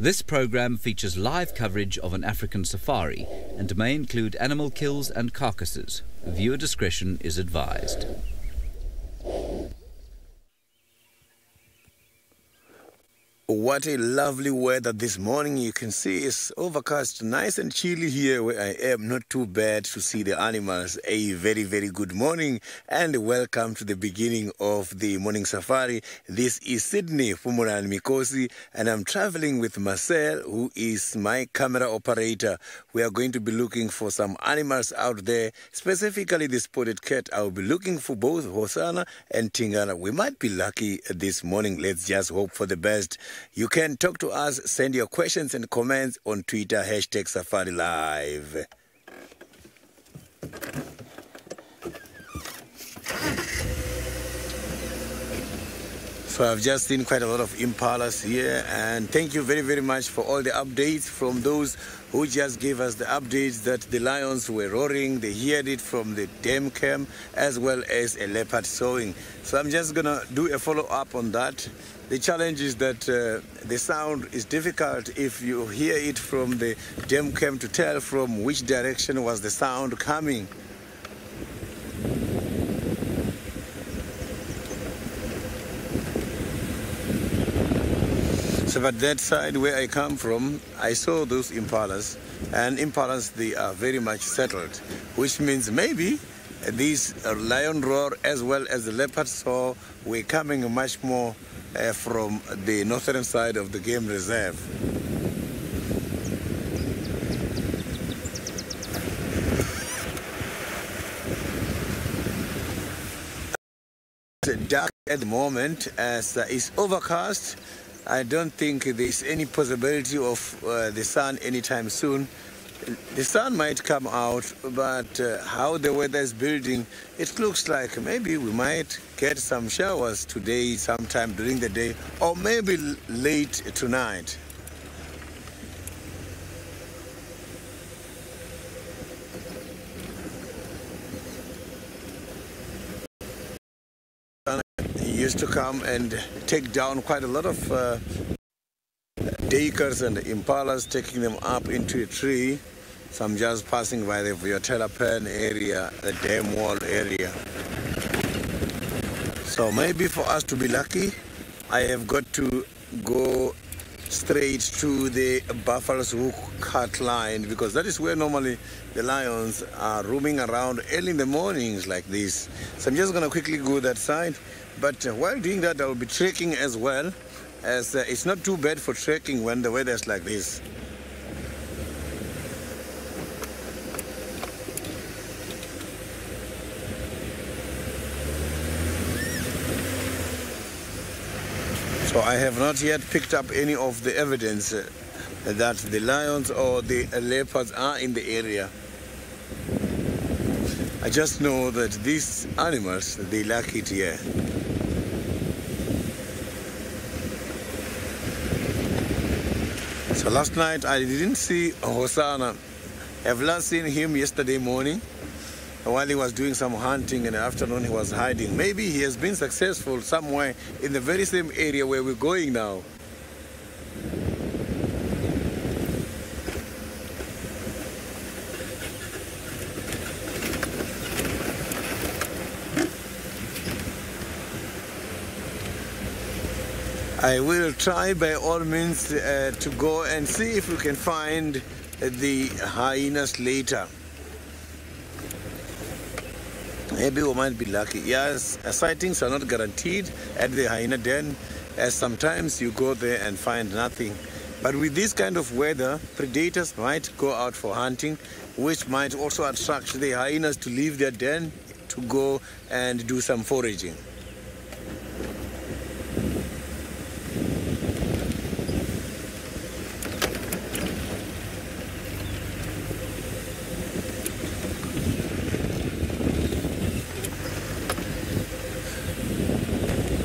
This program features live coverage of an African safari and may include animal kills and carcasses. Viewer discretion is advised. What a lovely weather this morning. You can see it's overcast, nice and chilly here where I am. Not too bad to see the animals. A very, very good morning and welcome to the beginning of the morning safari. This is Sydney Fumuran Mikosi and I'm traveling with Marcel, who is my camera operator. We are going to be looking for some animals out there, specifically the spotted cat. I'll be looking for both Hosanna and Tingana. We might be lucky this morning. Let's just hope for the best. You can talk to us, send your questions and comments on Twitter, #SafariLive. So I've just seen quite a lot of impalas here, and thank you very, very much for all the updates from those who just gave us the updates that the lions were roaring. They heard it from the dam cam as well as a leopard sawing. So I'm just going to do a follow-up on that. The challenge is that the sound is difficult if you hear it from the dam cam to tell from which direction was the sound coming. So but that side where I come from, I saw those impalas, and impalas, they are very much settled, which means maybe these lion roar as well as the leopard saw were coming much more from the northern side of the game reserve. It's dark at the moment as it's overcast. I don't think there's any possibility of the sun anytime soon. The sun might come out, but how the weather is building, it looks like maybe we might get some showers today sometime during the day, or maybe late tonight. He used to come and take down quite a lot of duikers and impalas, taking them up into a tree. So I'm just passing by the Vuyotela Pen area, the dam wall area. So maybe for us to be lucky, I have got to go straight to the Buffalo's Hook cut line, because that is where normally the lions are roaming around early in the mornings like this. So I'm just going to quickly go that side. But while doing that, I'll be trekking as well, as it's not too bad for trekking when the weather is like this. So I have not yet picked up any of the evidence that the lions or the leopards are in the area. I just know that these animals, they like it here. So last night I didn't see Hosanna. I've last seen him yesterday morning while he was doing some hunting. In the afternoon he was hiding. Maybe he has been successful somewhere in the very same area where we're going now. I will try by all means to go and see if we can find the hyenas later. Maybe we might be lucky. Yes, sightings are not guaranteed at the hyena den, as sometimes you go there and find nothing. But with this kind of weather, predators might go out for hunting, which might also attract the hyenas to leave their den to go and do some foraging.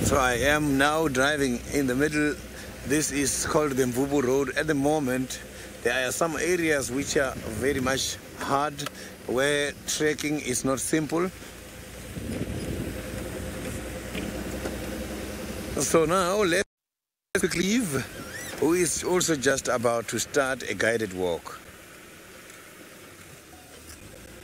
So I am now driving in the middle. This is called the Mvubu Road. At the moment, there are some areas which are very much hard, where trekking is not simple. So now let's quickly leave, who is also just about to start a guided walk.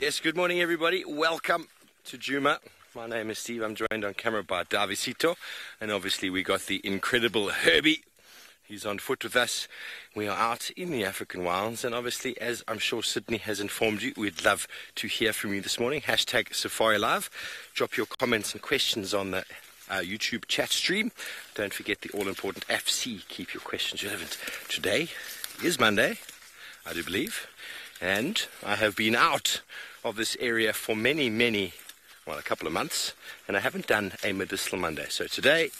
Yes, good morning everybody. Welcome to Juma. My name is Steve. I'm joined on camera by Davisito, and obviously we got the incredible Herbie. He's on foot with us. We are out in the African wilds, and obviously, as I'm sure Sydney has informed you, we'd love to hear from you this morning. Hashtag SafariLive. Drop your comments and questions on the YouTube chat stream. Don't forget the all-important FC. Keep your questions relevant. Today is Monday, I do believe, and I have been out of this area for a couple of months, and I haven't done a medicinal Monday. So today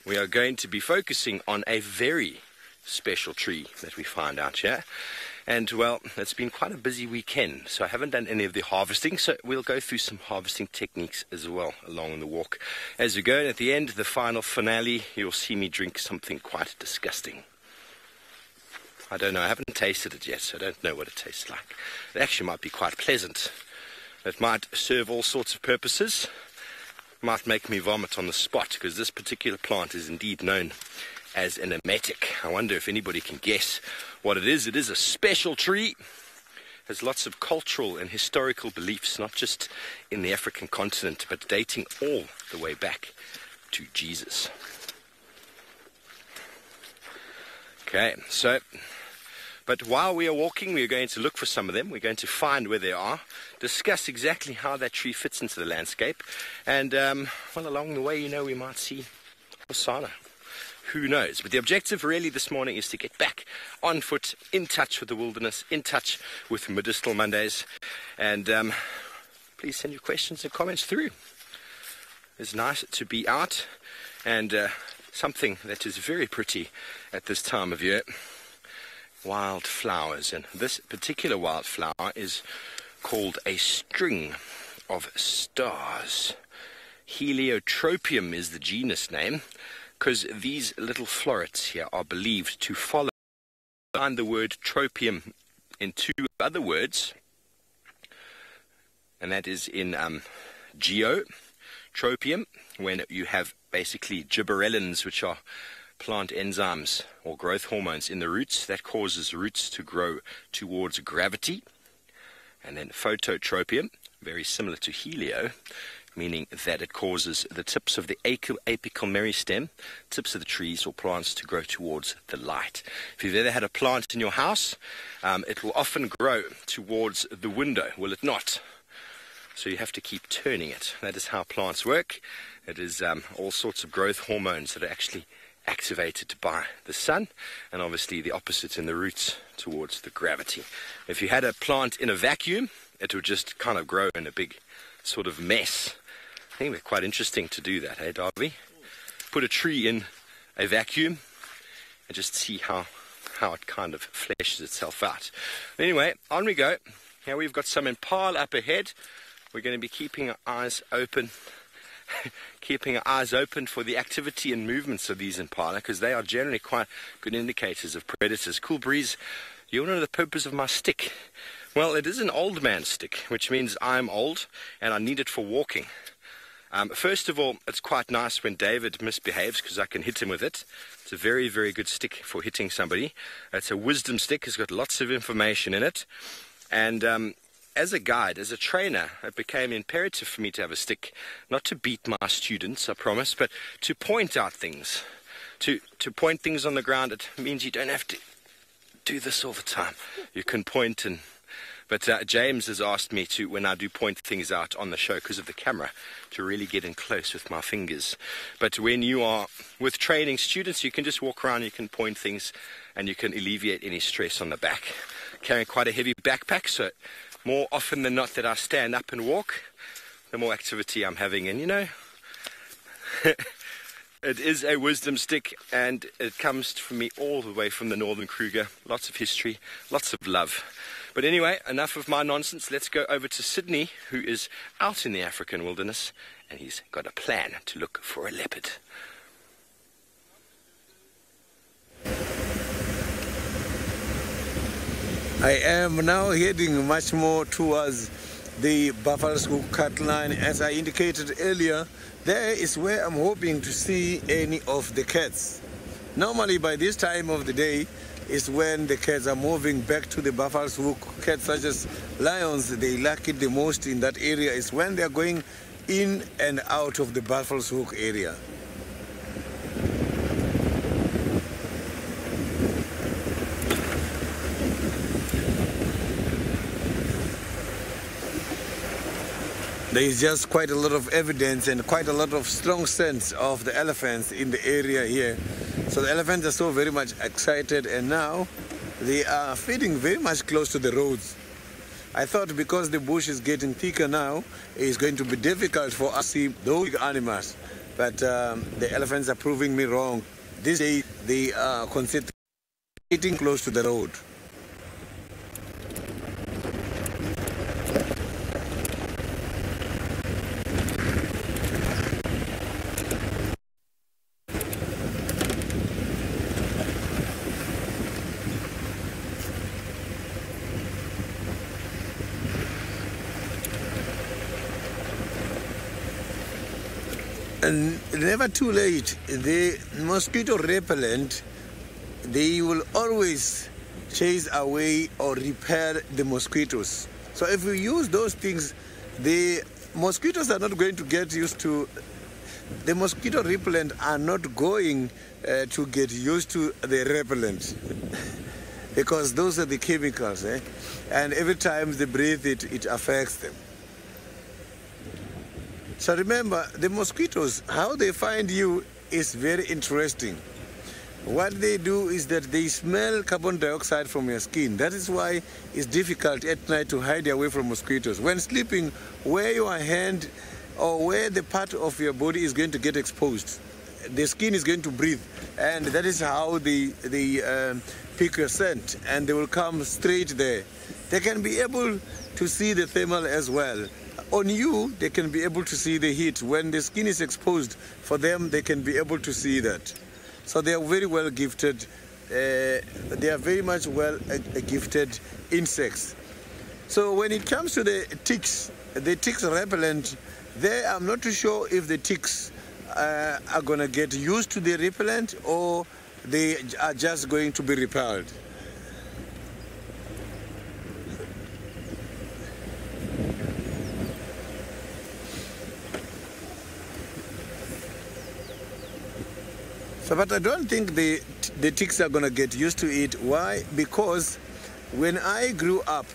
we are going to be focusing on a very special tree that we found out here. And well, it's been quite a busy weekend, so I haven't done any of the harvesting, so we'll go through some harvesting techniques as well along the walk as we go. And at the end, the final finale, you'll see me drink something quite disgusting. I don't know, I haven't tasted it yet, so I don't know what it tastes like. It actually might be quite pleasant. It might serve all sorts of purposes. Might make me vomit on the spot, because this particular plant is indeed known as an emetic. I wonder if anybody can guess what it is. It is a special tree. Has lots of cultural and historical beliefs, not just in the African continent, but dating all the way back to Jesus. Okay, so but while we are walking, we are going to look for some of them. We're going to find where they are, discuss exactly how that tree fits into the landscape, and well, along the way, you know, we might see Hosanna. Who knows? But the objective really this morning is to get back on foot, in touch with the wilderness, in touch with Medicinal Mondays, and please send your questions and comments through. It's nice to be out, and something that is very pretty at this time of year. Wildflowers, and this particular wildflower is called a string of stars. Heliotropium is the genus name, because these little florets here are believed to follow behind the word tropium in two other words, and that is in geotropium, when you have basically gibberellins, which are plant enzymes or growth hormones in the roots that causes roots to grow towards gravity. And then phototropium, very similar to helio, meaning that it causes the tips of the apical meristem, tips of the trees or plants, to grow towards the light. If you've ever had a plant in your house, it will often grow towards the window, will it not? So you have to keep turning it. That is how plants work. It is all sorts of growth hormones that are actually activated by the sun, and obviously the opposite in the roots towards the gravity. If you had a plant in a vacuum, it would just kind of grow in a big sort of mess. I think it's quite interesting to do that, hey Darby? Put a tree in a vacuum and just see how it kind of fleshes itself out. Anyway, on we go. Here we've got some impala up ahead. We're going to be keeping our eyes open for the activity and movements of these impala, because they are generally quite good indicators of predators. Cool breeze, you want to know the purpose of my stick? Well, it is an old man stick, which means I'm old and I need it for walking. First of all, it's quite nice when David misbehaves, because I can hit him with it. It's a very, very good stick for hitting somebody. It's a wisdom stick. It's got lots of information in it. And as a guide, as a trainer, it became imperative for me to have a stick, not to beat my students, I promise, but to point out things. to point things on the ground, it means you don't have to do this all the time. You can point and... But James has asked me to, when I do point things out on the show because of the camera, to really get in close with my fingers. But when you are with training students, you can just walk around, you can point things, and you can alleviate any stress on the back. Carrying quite a heavy backpack, so more often than not that I stand up and walk, the more activity I'm having. And you know, it is a wisdom stick, and it comes from me all the way from the Northern Kruger. Lots of history, lots of love. But anyway, enough of my nonsense. Let's go over to Sydney, who is out in the African wilderness, and he's got a plan to look for a leopard. I am now heading much more towards the Buffalo's Hook cut line. As I indicated earlier, there is where I'm hoping to see any of the cats. Normally by this time of the day is when the cats are moving back to the Buffalo's Hook. Cats such as lions, they like it the most in that area, is when they are going in and out of the Buffalo's Hook area. There is just quite a lot of evidence and quite a lot of strong sense of the elephants in the area here. So the elephants are so very much excited, and now they are feeding very much close to the roads. I thought because the bush is getting thicker now, it's going to be difficult for us to see those big animals. But the elephants are proving me wrong. This day they are concentrating close to the road. And never too late, the mosquito repellent, they will always chase away or repel the mosquitoes. So if you use those things, the mosquitoes are not going to get used to, the mosquito repellent are not going to get used to the repellent because those are the chemicals, and every time they breathe it, it affects them. So remember, the mosquitoes, how they find you is very interesting. What they do is that they smell carbon dioxide from your skin. That is why it's difficult at night to hide away from mosquitoes. When sleeping, where your hand or where the part of your body is going to get exposed, the skin is going to breathe, and that is how they pick your scent, and they will come straight there. They can be able to see the thermal as well. On you, they can be able to see the heat. When the skin is exposed, for them, they can be able to see that. So they are very well gifted. They are very much well gifted insects. So when it comes to the ticks repellent, there I'm not too sure if the ticks are going to get used to the repellent or they are just going to be repelled. So, but I don't think the ticks are going to get used to it. Why? Because when I grew up,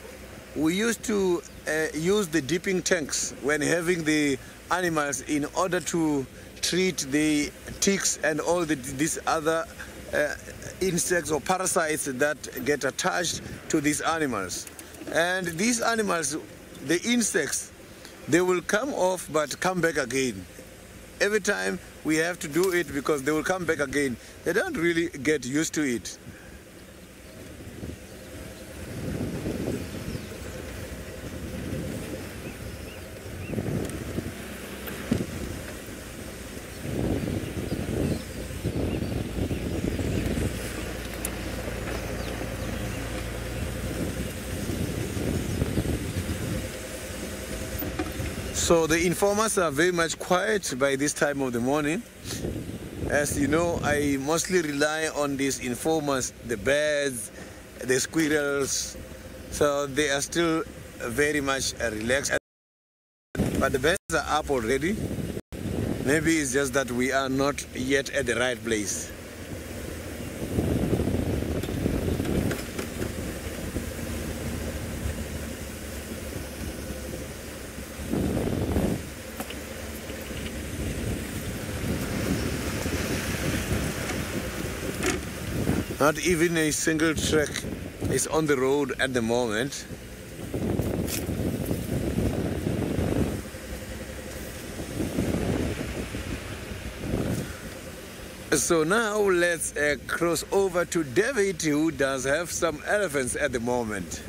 we used to use the dipping tanks when having the animals in order to treat the ticks and all these other insects or parasites that get attached to these animals. And these animals, the insects, they will come off but come back again. Every time we have to do it because they will come back again. They don't really get used to it. So the informers are very much quiet by this time of the morning. As you know, I mostly rely on these informers, the birds, the squirrels. So they are still very much relaxed. But the birds are up already. Maybe it's just that we are not yet at the right place. Not even a single truck is on the road at the moment. So now let's cross over to David, who does have some elephants at the moment.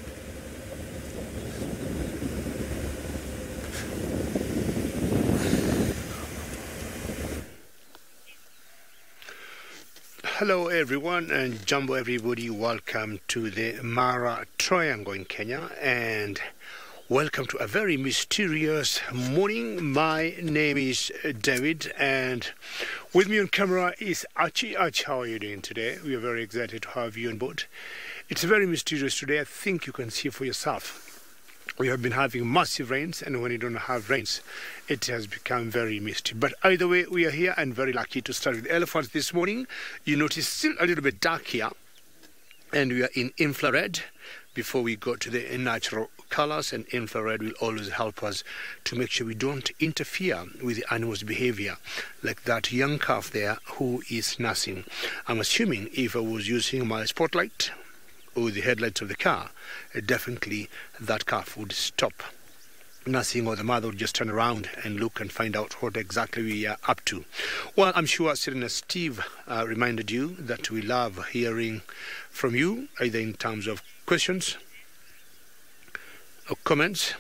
Hello everyone and jumbo everybody, welcome to the Mara Triangle in Kenya and welcome to a very mysterious morning. My name is David and with me on camera is Archie. Archie, how are you doing today? We are very excited to have you on board. It's very mysterious today. I think you can see for yourself. We have been having massive rains, and when you don't have rains, it has become very misty. But either way, we are here and very lucky to start with elephants this morning. You notice still a little bit dark here, and we are in infrared before we go to the natural colors, and infrared will always help us to make sure we don't interfere with the animal's behavior, like that young calf there who is nursing. I'm assuming if I was using my spotlight or the headlights of the car, definitely that calf would stop nursing, or the mother would just turn around and look and find out what exactly we are up to. Well, I'm sure Serena Steve reminded you that we love hearing from you, either in terms of questions or comments.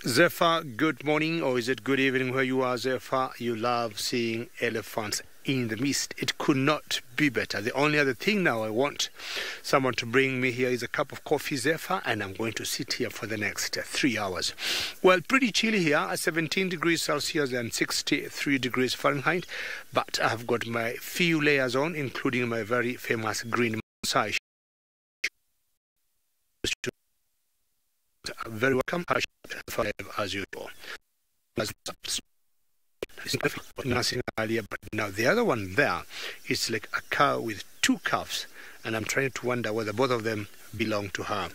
Zephyr, good morning, or is it good evening where you are, Zephyr? You love seeing elephants in the mist. It could not be better. The only other thing now I want someone to bring me here is a cup of coffee, Zephyr, and I'm going to sit here for the next 3 hours. Well, pretty chilly here at 17 degrees Celsius and 63 degrees Fahrenheit, but I've got my few layers on, including my very famous green massage. Very welcome, as usual. Nothing earlier, but now the other one there is like a cow with two calves, and I'm trying to wonder whether both of them belong to her.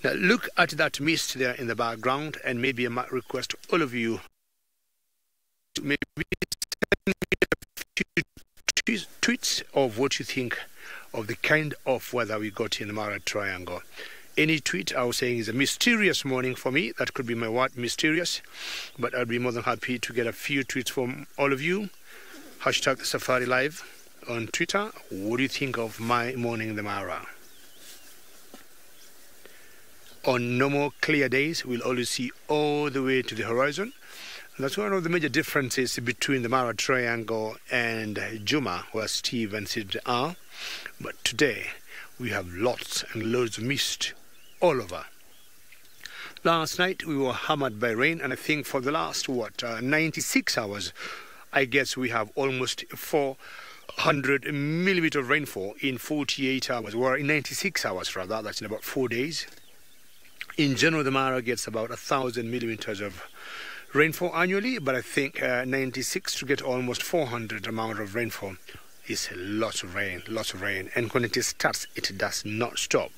Now look at that mist there in the background, and maybe I might request all of you to maybe send me a few tweets of what you think of the kind of weather we got in the Mara Triangle. Any tweet I was saying is a mysterious morning for me. That could be my word, mysterious. But I'd be more than happy to get a few tweets from all of you. Hashtag SafariLive on Twitter. What do you think of my morning in the Mara? On normal clear days, we'll always see all the way to the horizon. And that's one of the major differences between the Mara Triangle and Juma, where Steve and Sid are. But today, we have lots and loads of mist all over. Last night we were hammered by rain, and I think for the last 96 hours, I guess we have almost 400 millimeters of rainfall in 48 hours, or in 96 hours rather. That's in about 4 days. In general, the Mara gets about 1,000 millimeters of rainfall annually, but I think 96 to get almost 400 amount of rainfall is lots of rain, and when it starts, it does not stop.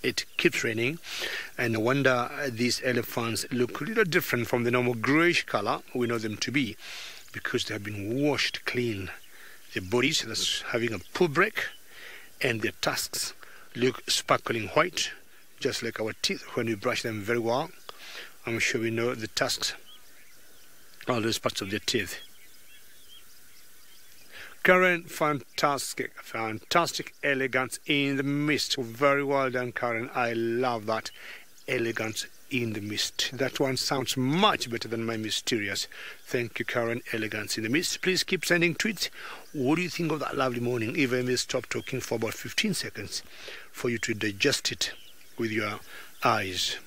It keeps raining, and no wonder these elephants look a little different from the normal greyish color we know them to be, because they have been washed clean. Their bodies, that's having a pull break, and their tusks look sparkling white, just like our teeth when we brush them very well. I'm sure we know the tusks, all those parts of their teeth. Karen, fantastic elegance in the mist. Very well done, Karen. I love that elegance in the mist. That one sounds much better than my mysterious. Thank you, Karen. Elegance in the mist. Please keep sending tweets. What do you think of that lovely morning? If I may stop talking for about 15 seconds for you to digest it with your eyes.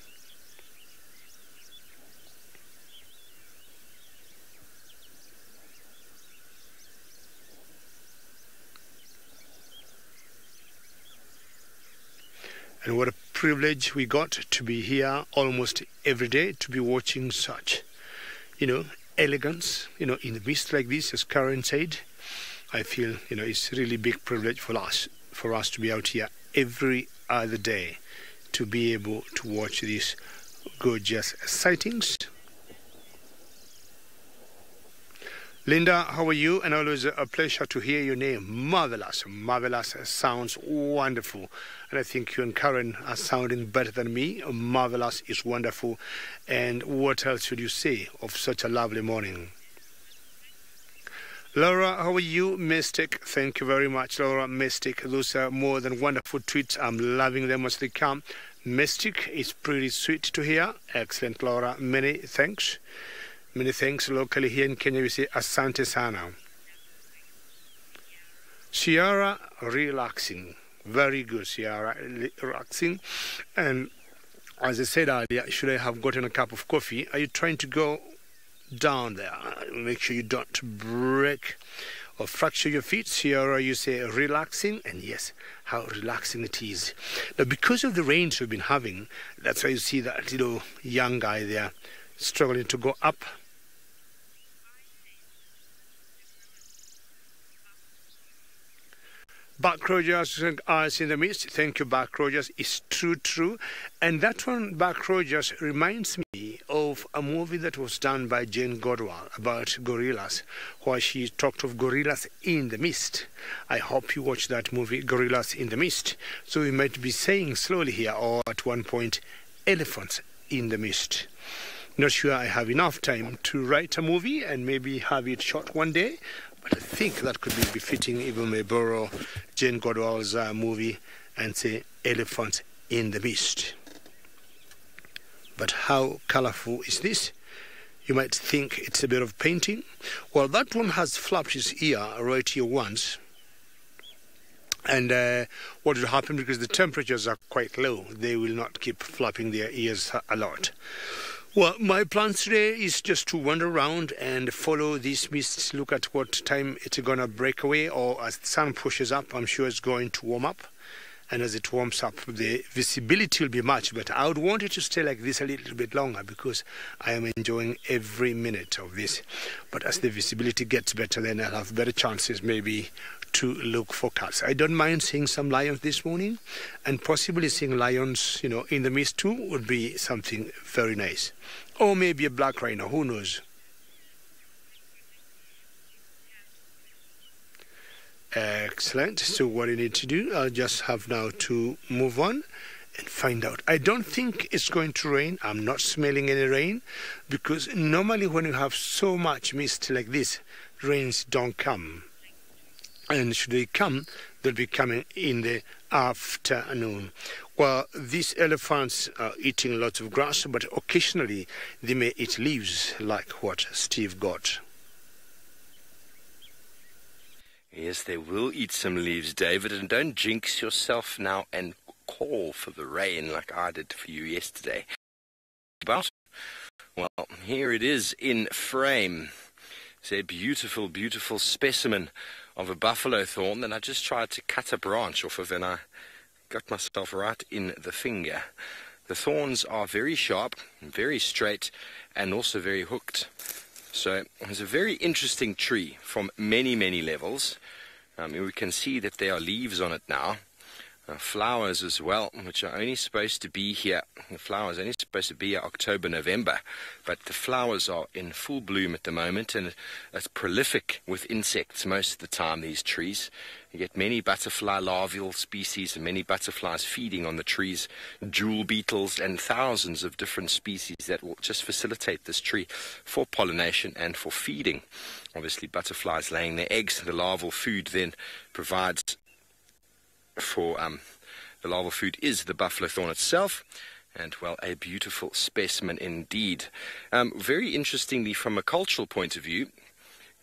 And what a privilege we got to be here almost every day, to be watching such, elegance, in the mist like this, as Karen said. I feel, it's really big privilege for us to be out here every other day, to be able to watch these gorgeous sightings. Linda, how are you? And always a pleasure to hear your name. Marvelous. Marvelous sounds wonderful. And I think you and Karen are sounding better than me. Marvelous is wonderful. And what else should you say of such a lovely morning? Laura, how are you? Mystic, thank you very much, Laura. Mystic, those are more than wonderful tweets. I'm loving them as they come. Mystic is pretty sweet to hear. Excellent, Laura. Many thanks. Many thanks. Locally here in Kenya, we say Asante Sana. Ciara, relaxing. Very good, Ciara, relaxing. And as I said earlier, should I have gotten a cup of coffee? Are you trying to go down there? Make sure you don't break or fracture your feet. Ciara, you say relaxing. And yes, how relaxing it is. Now, because of the rains we've been having, that's why you see that little young guy there struggling to go up. Back Rogers, Eyes in the Mist. Thank you, Back Rogers. It's true. And that one, Back Rogers, reminds me of a movie that was done by Jane Goodall about gorillas, where she talked of gorillas in the mist. I hope you watch that movie, Gorillas in the Mist. So we might be saying slowly here, or at one point, elephants in the mist. Not sure I have enough time to write a movie and maybe have it shot one day. But I think that could be befitting. Even may borrow Jane Goodall's movie and say elephants in the mist. But how colorful is this? You might think it's a bit of painting. Well, that one has flapped his ear right here once. And what will happen, because the temperatures are quite low, they will not keep flapping their ears a lot. Well, my plan today is just to wander around and follow these mists, look at what time it's going to break away, or as the sun pushes up, I'm sure it's going to warm up. And as it warms up, the visibility will be much better. I would want it to stay like this a little bit longer because I am enjoying every minute of this. But as the visibility gets better, then I'll have better chances maybe to look for cats. I don't mind seeing some lions this morning, and possibly seeing lions, in the mist too would be something very nice. Or maybe a black rhino, who knows? Excellent. So what you need to do, I'll just have now to move on and find out. I don't think it's going to rain. I'm not smelling any rain, because normally when you have so much mist like this, rains don't come. And should they come, they'll be coming in the afternoon. Well, these elephants are eating lots of grass, but occasionally they may eat leaves like what Steve got. Yes, they will eat some leaves, David, and don't jinx yourself now and call for the rain like I did for you yesterday. But, well, here it is in frame. It's a beautiful, beautiful specimen of a buffalo thorn, and I just tried to cut a branch off of it, and I got myself right in the finger. The thorns are very sharp, very straight, and also very hooked. So it's a very interesting tree from many, many levels. We can see that there are leaves on it now. Flowers as well, which are only supposed to be here. The flowers are only supposed to be here October, November, but the flowers are in full bloom at the moment, and it's prolific with insects most of the time, these trees. You get many butterfly larval species and many butterflies feeding on the trees, jewel beetles and thousands of different species that will just facilitate this tree for pollination and for feeding. Obviously, butterflies laying their eggs, the larval food then provides for the larval food is the buffalo thorn itself, and well, a beautiful specimen indeed. Very interestingly, from a cultural point of view,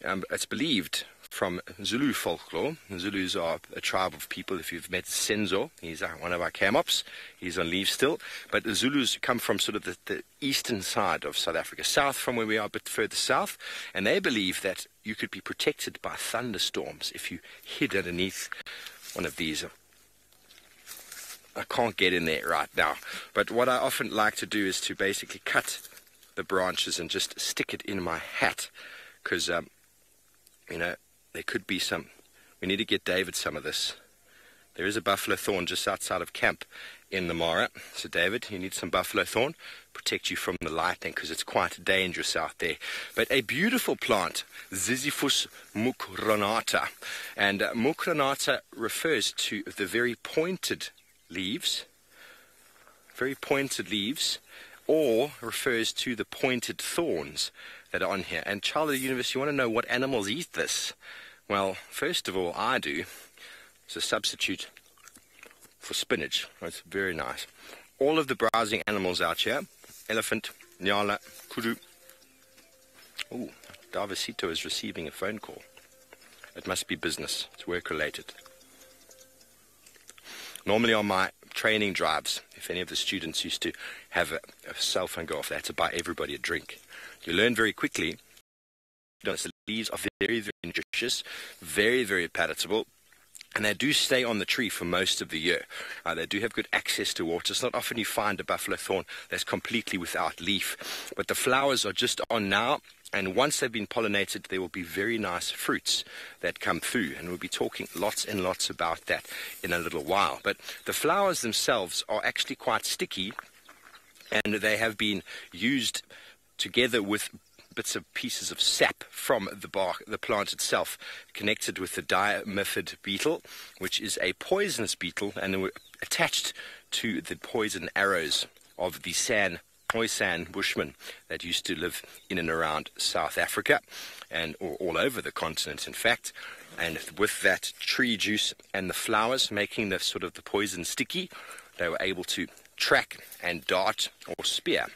it's believed from Zulu folklore. The Zulus are a tribe of people. If you've met Senzo, he's one of our camops. He's on leave still. But the Zulus come from sort of the eastern side of South Africa, south from where we are, a bit further south. And they believe that you could be protected by thunderstorms if you hid underneath one of these. I can't get in there right now. But what I often like to do is to basically cut the branches and just stick it in my hat. Because, there could be some. We need to get David some of this. There is a buffalo thorn just outside of camp in the Mara. So David, you need some buffalo thorn, protect you from the lightning because it's quite dangerous out there. But a beautiful plant, Ziziphus mucronata. And mucronata refers to the very pointed leaves, or refers to the pointed thorns that are on here. And child of the universe, you want to know what animals eat this? Well, first of all, I do. It's a substitute for spinach. It's very nice. All of the browsing animals out here, elephant, nyala, kudu. Oh, Davisito is receiving a phone call. It must be business. It's work-related. Normally on my training drives, if any of the students used to have a cell phone go off, they had to buy everybody a drink. You learn very quickly. The leaves are very, very nutritious, very, very palatable, and they do stay on the tree for most of the year. They do have good access to water. It's not often you find a buffalo thorn that's completely without leaf, but the flowers are just on now. And once they've been pollinated, there will be very nice fruits that come through. And we'll be talking lots and lots about that in a little while. But the flowers themselves are actually quite sticky. And they have been used together with bits of pieces of sap from the bark, the plant itself, connected with the dimyphid beetle, which is a poisonous beetle. And they were attached to the poison arrows of the Khoisan Bushmen that used to live in and around South Africa and all over the continent, in fact. And with that tree juice and the flowers making the sort of the poison sticky, they were able to track and dart or spear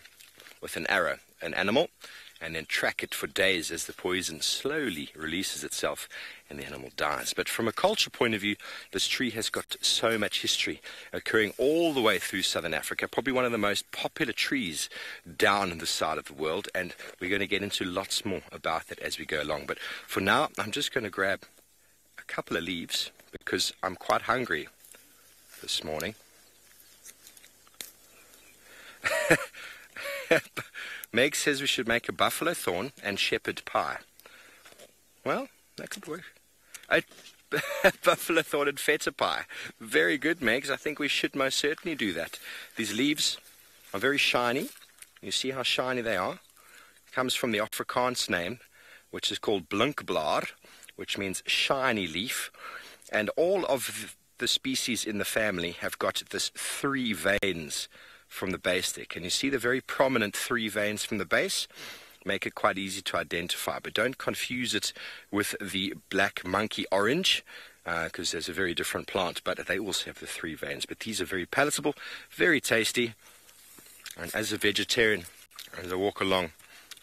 with an arrow an animal and then track it for days as the poison slowly releases itself and the animal dies. But from a culture point of view, this tree has got so much history occurring all the way through southern Africa, probably one of the most popular trees down this side of the world, and we're going to get into lots more about that as we go along. But for now, I'm just going to grab a couple of leaves because I'm quite hungry this morning. Meg says we should make a buffalo thorn and shepherd pie. Well, that could work. A buffalo thorn and feta pie. Very good, Megs. I think we should most certainly do that. These leaves are very shiny. You see how shiny they are? It comes from the Afrikaans name, which is called blinkblaar, which means shiny leaf. And all of the species in the family have got this 3 veins from the base there. Can you see the very prominent 3 veins from the base? Make it quite easy to identify, but don't confuse it with the black monkey orange, because there's a very different plant, but they also have the 3 veins. But these are very palatable, very tasty, and as a vegetarian, as I walk along,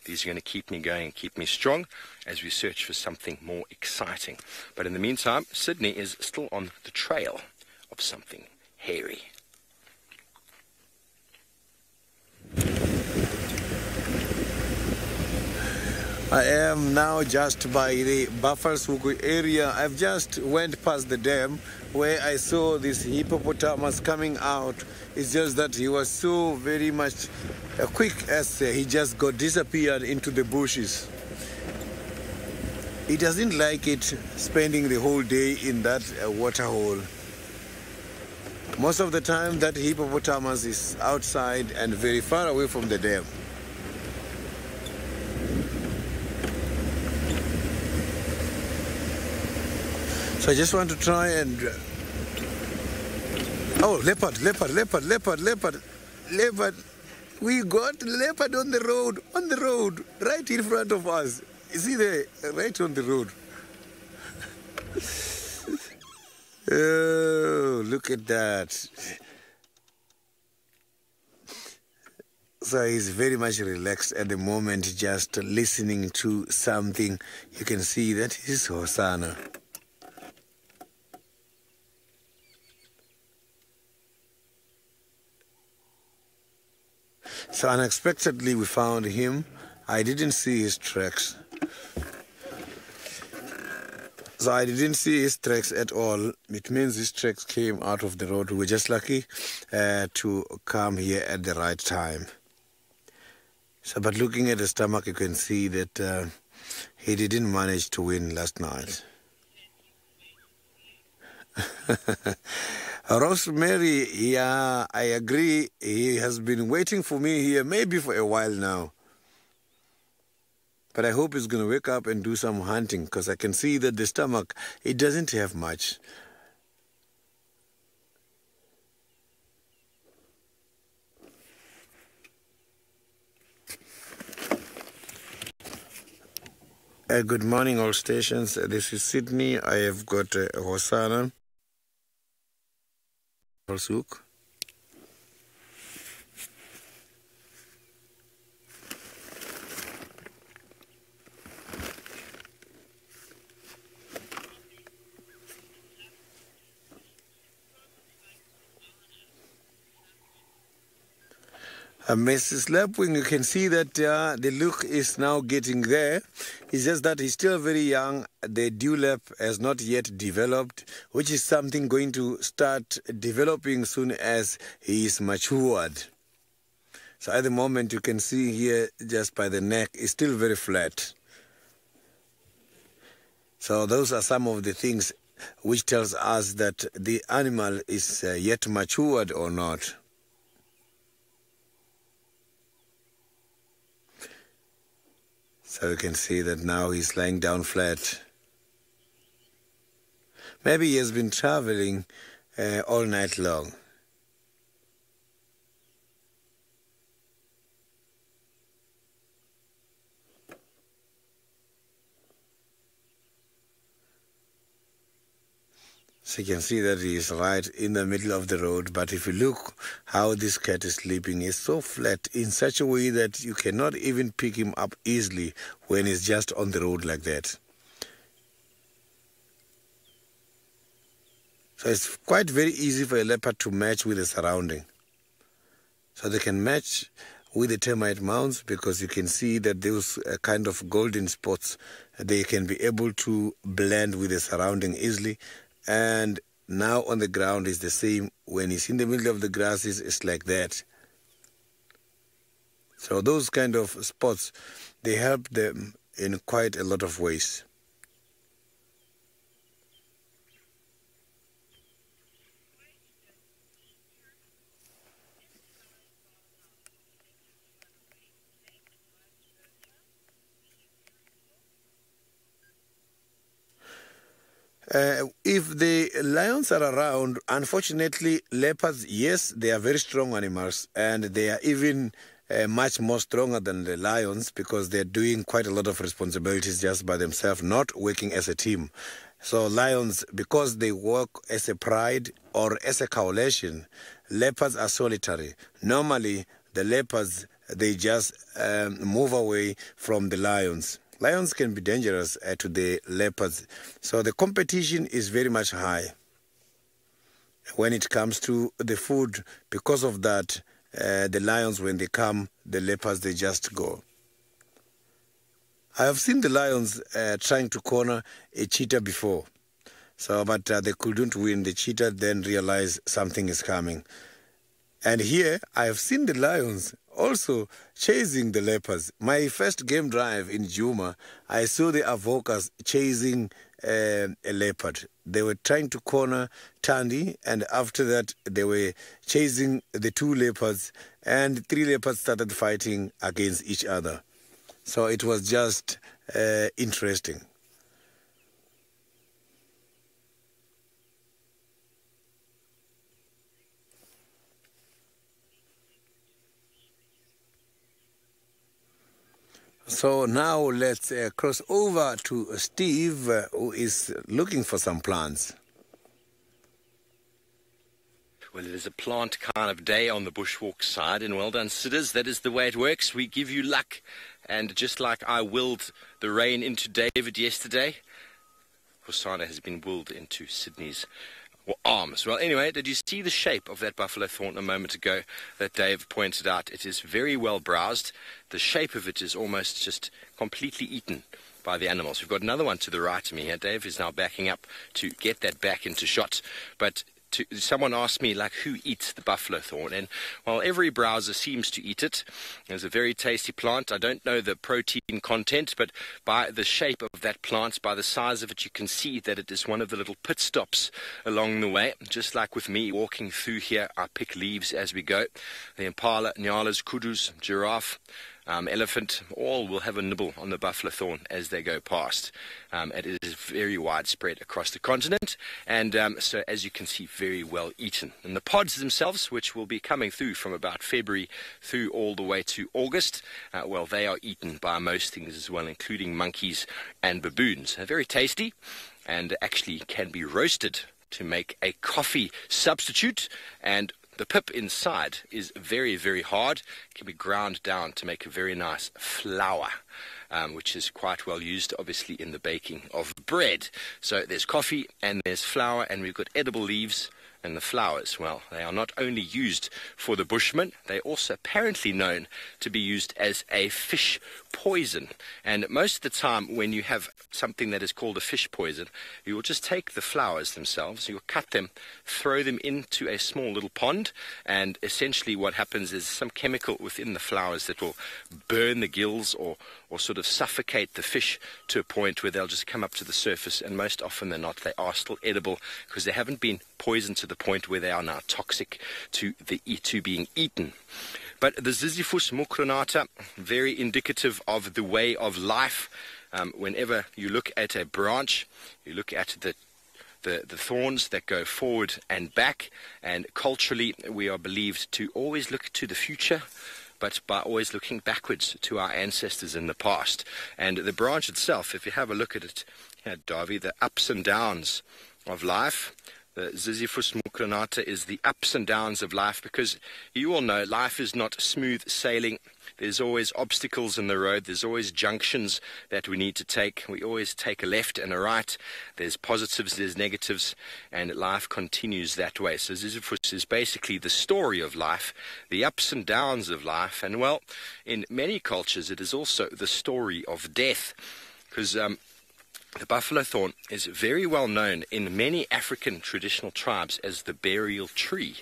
these are going to keep me going, keep me strong as we search for something more exciting. But in the meantime, Sydney is still on the trail of something hairy. I am now just by the Buffelshoek area. I've just went past the dam where I saw this hippopotamus coming out. It's just that he was so very much quick as he just got disappeared into the bushes. He doesn't like it spending the whole day in that water hole. Most of the time that hippopotamus is outside and very far away from the dam. So I just want to try and... Oh, leopard. We got leopard on the road, right in front of us. You see there, right on the road. Oh, look at that. So he's very much relaxed at the moment, just listening to something. You can see that he's Hosanna. So unexpectedly we found him. I didn't see his tracks. So I didn't see his tracks at all. It means his tracks came out of the road. We were just lucky to come here at the right time. So, but looking at the stomach, you can see that he didn't manage to win last night. Rosemary, yeah, I agree. He has been waiting for me here maybe for a while now. But I hope he's going to wake up and do some hunting, because I can see that the stomach, it doesn't have much. Good morning, all stations. This is Sydney. I have got Hosana. Souk. Mrs. Lapwing, you can see that the look is now getting there. It's just that he's still very young. The dewlap has not yet developed, which is something going to start developing soon as he is matured. So at the moment, you can see here, just by the neck, it's still very flat. So those are some of the things which tells us that the animal is yet matured or not. So you can see that now he's lying down flat. Maybe he has been traveling all night long. So you can see that he is right in the middle of the road. But if you look how this cat is sleeping, it's so flat in such a way that you cannot even pick him up easily when he's just on the road like that. So it's quite very easy for a leopard to match with the surrounding. So they can match with the termite mounds, because you can see that those kind of golden spots, they can be able to blend with the surrounding easily. And now on the ground is the same. When he's in the middle of the grasses, it's like that. So those kind of spots, they help them in quite a lot of ways. If the lions are around, unfortunately, leopards, yes, they are very strong animals, and they are even much more stronger than the lions, because they're doing quite a lot of responsibilities just by themselves, not working as a team. So lions, because they work as a pride or as a coalition, leopards are solitary. Normally, the leopards, they just move away from the lions. Lions can be dangerous to the leopards. So the competition is very much high when it comes to the food. Because of that, the lions, when they come, the leopards, they just go. I have seen the lions trying to corner a cheetah before. So, but they couldn't win. The cheetah then realized something is coming. And here, I have seen the lions also chasing the leopards. My first game drive in Juma, I saw the avokas chasing a leopard. They were trying to corner Tandy, and after that, they were chasing the two leopards, and 3 leopards started fighting against each other. So it was just interesting. So now let's cross over to Steve, who is looking for some plants. Well, it is a plant kind of day on the bushwalk side, and well done, sitters. That is the way it works. We give you luck, and just like I willed the rain into David yesterday, Hosana has been willed into Sydney's arms. Well, anyway, did you see the shape of that buffalo thorn a moment ago that Dave pointed out? It is very well browsed. The shape of it is almost just completely eaten by the animals. We've got another one to the right of me here. Dave is now backing up to get that back into shot. But someone asked me, like, who eats the buffalo thorn? And, well, every browser seems to eat it. It's a very tasty plant. I don't know the protein content, but by the shape of that plant, by the size of it, you can see that it is one of the little pit stops along the way. Just like with me walking through here, I pick leaves as we go. The impala, nyalas, kudus, giraffe, elephant, all will have a nibble on the buffalo thorn as they go past. It is very widespread across the continent, and so as you can see, very well eaten. And the pods themselves, which will be coming through from about February through all the way to August, well, they are eaten by most things as well, including monkeys and baboons. They're very tasty and actually can be roasted to make a coffee substitute, and the pip inside is very, very hard. It can be ground down to make a very nice flour, which is quite well used, obviously, in the baking of bread. So there's coffee and there's flour, and we've got edible leaves. And the flowers, well, they are not only used for the Bushmen, they're also apparently known to be used as a fish poison. And most of the time when you have something that is called a fish poison, you will just take the flowers themselves, you'll cut them, throw them into a small little pond, and essentially what happens is some chemical within the flowers that will burn the gills or sort of suffocate the fish to a point where they'll just come up to the surface, and most often than not they are still edible because they haven't been poisoned to the point where they are now toxic to being eaten. But the Ziziphus mucronata, very indicative of the way of life. Whenever you look at a branch, you look at the thorns that go forward and back, and culturally we are believed to always look to the future, but by always looking backwards to our ancestors in the past. And the branch itself, if you have a look at it here, Davy, the ups and downs of life, the Ziziphus mucronata is the ups and downs of life, because you all know life is not smooth sailing. There's always obstacles in the road. There's always junctions that we need to take. We always take a left and a right. There's positives, there's negatives, and life continues that way. So Ziziphus is basically the story of life, the ups and downs of life. And, well, in many cultures it is also the story of death, because the buffalo thorn is very well known in many African traditional tribes as the burial tree.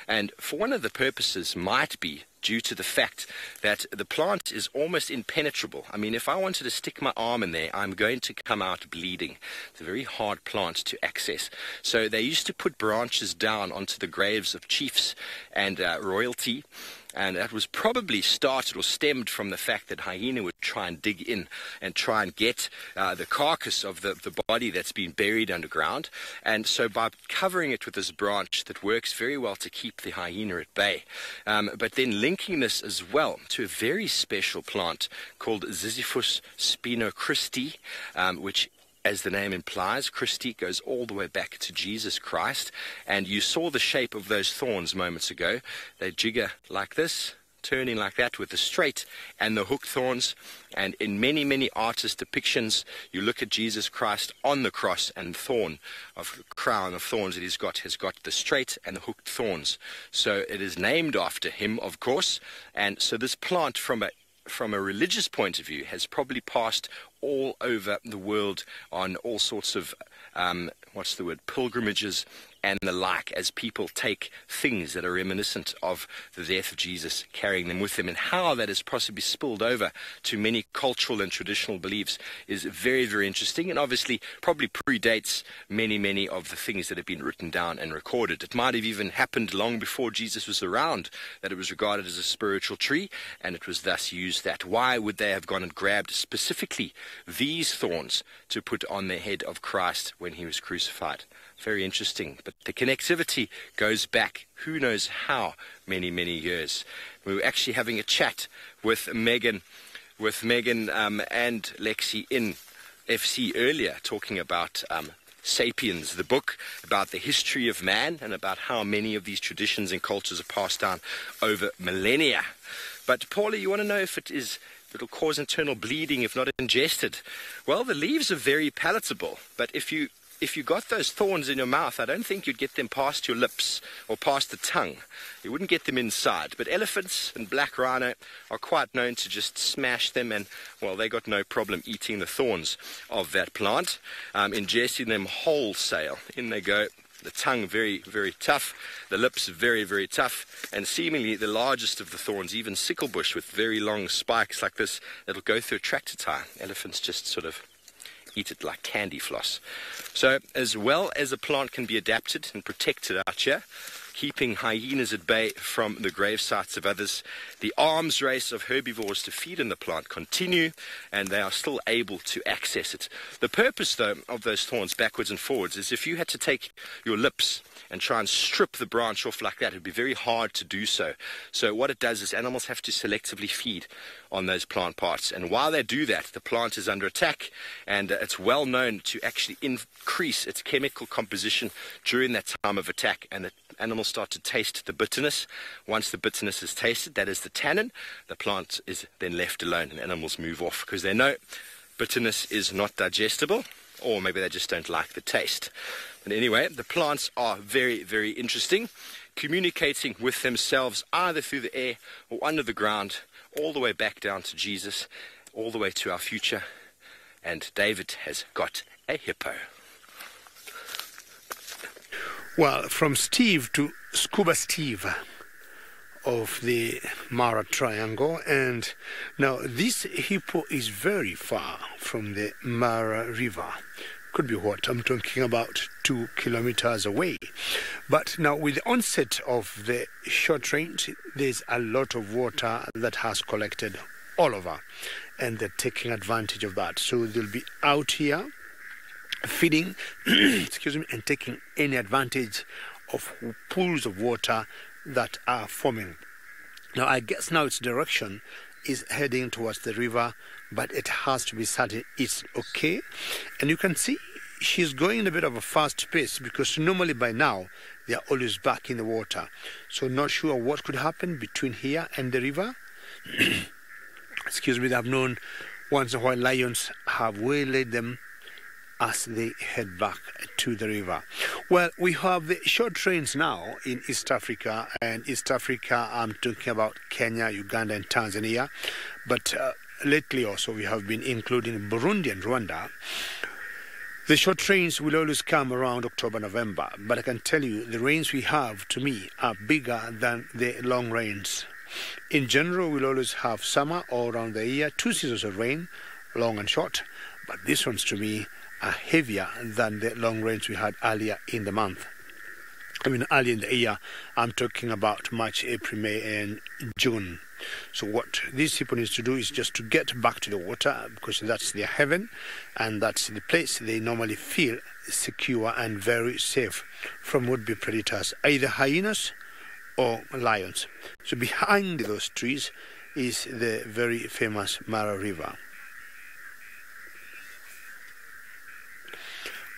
And for one of the purposes might be due to the fact that the plant is almost impenetrable. I mean, if I wanted to stick my arm in there, I'm going to come out bleeding. It's a very hard plant to access. So they used to put branches down onto the graves of chiefs and royalty. And that was probably started or stemmed from the fact that hyena would try and dig in and try and get the carcass of the body that's been buried underground. And so by covering it with this branch, that works very well to keep the hyena at bay. But then linking this as well to a very special plant called Ziziphus spinochristi, which, as the name implies, Christi goes all the way back to Jesus Christ. And you saw the shape of those thorns moments ago. They jigger like this, turning like that with the straight and the hooked thorns. And in many, many artist depictions, you look at Jesus Christ on the cross, and the crown of thorns that he's got has got the straight and the hooked thorns. So it is named after him, of course. And so this plant, from a religious point of view, has probably passed all over the world on all sorts of pilgrimages and the like, as people take things that are reminiscent of the death of Jesus, carrying them with them. And how that has possibly spilled over to many cultural and traditional beliefs is very, very interesting, and obviously probably predates many, many of the things that have been written down and recorded. It might have even happened long before Jesus was around, that it was regarded as a spiritual tree, and it was thus used that. Why would they have gone and grabbed specifically these thorns to put on the head of Christ when he was crucified? Very interesting. But the connectivity goes back who knows how many, many years. We were actually having a chat with Megan and Lexi in FC earlier, talking about Sapiens, the book, about the history of man, and about how many of these traditions and cultures are passed down over millennia. But Paula, you want to know if it'll cause internal bleeding if not ingested? Well, the leaves are very palatable, but if you got those thorns in your mouth, I don't think you'd get them past your lips or past the tongue. You wouldn't get them inside. But elephants and black rhino are quite known to just smash them, and, well, they got no problem eating the thorns of that plant, ingesting them wholesale. In they go, The tongue very, very tough, the lips very, very tough, and seemingly the largest of the thorns, even sickle bush with very long spikes like this, that'll go through a tractor tire. Elephants just sort of eat it like candy floss. So as well as a plant can be adapted and protected out here, keeping hyenas at bay from the grave sites of others, the arms race of herbivores to feed in the plant continue, and they are still able to access it. The purpose, though, of those thorns backwards and forwards is if you had to take your lips and try and strip the branch off like that, it would be very hard to do so. So what it does is animals have to selectively feed on those plant parts, and while they do that, the plant is under attack, and it's well known to actually increase its chemical composition during that time of attack, and the animals start to taste the bitterness. Once the bitterness is tasted, that is the tannin, the plant is then left alone and animals move off because they know bitterness is not digestible, or maybe they just don't like the taste. But anyway, the plants are very, very interesting, communicating with themselves either through the air or under the ground, all the way back down to Jesus, all the way to our future. And David has got a hippo. Well, from Steve to Scuba Steve of the Mara Triangle, and now this hippo is very far from the Mara River. Could be what I'm talking about, 2 kilometers away. But now with the onset of the short range, there's a lot of water that has collected all over, and they're taking advantage of that. So they'll be out here feeding excuse me, and taking any advantage of pools of water that are forming. Now I guess now its direction is heading towards the river, but it has to be certain it's okay. And you can see she's going in a bit of a fast pace, because normally by now they are always back in the water. So not sure what could happen between here and the river. Excuse me, I've known once in a while lions have waylaid them as they head back to the river. Well, we have the short trains now in East Africa, and East Africa, I'm talking about Kenya, Uganda and Tanzania, but lately also we have been including Burundi and Rwanda. The short trains will always come around October, November, but I can tell you the rains we have, to me, are bigger than the long rains. In general, we'll always have summer all around the year, 2 seasons of rain, long and short, but these ones to me are heavier than the long rains we had earlier in the month. I mean, earlier in the year, I'm talking about March, April, May, and June. So what these people need to do is just to get back to the water, because that's their heaven, and that's the place they normally feel secure and very safe from would-be predators, either hyenas or lions. So behind those trees is the very famous Mara River.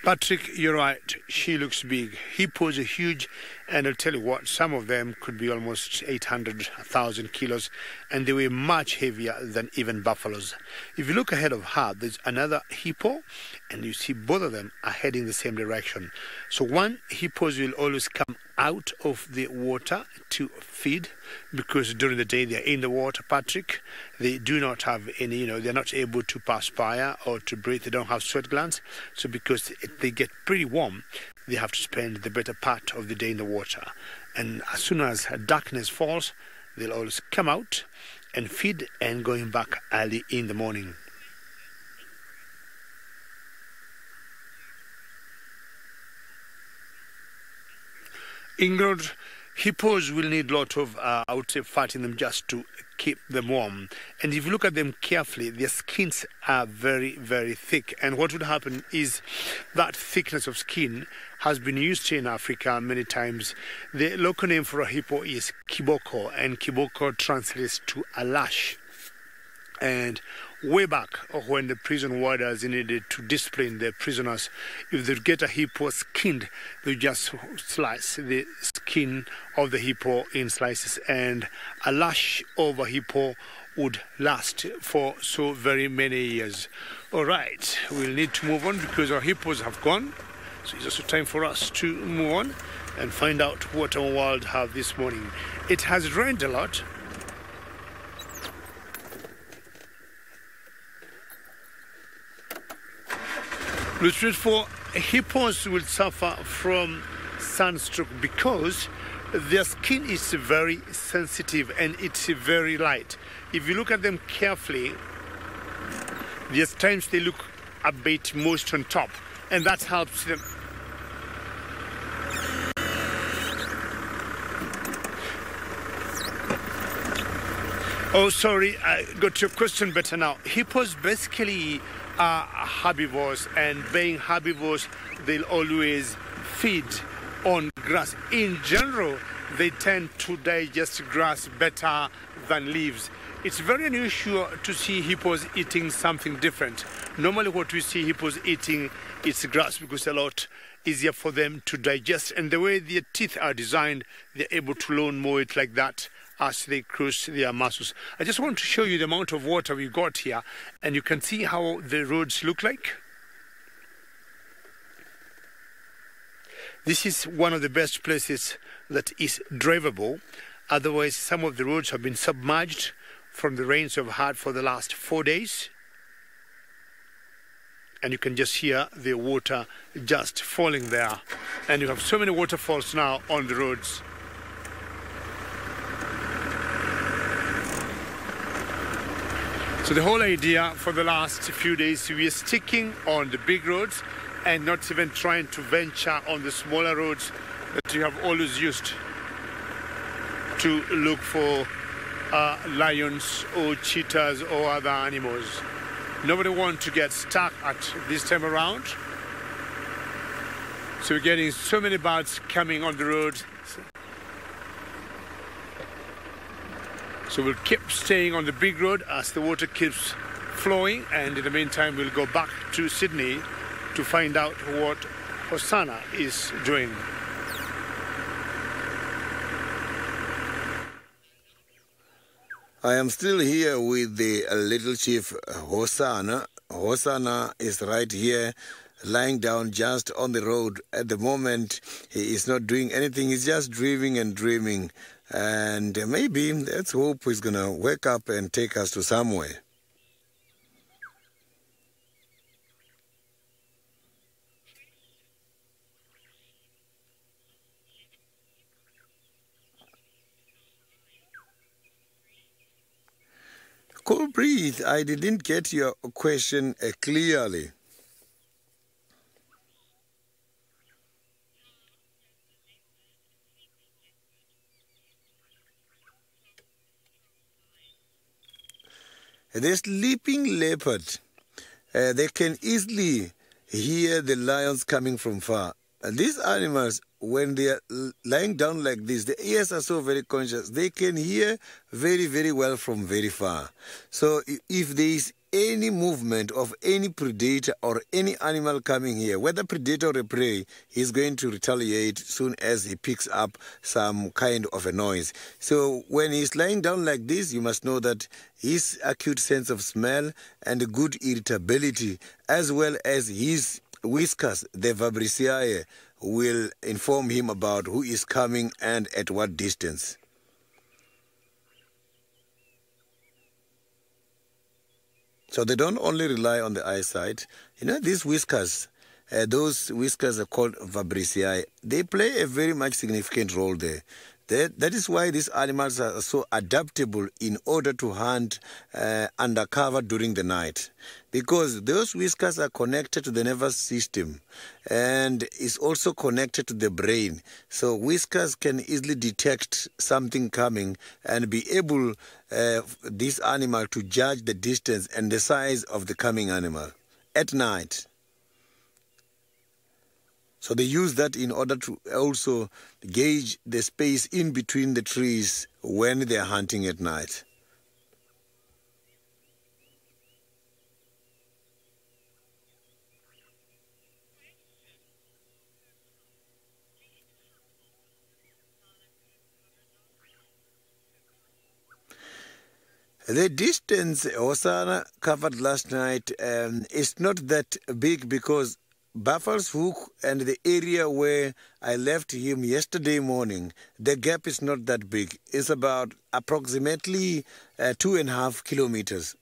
Patrick, you're right, she looks big. Hippos are huge, and I'll tell you what, some of them could be almost 800,000 kilos, and they weigh much heavier than even buffaloes. If you look ahead of her, there's another hippo, and you see both of them are heading the same direction. So one, hippos will always come out of the water to feed, because during the day they're in the water, Patrick. They do not have any, they're not able to perspire or to breathe. They don't have sweat glands. So because they get pretty warm, they have to spend the better part of the day in the water. And as soon as darkness falls, they'll always come out and feed, and going back early in the morning. Ingrid, hippos will need a lot of, I would say, fat in them just to keep them warm. And if you look at them carefully, their skins are very, very thick. And what would happen is that thickness of skin has been used in Africa many times. The local name for a hippo is kiboko, and kiboko translates to a lash. And way back when the prison warders needed to discipline the prisoners, if they get a hippo skinned, they just slice the skin of the hippo in slices, and a lash over hippo would last for so very many years. All right, we'll need to move on because our hippos have gone. So it's also time for us to move on and find out what our world have this morning. It has rained a lot. For hippos will suffer from sunstroke because their skin is very sensitive and it's very light. If you look at them carefully, there's times they look a bit moist on top, and that helps them. Oh, sorry, I got your question better now. Hippos basically are herbivores, and being herbivores, they'll always feed on grass. In general, they tend to digest grass better than leaves. It's very unusual to see hippos eating something different. Normally what we see hippos eating is grass because it's a lot easier for them to digest, and the way their teeth are designed, they're able to lawnmow it like that as they cross their muscles. I just want to show you the amount of water we got here, and you can see how the roads look like. This is one of the best places that is drivable. Otherwise, some of the roads have been submerged from the rains we've had for the last 4 days. And you can just hear the water just falling there. And you have so many waterfalls now on the roads. So the whole idea for the last few days, we are sticking on the big roads and not even trying to venture on the smaller roads that you have always used to look for lions or cheetahs or other animals. Nobody wants to get stuck at this time around. So we're getting so many birds coming on the road. So we'll keep staying on the big road as the water keeps flowing, and in the meantime we'll go back to Sydney to find out what Hosanna is doing. I am still here with the little chief Hosanna. Hosanna is right here, lying down just on the road. At the moment, he is not doing anything. He's just dreaming and dreaming. And maybe, let's hope he's going to wake up and take us to somewhere. Cool breathe. I didn't get your question clearly. The sleeping leopard, they can easily hear the lions coming from far. These animals, when they are lying down like this, the ears are so very conscious. They can hear very, very well from very far. So if there is any movement of any predator or any animal coming here, whether predator or a prey, he's going to retaliate soon as he picks up some kind of a noise. So when he's lying down like this, you must know that his acute sense of smell and good irritability, as well as his whiskers, the vibrissae, will inform him about who is coming and at what distance. So they don't only rely on the eyesight. You know, these whiskers, those whiskers are called vibrissae. They play a very much significant role there. That is why these animals are so adaptable in order to hunt undercover during the night. Because those whiskers are connected to the nervous system and is also connected to the brain. So whiskers can easily detect something coming and be able, this animal, to judge the distance and the size of the coming animal at night. So they use that in order to also gauge the space in between the trees when they are hunting at night. The distance Hosanna covered last night is not that big because Buffalo's Hook and the area where I left him yesterday morning, the gap is not that big. It's about approximately 2.5 kilometers.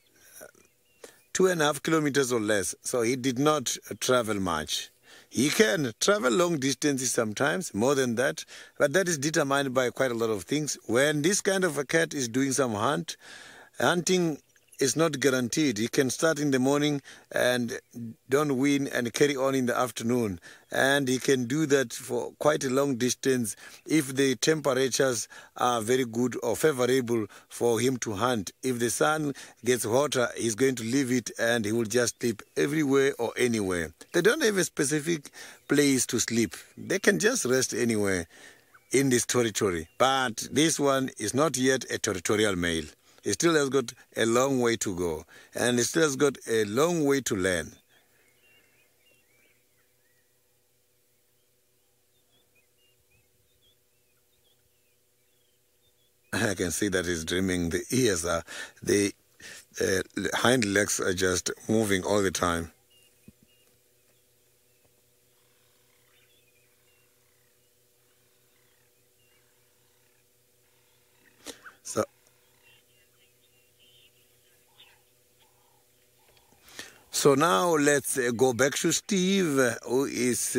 2.5 kilometers or less. So he did not travel much. He can travel long distances sometimes, more than that, but that is determined by quite a lot of things. When this kind of a cat is doing some hunting is not guaranteed. He can start in the morning and don't win and carry on in the afternoon. And he can do that for quite a long distance if the temperatures are very good or favorable for him to hunt. If the sun gets hotter, he's going to leave it and he will just sleep everywhere or anywhere. They don't have a specific place to sleep. They can just rest anywhere in this territory. But this one is not yet a territorial male. He still has got a long way to go, and he still has got a long way to learn. I can see that he's dreaming. The ears are, the hind legs are just moving all the time. So now let's go back to Steve, who is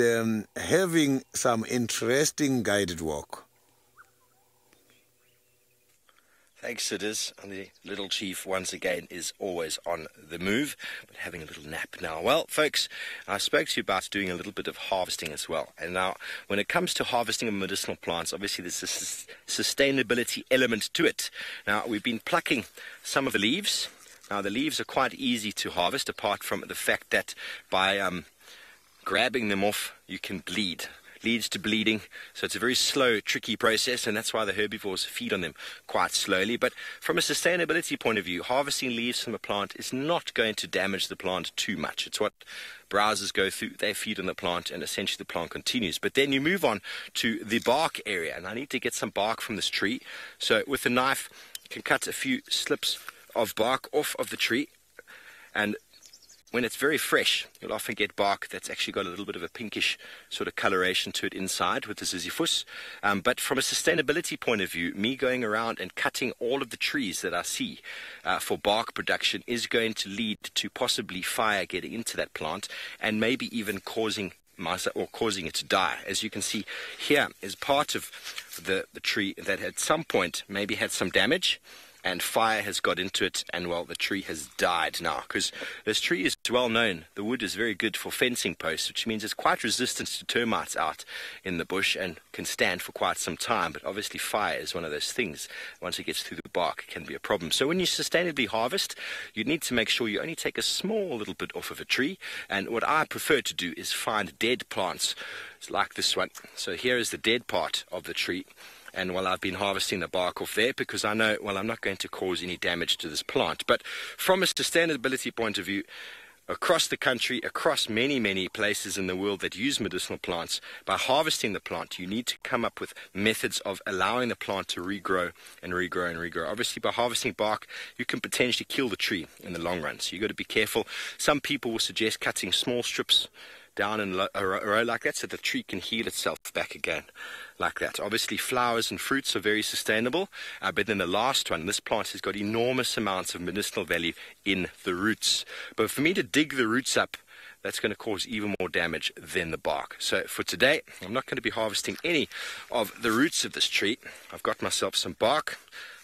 having some interesting guided walk. Thanks, Sidders. And the little chief, once again, is always on the move, but having a little nap now. Well, folks, I spoke to you about doing a little bit of harvesting as well. And now, when it comes to harvesting of medicinal plants, obviously there's a sustainability element to it. Now, we've been plucking some of the leaves. Now, the leaves are quite easy to harvest, apart from the fact that by grabbing them off, you can bleed. Leads to bleeding, so it's a very slow, tricky process, and that's why the herbivores feed on them quite slowly. But from a sustainability point of view, harvesting leaves from a plant is not going to damage the plant too much. It's what browsers go through. They feed on the plant, and essentially the plant continues. But then you move on to the bark area, and I need to get some bark from this tree. So with a knife, you can cut a few slips of bark off of the tree, and when it's very fresh, you'll often get bark that's actually got a little bit of a pinkish sort of coloration to it inside with the ziziphus. But from a sustainability point of view, me going around and cutting all of the trees that I see for bark production is going to lead to possibly fire getting into that plant and maybe even causing it to die. As you can see, here is part of the tree that at some point maybe had some damage, and fire has got into it, and well, the tree has died now, because this tree is well known. The wood is very good for fencing posts, which means it's quite resistant to termites out in the bush and can stand for quite some time. But obviously fire is one of those things, once it gets through the bark, it can be a problem. So when you sustainably harvest, you need to make sure you only take a small little bit off of a tree. And what I prefer to do is find dead plants like this one. So here is the dead part of the tree. And well, I've been harvesting the bark off there because I know, well, I'm not going to cause any damage to this plant. But from a sustainability point of view, across the country, across many places in the world that use medicinal plants, by harvesting the plant, you need to come up with methods of allowing the plant to regrow and regrow and regrow. Obviously, by harvesting bark, you can potentially kill the tree in the long run. So you've got to be careful. Some people will suggest cutting small strips down in a row like that so the tree can heal itself back again like that. Obviously flowers and fruits are very sustainable, but then the last one, this plant has got enormous amounts of medicinal value in the roots. But for me to dig the roots up, that's going to cause even more damage than the bark. So for today, I'm not going to be harvesting any of the roots of this tree. I've got myself some bark,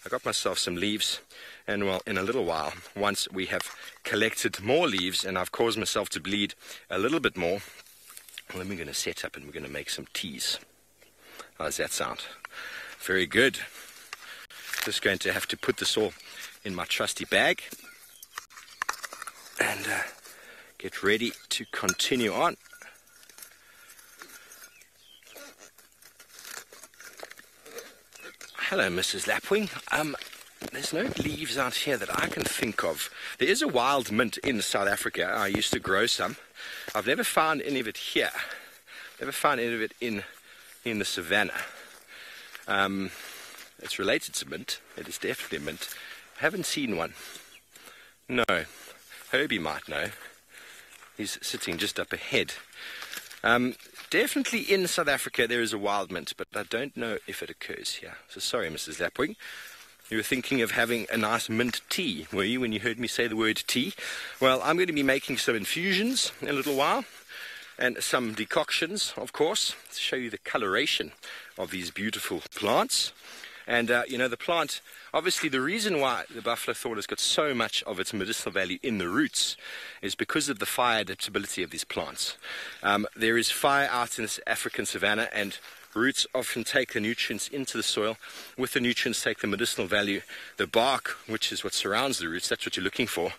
I've got myself some leaves, and well, in a little while, once we have collected more leaves and I've caused myself to bleed a little bit more, well, then we're going to set up and we're going to make some teas. How does that sound? Very good. Just going to have to put this all in my trusty bag and get ready to continue on. Hello, Mrs. Lapwing. There's no leaves out here that I can think of. There is a wild mint in South Africa. I used to grow some. I've never found any of it here. Never found any of it in the savannah. It's related to mint. It is definitely mint. I haven't seen one. No. Herbie might know. He's sitting just up ahead. Definitely in South Africa there is a wild mint, but I don't know if it occurs here. So sorry, Mrs. Lapwing. You were thinking of having a nice mint tea, were you, when you heard me say the word tea? Well, I'm going to be making some infusions in a little while. and some decoctions, of course, to show you the coloration of these beautiful plants. And, you know, the plant, obviously the reason why the buffalo thorn has got so much of its medicinal value in the roots is because of the fire adaptability of these plants. There is fire out in this African savanna, and roots often take the nutrients into the soil. With the nutrients take the medicinal value. The bark, which is what surrounds the roots, that's what you're looking for.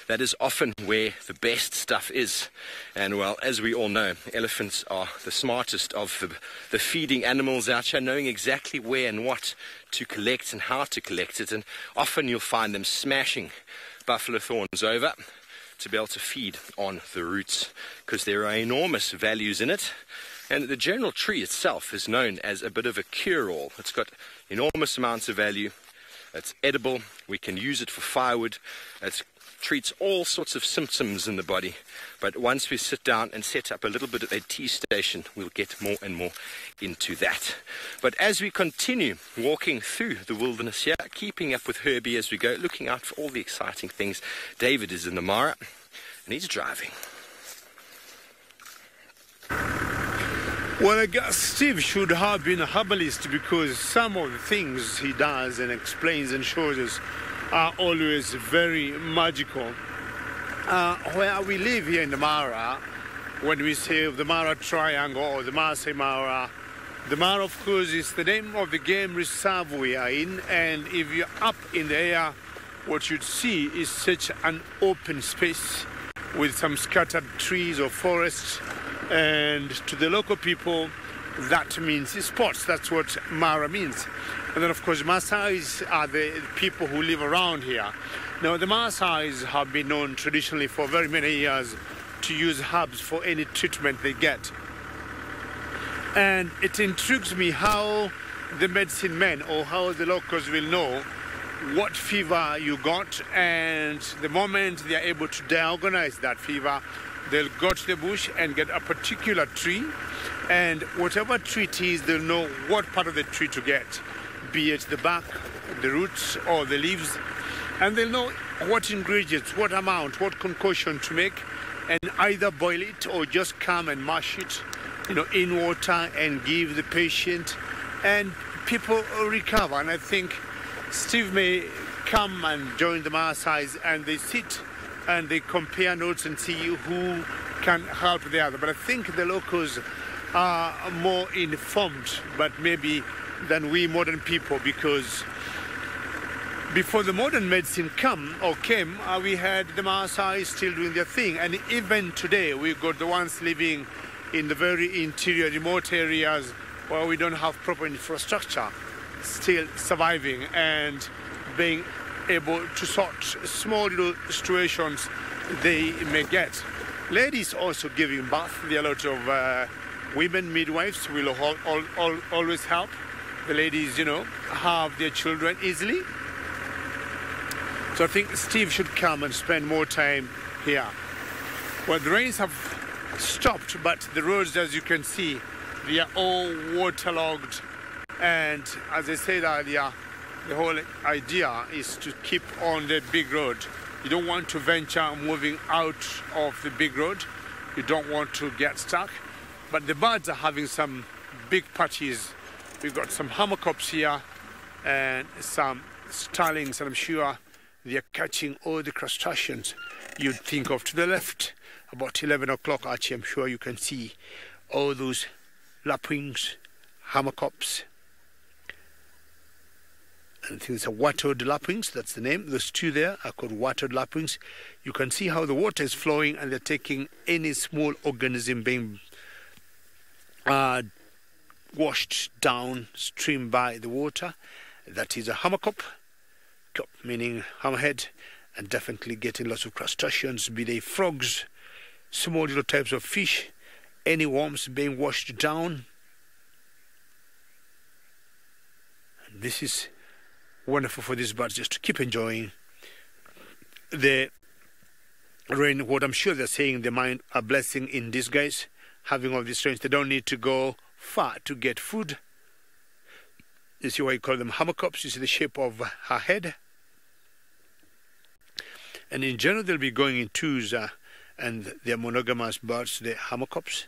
That is often where the best stuff is. And well, as we all know, elephants are the smartest of the feeding animals out here, knowing exactly where and what to collect and how to collect it. And often you'll find them smashing buffalo thorns over to be able to feed on the roots, because there are enormous values in it. And the general tree itself is known as a bit of a cure-all. It's got enormous amounts of value. It's edible. We can use it for firewood. It treats all sorts of symptoms in the body. But once we sit down and set up a little bit of a tea station, we'll get more and more into that. But as we continue walking through the wilderness here, keeping up with Herbie as we go, looking out for all the exciting things, David is in the Mara and he's driving. Well, I guess Steve should have been a herbalist, because some of the things he does and explains and shows us are always very magical. Where we live here in the Mara, when we say the Mara Triangle or the Maasai Mara, the Mara, of course, is the name of the game reserve we are in, and if you're up in the air, what you'd see is such an open space with some scattered trees or forests. And to the local people, that means sports. That's what Mara means. And then, of course, Maasais are the people who live around here. Now, the Maasais have been known traditionally for very many years to use herbs for any treatment they get. And it intrigues me how the medicine men or how the locals will know what fever you got, and the moment they are able to diagnose that fever, they'll go to the bush and get a particular tree, and whatever tree it is, they'll know what part of the tree to get, be it the bark, the roots, or the leaves, and they'll know what ingredients, what amount, what concoction to make, and either boil it or just come and mash it, you know, in water and give the patient, and people recover. And I think Steve may come and join the Maasais, and they sit and they compare notes and see who can help the other. But I think the locals are more informed, but maybe than we modern people, because before the modern medicine came, we had the Maasai still doing their thing. And even today, we've got the ones living in the very interior, remote areas where we don't have proper infrastructure, still surviving and being able to sort small little situations they may get. Ladies also giving birth. There are a lot of women midwives will always help the ladies, you know, have their children easily. So I think Steve should come and spend more time here. Well, the rains have stopped, but the roads, as you can see, they are all waterlogged. And as I said earlier, the whole idea is to keep on the big road. You don't want to venture moving out of the big road. You don't want to get stuck. But the birds are having some big parties. We've got some hammercops here and some starlings, and I'm sure they're catching all the crustaceans you'd think of. To the left, about 11 o'clock, actually, I'm sure you can see all those lapwings, hammercops. I think it's a watered lapwings, that's the name. Those two there are called watered lapwings. You can see how the water is flowing, and they're taking any small organism being washed downstream by the water. That is a hammercop, cop meaning hammerhead, and definitely getting lots of crustaceans, be they frogs, small little types of fish, any worms being washed down. And this is wonderful for these birds just to keep enjoying the rain. What I'm sure they're saying, they mind a blessing in disguise, having all these rains. They don't need to go far to get food. You see why you call them hammercops. You see the shape of her head. And in general, they'll be going in twos and they're monogamous birds, the hammercops.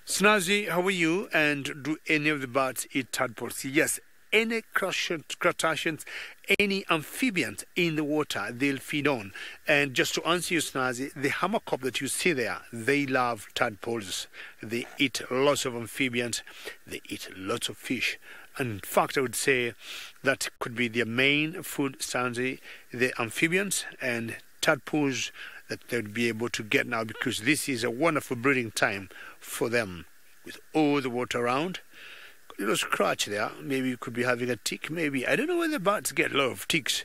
Snazzy, how are you? And do any of the birds eat tadpoles? Yes, any crustaceans, any amphibians in the water, they'll feed on. And just to answer you, Snazzy, the hammercop that you see there, they love tadpoles. They eat lots of amphibians. They eat lots of fish. And in fact, I would say that could be their main food, Snazzy, the amphibians and tadpoles that they would be able to get now, because this is a wonderful breeding time for them with all the water around. A little scratch there, maybe you could be having a tick, maybe. I don't know whether birds get a lot of ticks,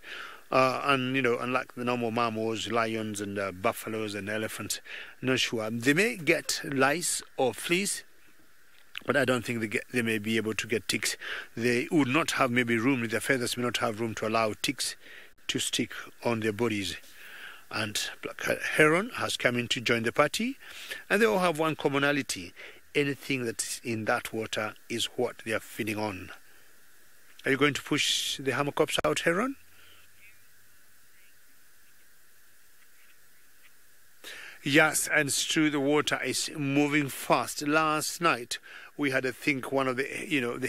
and you know, unlike the normal mammals, lions and buffaloes and elephants, not sure. They may get lice or fleas, but I don't think they may be able to get ticks. They would not have maybe room, their feathers may not have room to allow ticks to stick on their bodies. And black heron has come in to join the party, and they all have one commonality. Anything that's in that water is what they are feeding on. Are you going to push the hammercops out, heron? Yes, and it's true, the water is moving fast. Last night we had, I think, one of the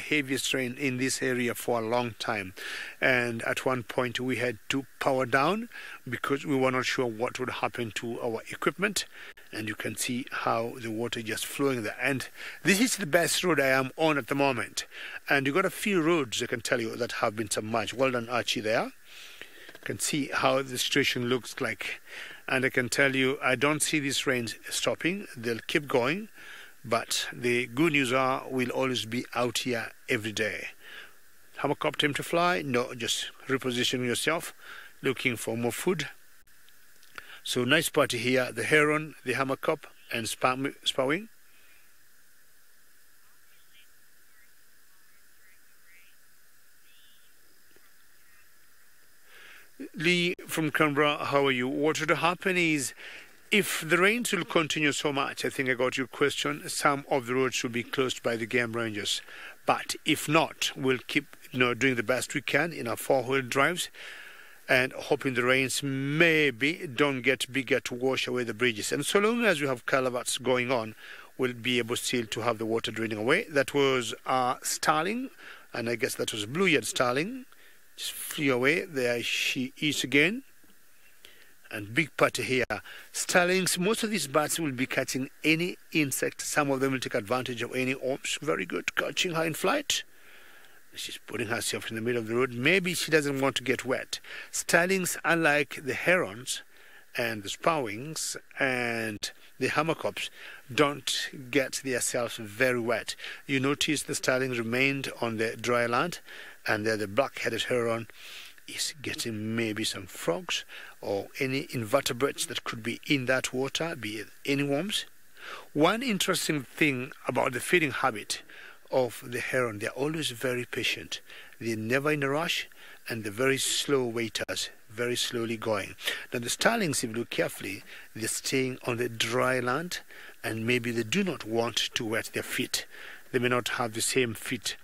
heaviest rain in this area for a long time, and at one point we had to power down because we were not sure what would happen to our equipment. And you can see how the water just flowing there. And this is the best road I am on at the moment. And you got a few roads, I can tell you, that have been submerged. Well done, Archie, there. You can see how the situation looks like. And I can tell you, I don't see these rains stopping. They'll keep going. But the good news are, we'll always be out here every day. Hammercop time to fly? No, just reposition yourself, looking for more food. So nice party here, the heron, the hammercop, and spawing. Lee from Canberra, how are you? What would happen is, if the rains will continue so much, I think I got your question, some of the roads will be closed by the game rangers. But if not, we'll keep doing the best we can in our four-wheel drives, and hoping the rains maybe don't get bigger to wash away the bridges. And so long as we have culverts going on, we'll be able still to have the water draining away. That was starling, and I guess that was blue-eared starling. Just flew away. There she is again. And big party here. Starlings, most of these birds will be catching any insect. Some of them will take advantage of any worms. Very good, catching her in flight. She's putting herself in the middle of the road. Maybe she doesn't want to get wet. Starlings, unlike the herons and the spawings and the hammercops, don't get themselves very wet. You notice the starlings remained on the dry land, and the black-headed heron is getting maybe some frogs or any invertebrates that could be in that water, be it any worms. One interesting thing about the feeding habit of the heron, they're always very patient. They're never in a rush, and they're very slow waiters, very slowly going. Now the starlings, if you look carefully, they're staying on the dry land, and maybe they do not want to wet their feet. They may not have the same feet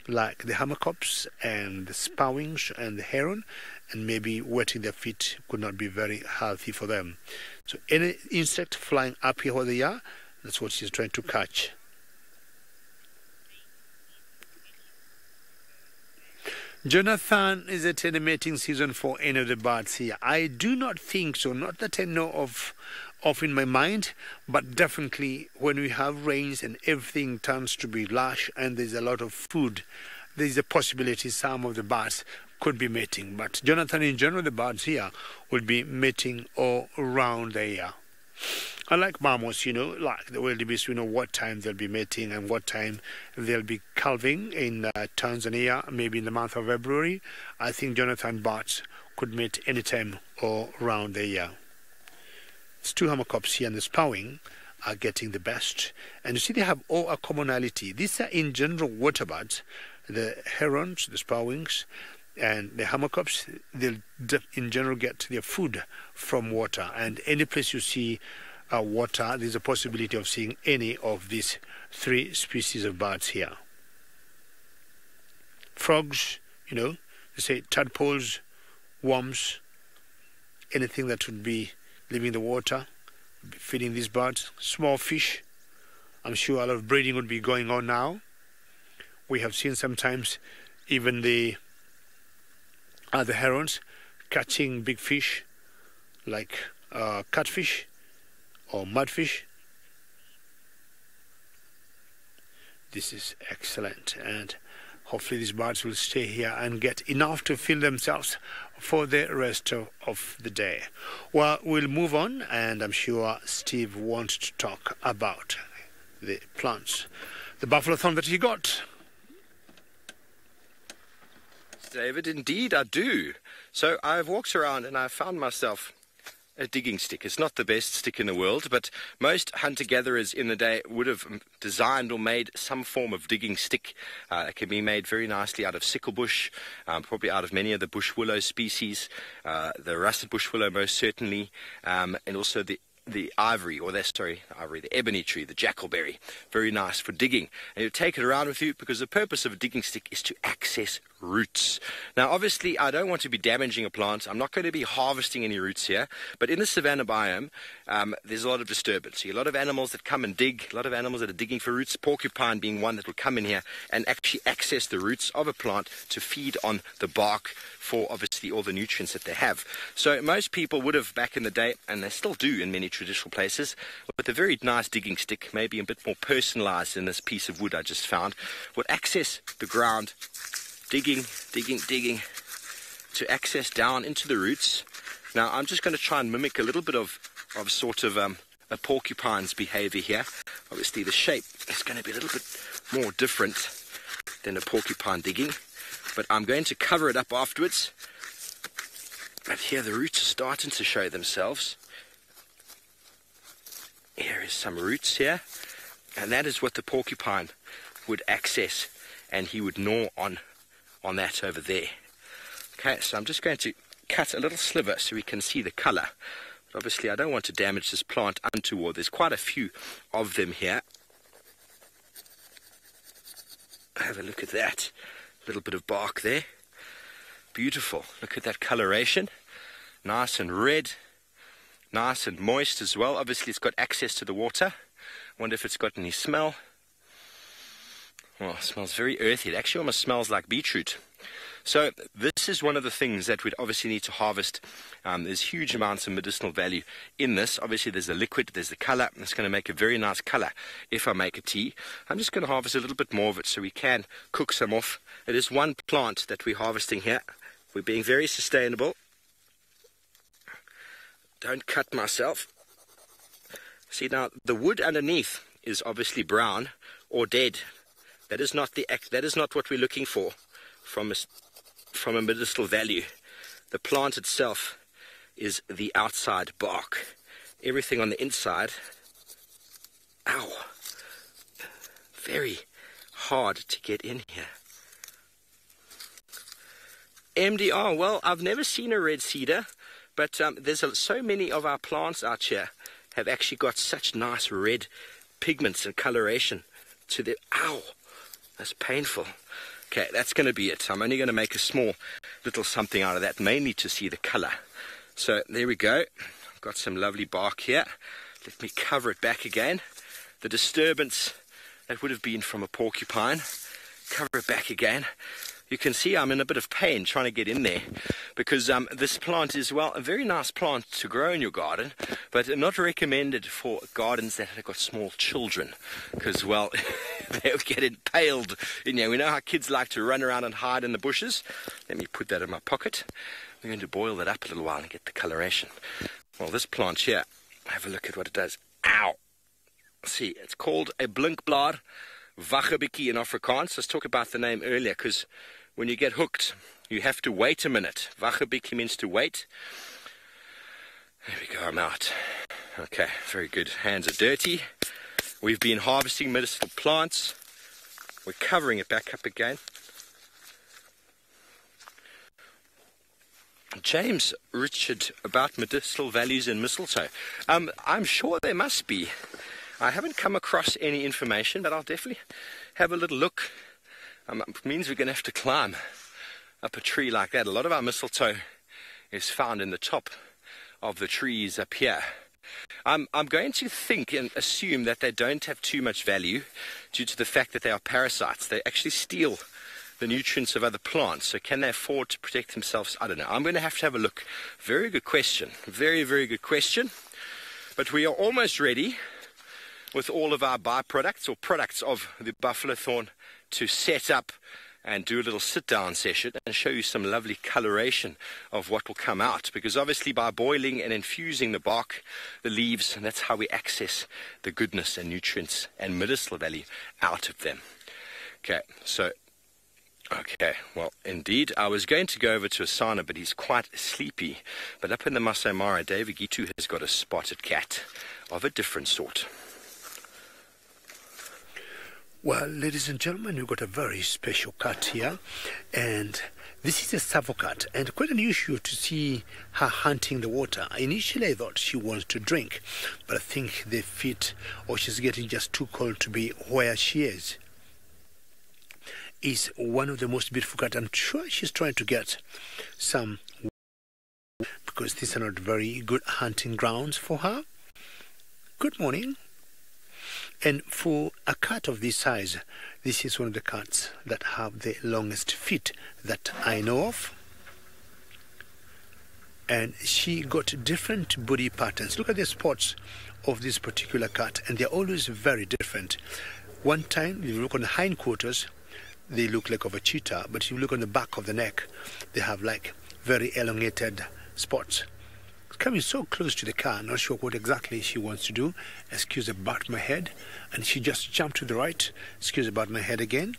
like the hammercops and the spawings and the heron, and maybe wetting their feet could not be very healthy for them. So any insect flying up here where they are, that's what she's trying to catch. Jonathan, is it any mating season for any of the birds here? I do not think so, not that I know of in my mind, but definitely when we have rains and everything turns to be lush and there's a lot of food, there's a possibility some of the birds could be mating. But Jonathan, in general, the birds here will be mating all around the year. Unlike mammals, like the wildebeest, we know what time they'll be mating and what time they'll be calving. In Tanzania, maybe in the month of February, I think Jonathan birds could mate anytime all around the year. These two hammercops here and the spawing are getting the best. And you see, they have all a commonality. These are in general water birds. The herons, the spawings, and the hammercops, they'll in general get their food from water. And any place you see water, there's a possibility of seeing any of these three species of birds here. Frogs, say, tadpoles, worms, anything that would be living in the water, feeding these birds, small fish. I'm sure a lot of breeding would be going on now. We have seen sometimes even the herons catching big fish like catfish or mudfish. This is excellent, and hopefully these birds will stay here and get enough to feed themselves for the rest of the day. Well, we'll move on, and I'm sure Steve wants to talk about the plants. The buffalo thorn that he got. David, indeed I do. So I've walked around and I've found myself a digging stick. It's not the best stick in the world, but most hunter-gatherers in the day would have designed or made some form of digging stick. It can be made very nicely out of sickle bush, probably out of many of the bush willow species, the russet bush willow most certainly, and also the ivory, the ebony tree, the jackalberry. Very nice for digging. And you take it around with you because the purpose of a digging stick is to access roots. Now, obviously, I don't want to be damaging a plant. I'm not going to be harvesting any roots here. But in the savanna biome, there's a lot of disturbance. A lot of animals that come and dig, a lot of animals that are digging for roots, porcupine being one that will come in here and actually access the roots of a plant to feed on the bark for, obviously, all the nutrients that they have. So most people would have, back in the day, and they still do in many traditional places, with a very nice digging stick, maybe a bit more personalized in this piece of wood I just found, would access the ground, digging to access down into the roots. Now I'm just going to try and mimic a little bit of sort of a porcupine's behavior here. Obviously the shape is going to be a little bit more different than a porcupine digging, but I'm going to cover it up afterwards. But here the roots are starting to show themselves. Here is some roots here, and that is what the porcupine would access, and he would gnaw on that over there. Okay, so I'm just going to cut a little sliver so we can see the color. But obviously I don't want to damage this plant untoward. There's quite a few of them here. Have a look at that. A little bit of bark there. Beautiful. Look at that coloration. Nice and red. Nice and moist as well. Obviously it's got access to the water. Wonder if it's got any smell. Well, it smells very earthy. It actually almost smells like beetroot. So this is one of the things that we'd obviously need to harvest. There's huge amounts of medicinal value in this. Obviously there's the liquid, there's the color. It's going to make a very nice color if I make a tea. I'm just going to harvest a little bit more of it so we can cook some off. It is one plant that we're harvesting here. We're being very sustainable. Don't cut myself. See, now the wood underneath is obviously brown or dead. That is not what we're looking for from a medicinal value. The plant itself is the outside bark. Everything on the inside, ow, very hard to get in here. MDR, well, I've never seen a red cedar, but there's so many of our plants out here have actually got such nice red pigments and coloration to the, ow, that's painful. Okay, that's going to be it. I'm only going to make a small little something out of that, mainly to see the color. So there we go. I've got some lovely bark here. Let me cover it back again. The disturbance that would have been from a porcupine. Cover it back again. You can see I'm in a bit of pain trying to get in there because this plant is, well, a very nice plant to grow in your garden, but not recommended for gardens that have got small children because, well, they'll get impaled. You know, we know how kids like to run around and hide in the bushes. Let me put that in my pocket. We're going to boil that up a little while and get the coloration. Well, this plant here, have a look at what it does. Ow! See, it's called a blinkblad wachabiki in Afrikaans. Let's talk about the name earlier because when you get hooked, you have to wait a minute. Wachabiki means to wait. There we go, I'm out. Okay, very good. Hands are dirty. We've been harvesting medicinal plants. We're covering it back up again. James Richard, about medicinal values in mistletoe. I'm sure there must be. I haven't come across any information, but I'll definitely have a little look. It means we're going to have to climb up a tree like that. A lot of our mistletoe is found in the top of the trees up here. I'm going to think and assume that they don't have too much value due to the fact that they are parasites. They actually steal the nutrients of other plants. So can they afford to protect themselves? I don't know. I'm going to have a look. Very good question. Very, very good question. But we are almost ready with all of our byproducts or products of the buffalo thorn to set up and do a little sit-down session and show you some lovely coloration of what will come out. Because obviously by boiling and infusing the bark, the leaves, and that's how we access the goodness and nutrients and medicinal value out of them. Okay, well, indeed, I was going to go over to Asana, but he's quite sleepy. But up in the Masai Mara, David Gitu has got a spotted cat of a different sort. Well, ladies and gentlemen, we've got a very special cat here, and this is a Savo cat, and quite unusual to see her hunting the water. Initially, I thought she wants to drink, but I think the feet, or she's getting just too cold to be where she is. Is one of the most beautiful cats. I'm sure she's trying to get some water, because these are not very good hunting grounds for her. Good morning. And for a cat of this size, this is one of the cats that have the longest feet that I know of. And she got different body patterns. Look at the spots of this particular cat, and they're always very different. One time, if you look on the hindquarters, they look like of a cheetah, but if you look on the back of the neck, they have like very elongated spots. Coming so close to the car, not sure what exactly she wants to do. Excuse about my head, and she just jumped to the right. Excuse about my head again,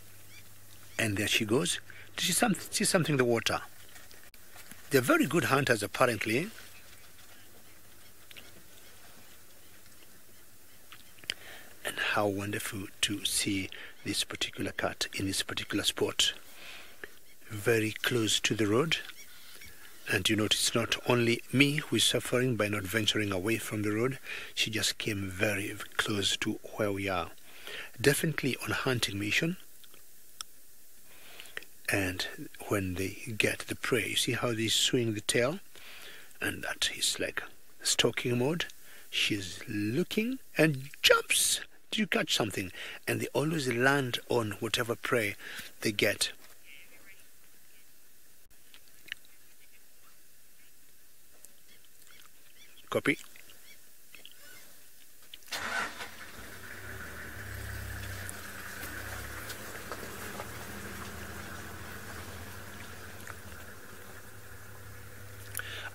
and there she goes. Did she see something in the water? They're very good hunters, apparently. And how wonderful to see this particular cat in this particular spot, very close to the road. And you notice not only me who is suffering by not venturing away from the road, she just came very close to where we are. Definitely on a hunting mission. And when they get the prey, you see how they swing the tail? And that is like stalking mode. She's looking and jumps. Did you catch something? And they always land on whatever prey they get. Copy.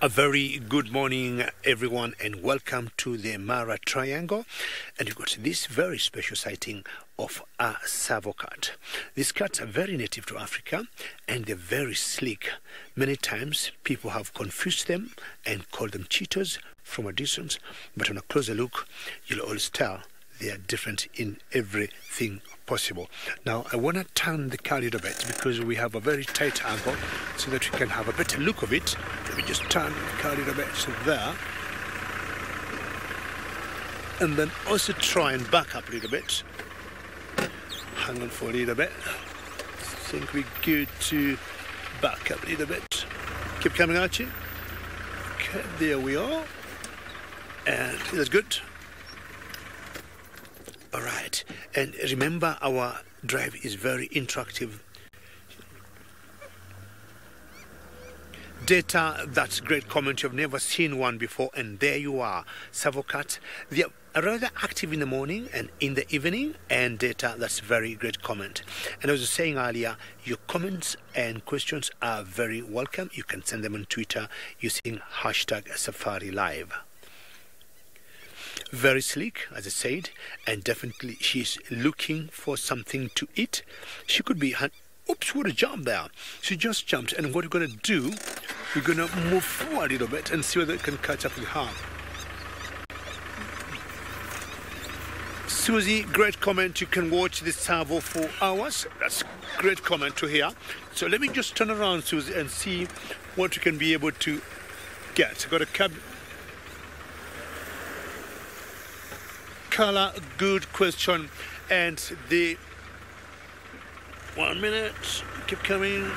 A very good morning, everyone, and welcome to the Mara Triangle. And you've got this very special sighting of a Savo cat. These cats are very native to Africa, and they're very sleek. Many times people have confused them and called them cheetahs from a distance, but on a closer look, you'll always tell they are different in everything possible. Now, I want to turn the car a little bit because we have a very tight angle so that we can have a better look of it. Let me just turn the car a little bit so there. And then also try and back up a little bit. Hang on for a little bit. I think we're good to back up a little bit. Keep coming at you. Okay, there we are. And that's good. All right, and remember our drive is very interactive. Data, that's great comment. You've never seen one before, and there you are. Savo cat, they are rather active in the morning and in the evening, and data, that's very great comment. And as I was saying earlier, your comments and questions are very welcome. You can send them on Twitter using #SafariLive. Very sleek, as I said, and definitely she's looking for something to eat. She could be... Oops, what a jump there. She just jumped, and what we're going to do, we're going to move forward a little bit and see whether it can catch up with her. Susie, great comment. You can watch this Savo for hours. That's great comment to hear. So let me just turn around, Susie, and see what we can be able to get. Got a cab... Color, good question. And the 1 minute, keep coming.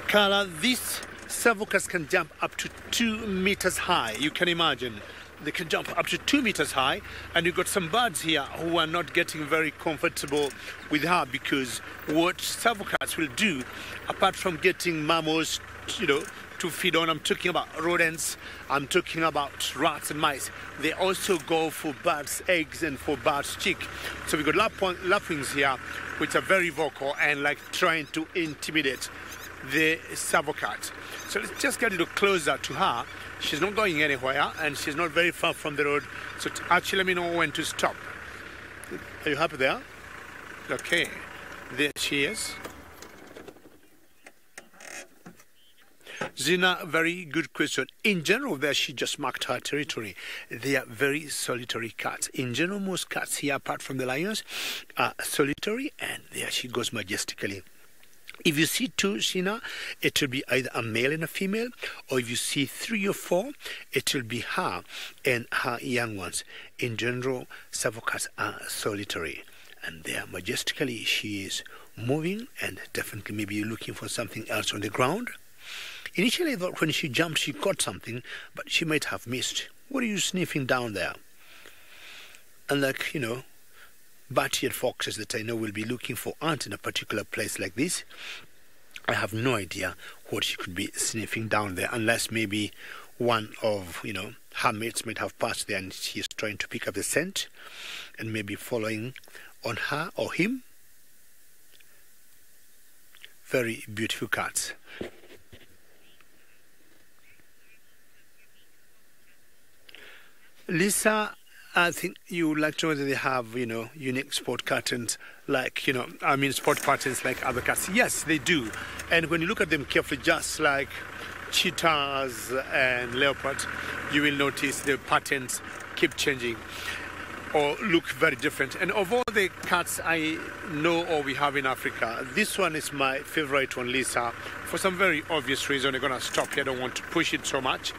Carla, these savocats can jump up to 2 meters high. You can imagine. They can jump up to 2 meters high, and you've got some birds here who are not getting very comfortable with her, because what savocats will do, apart from getting mammals, to feed on, I'm talking about rodents, I'm talking about rats and mice, they also go for birds' eggs and for birds' chick. So we've got lapwings here, which are very vocal and like trying to intimidate the savocat. So let's just get a little closer to her. She's not going anywhere, and she's not very far from the road. So actually, let me know when to stop. Are you happy there? Okay, there she is. Zina, very good question. In general, there she just marked her territory. They are very solitary cats. In general, most cats here, apart from the lions, are solitary, and there she goes majestically. If you see two, Zina, it will be either a male and a female, or if you see 3 or 4, it will be her and her young ones. In general, savocats are solitary, and there majestically she is moving, and definitely maybe looking for something else on the ground. Initially, I thought when she jumped, she caught something, but she might have missed. What are you sniffing down there? And like, bat-eared foxes that I know will be looking for ants in a particular place like this, I have no idea what she could be sniffing down there, unless maybe one of, her mates might have passed there and she is trying to pick up the scent and maybe following on her or him. Very beautiful cats. Lisa, I think you would like to know whether they have, unique spot patterns like, spot patterns like other cats. Yes, they do. And when you look at them carefully, just like cheetahs and leopards, you will notice the patterns keep changing or look very different. And of all the cats I know or we have in Africa, this one is my favorite one, Lisa, for some very obvious reason. I'm going to stop here. I don't want to push it so much.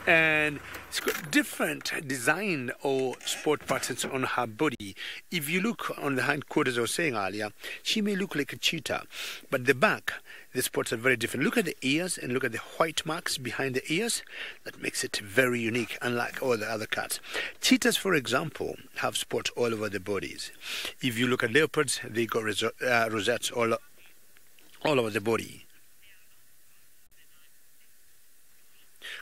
And it's got different design or spot patterns on her body. If you look on the hindquarters, I was saying earlier, she may look like a cheetah, but the back, the spots are very different. Look at the ears and look at the white marks behind the ears. That makes it very unique, unlike all the other cats. Cheetahs, for example, have spots all over the bodies. If you look at leopards, they got rosettes all over the body.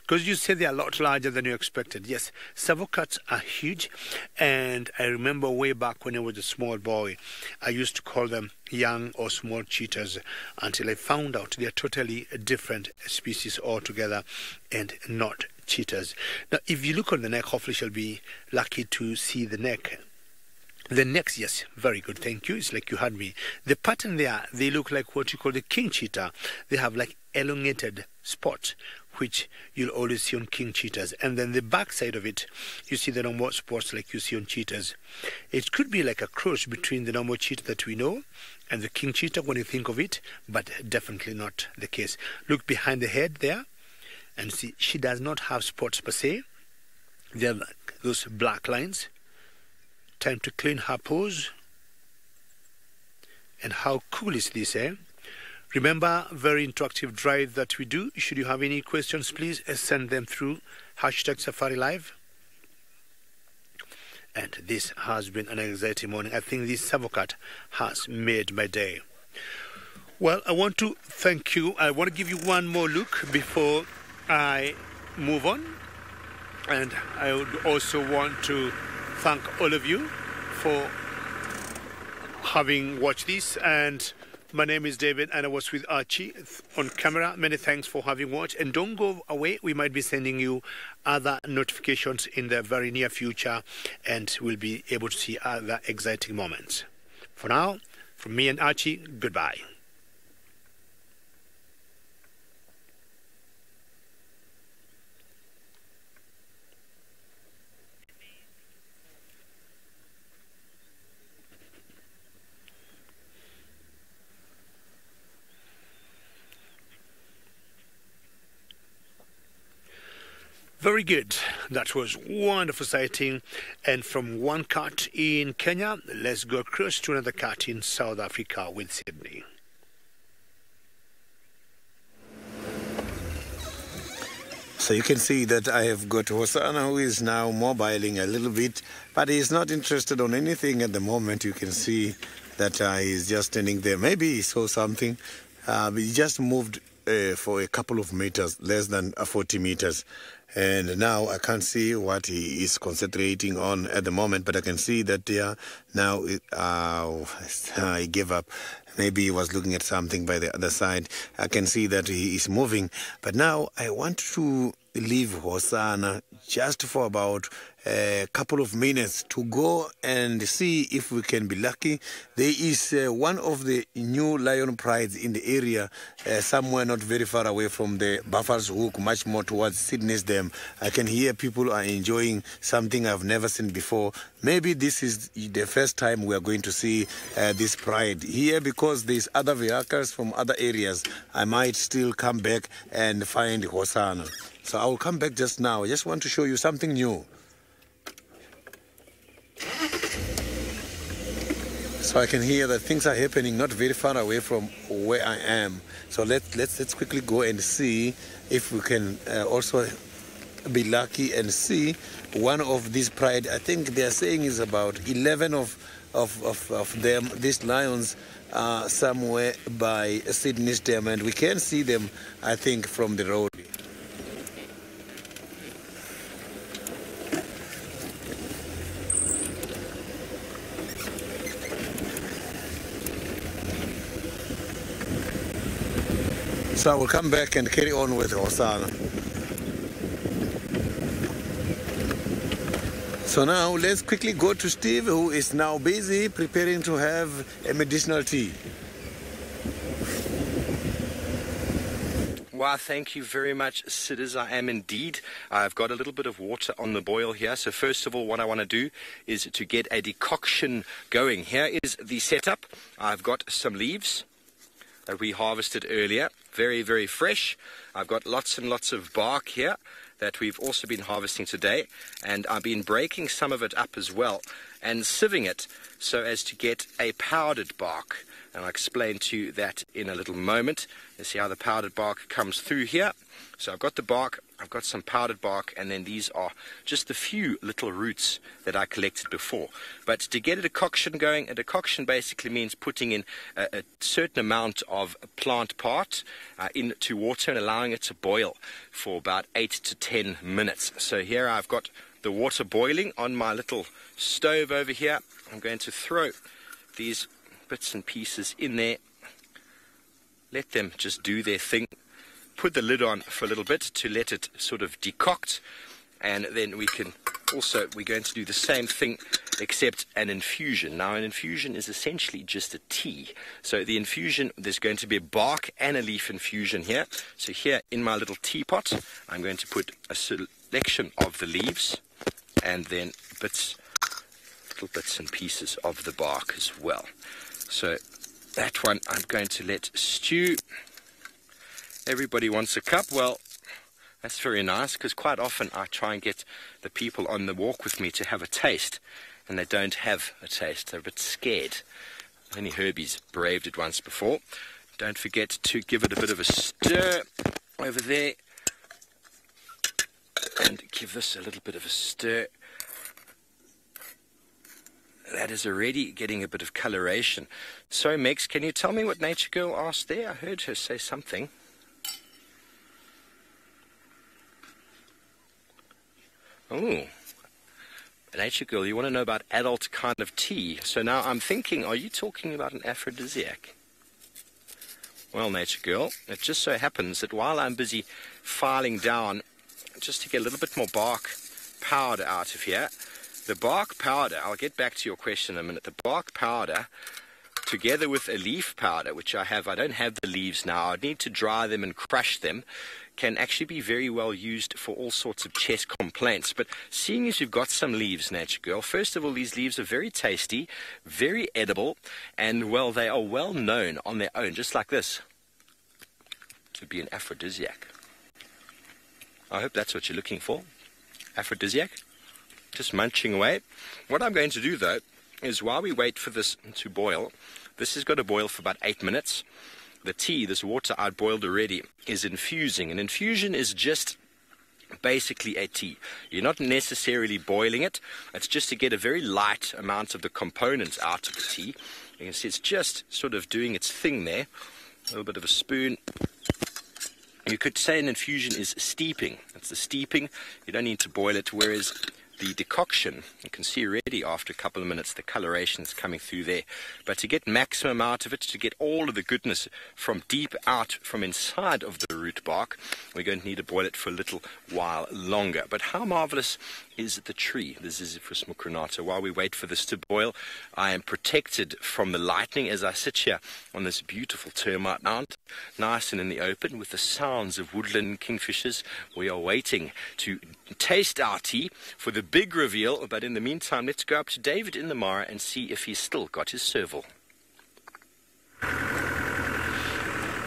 Because you say they are a lot larger than you expected. Yes, savocats are huge, and I remember way back when I was a small boy, I used to call them young or small cheetahs until I found out they are totally different species altogether and not cheetahs. Now, if you look on the neck, hopefully you'll be lucky to see the neck. The necks, yes, very good, thank you. It's like you had me. The pattern there, they look like what you call the king cheetah. They have like elongated spots, which you'll always see on king cheetahs. And then the back side of it, you see the normal spots like you see on cheetahs. It could be like a cross between the normal cheetah that we know and the king cheetah when you think of it, but definitely not the case. Look behind the head there, and see she does not have spots per se. They're like those black lines. Time to clean her paws. And how cool is this, eh? Remember, very interactive drive that we do. Should you have any questions, please send them through #SafariLive. And this has been an exciting morning. I think this savocat has made my day. Well, I want to thank you. I want to give you one more look before I move on. And I would also want to thank all of you for having watched this. And my name is David, and I was with Archie on camera. Many thanks for having watched. And don't go away. We might be sending you other notifications in the very near future, and we'll be able to see other exciting moments. For now, from me and Archie, goodbye. Very good. That was wonderful sighting. And from one cat in Kenya, let's go across to another cat in South Africa with Sydney. So you can see that I have got Hosanna, who is now mobiling a little bit, but he's not interested on anything at the moment. You can see that he's just standing there. Maybe he saw something, but he just moved for a couple of meters, less than 40 meters. And now I can't see what he is concentrating on at the moment, but I can see that now he gave up. Maybe he was looking at something by the other side. I can see that he is moving. But now I want to leave Hosanna just for about a couple of minutes to go and see if we can be lucky. There is one of the new lion prides in the area, somewhere not very far away from the Buffer's Hook, much more towards Sydney's Dam. I can hear people are enjoying something I've never seen before. Maybe this is the first time we are going to see this pride here, because there's other vehicles from other areas. I might still come back and find Hosanna. So I will come back just now. I just want to show you something new. So I can hear that things are happening not very far away from where I am. So let's quickly go and see if we can also be lucky and see one of these pride. I think they are saying is about 11 of them, these lions, are somewhere by Sydney's Dam, and we can see them, I think, from the road. So I will come back and carry on with Hosanna. So now let's quickly go to Steve, who is now busy preparing to have a medicinal tea. Wow, thank you very much, Sid, as I am indeed. I've got a little bit of water on the boil here. So first of all, what I want to do is to get a decoction going. Here is the setup. I've got some leaves that we harvested earlier, very, very fresh. I've got lots and lots of bark here that we've also been harvesting today, and I've been breaking some of it up as well and sieving it so as to get a powdered bark, and I'll explain to you that in a little moment. You see how the powdered bark comes through here. So I've got the bark, I've got some powdered bark, and then these are just the few little roots that I collected before. But to get a decoction going, a decoction basically means putting in a certain amount of plant part into water and allowing it to boil for about 8 to 10 minutes. So here I've got the water boiling on my little stove over here. I'm going to throw these bits and pieces in there, let them just do their thing. Put the lid on for a little bit to let it sort of decoct, and then we're going to do the same thing except an infusion. Now an infusion is essentially just a tea. So the infusion, there's going to be a bark and a leaf infusion here. So here in my little teapot, I'm going to put a selection of the leaves and then little bits and pieces of the bark as well. So that one I'm going to let stew. Everybody wants a cup. Well, that's very nice, because quite often I try and get the people on the walk with me to have a taste, and they don't have a taste. They're a bit scared. Only Herbie's braved it once before. Don't forget to give it a bit of a stir over there, and give this a little bit of a stir. That is already getting a bit of coloration. So, Mex, can you tell me what Nature Girl asked there? I heard her say something. Oh, Nature Girl, you want to know about adult kind of tea. So now I'm thinking, are you talking about an aphrodisiac? Well, Nature Girl, it just so happens that while I'm busy filing down, just to get a little bit more bark powder out of here, the bark powder, I'll get back to your question in a minute, the bark powder, together with a leaf powder, which I don't have the leaves now, I need to dry them and crush them, can actually be very well used for all sorts of chest complaints. But seeing as you've got some leaves, Nature Girl, first of all, these leaves are very tasty, very edible, and, well, they are well known on their own, just like this, to be an aphrodisiac. I hope that's what you're looking for. Aphrodisiac. Just munching away. What I'm going to do, though, is while we wait for this to boil, this has got to boil for about 8 minutes. The tea, this water I'd boiled already, is infusing. An infusion is just basically a tea. You're not necessarily boiling it. It's just to get a very light amount of the components out of the tea. You can see it's just sort of doing its thing there. A little bit of a spoon. You could say an infusion is steeping. It's the steeping. You don't need to boil it, whereas the decoction, you can see already after a couple of minutes the coloration is coming through there. But to get maximum out of it, to get all of the goodness from deep out from inside of the root bark, we're going to need to boil it for a little while longer. But how marvelous is the tree, the Ziziphus mucronata. While we wait for this to boil, I am protected from the lightning as I sit here on this beautiful termite mound, nice and in the open with the sounds of woodland kingfishers. We are waiting to taste our tea for the big reveal, but in the meantime, let's go up to David in the Mara and see if he's still got his serval.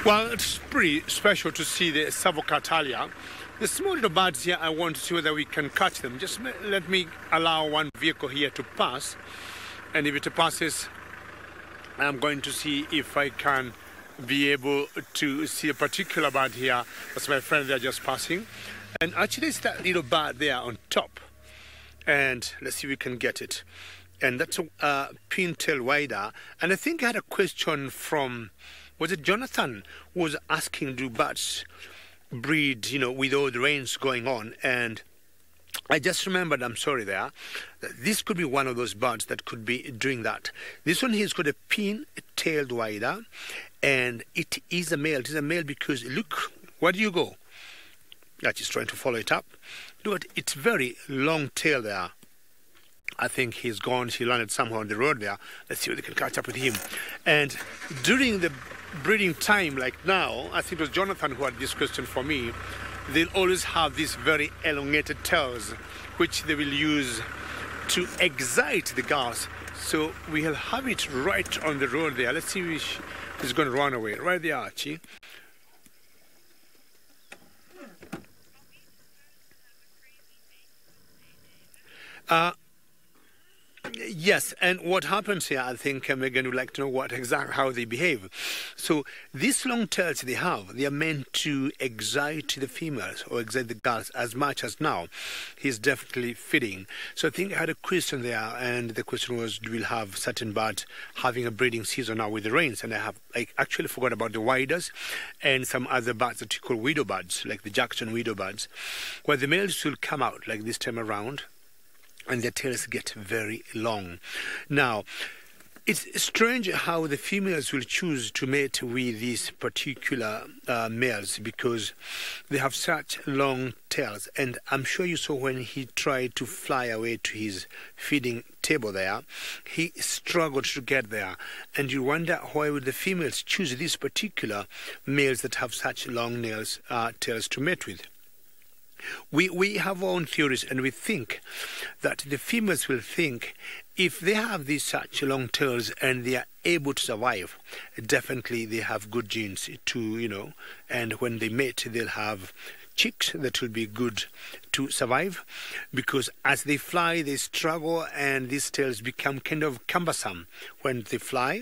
Well, it's pretty special to see the Savocatalia. The small little birds here, I want to see whether we can catch them. Just let me allow one vehicle here to pass. And if it passes, I'm going to see if I can be able to see a particular bird here. That's my friend there just passing. And actually it's that little bird there on top. And let's see if we can get it. And that's a pintail wider. And I think I had a question from, was it Jonathan, who was asking, do birds breed, you know, with all the rains going on? And I just remembered, I'm sorry there, that this could be one of those birds that could be doing that. This one here has got a pin-tailed wider, and it is a male. It is a male because, look, where do you go? That is trying to follow it up. Look, it's very long tail there. I think he's gone. He landed somewhere on the road there. Let's see if they can catch up with him. And during the breeding time, like now, I think it was Jonathan who had this question for me. They'll always have these very elongated tails, which they will use to excite the girls. So we'll have it right on the road there. Let's see if he's going to run away. Right there, Archie. Yes, and what happens here, I think Megan would like to know what exactly how they behave. So these long tails they have, they are meant to excite the females or excite the girls as much as now. He's definitely feeding. So I think I had a question there, and the question was, do we have certain birds having a breeding season now with the rains? And I actually forgot about the widers and some other birds that you call widow birds, like the Jackson widow birds, where the males will come out like this time around, and their tails get very long. Now, it's strange how the females will choose to mate with these particular males because they have such long tails. And I'm sure you saw when he tried to fly away to his feeding table there, he struggled to get there. And you wonder why would the females choose these particular males that have such long tails to mate with. We have our own theories, and we think that the females will think if they have these such long tails and they are able to survive, definitely they have good genes to, you know, and when they mate, they'll have chicks that will be good to survive, because as they fly, they struggle, and these tails become kind of cumbersome when they fly.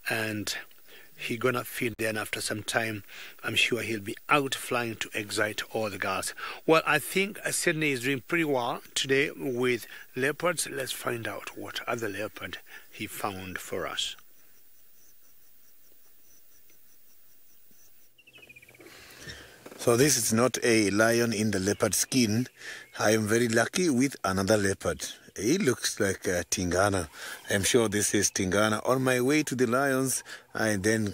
And he's gonna feed then after some time. I'm sure he'll be out flying to excite all the girls. Well, I think Sydney is doing pretty well today with leopards. Let's find out what other leopard he found for us. So this is not a lion in the leopard skin. I am very lucky with another leopard. He looks like Tingana. I'm sure this is Tingana. On my way to the lions, I then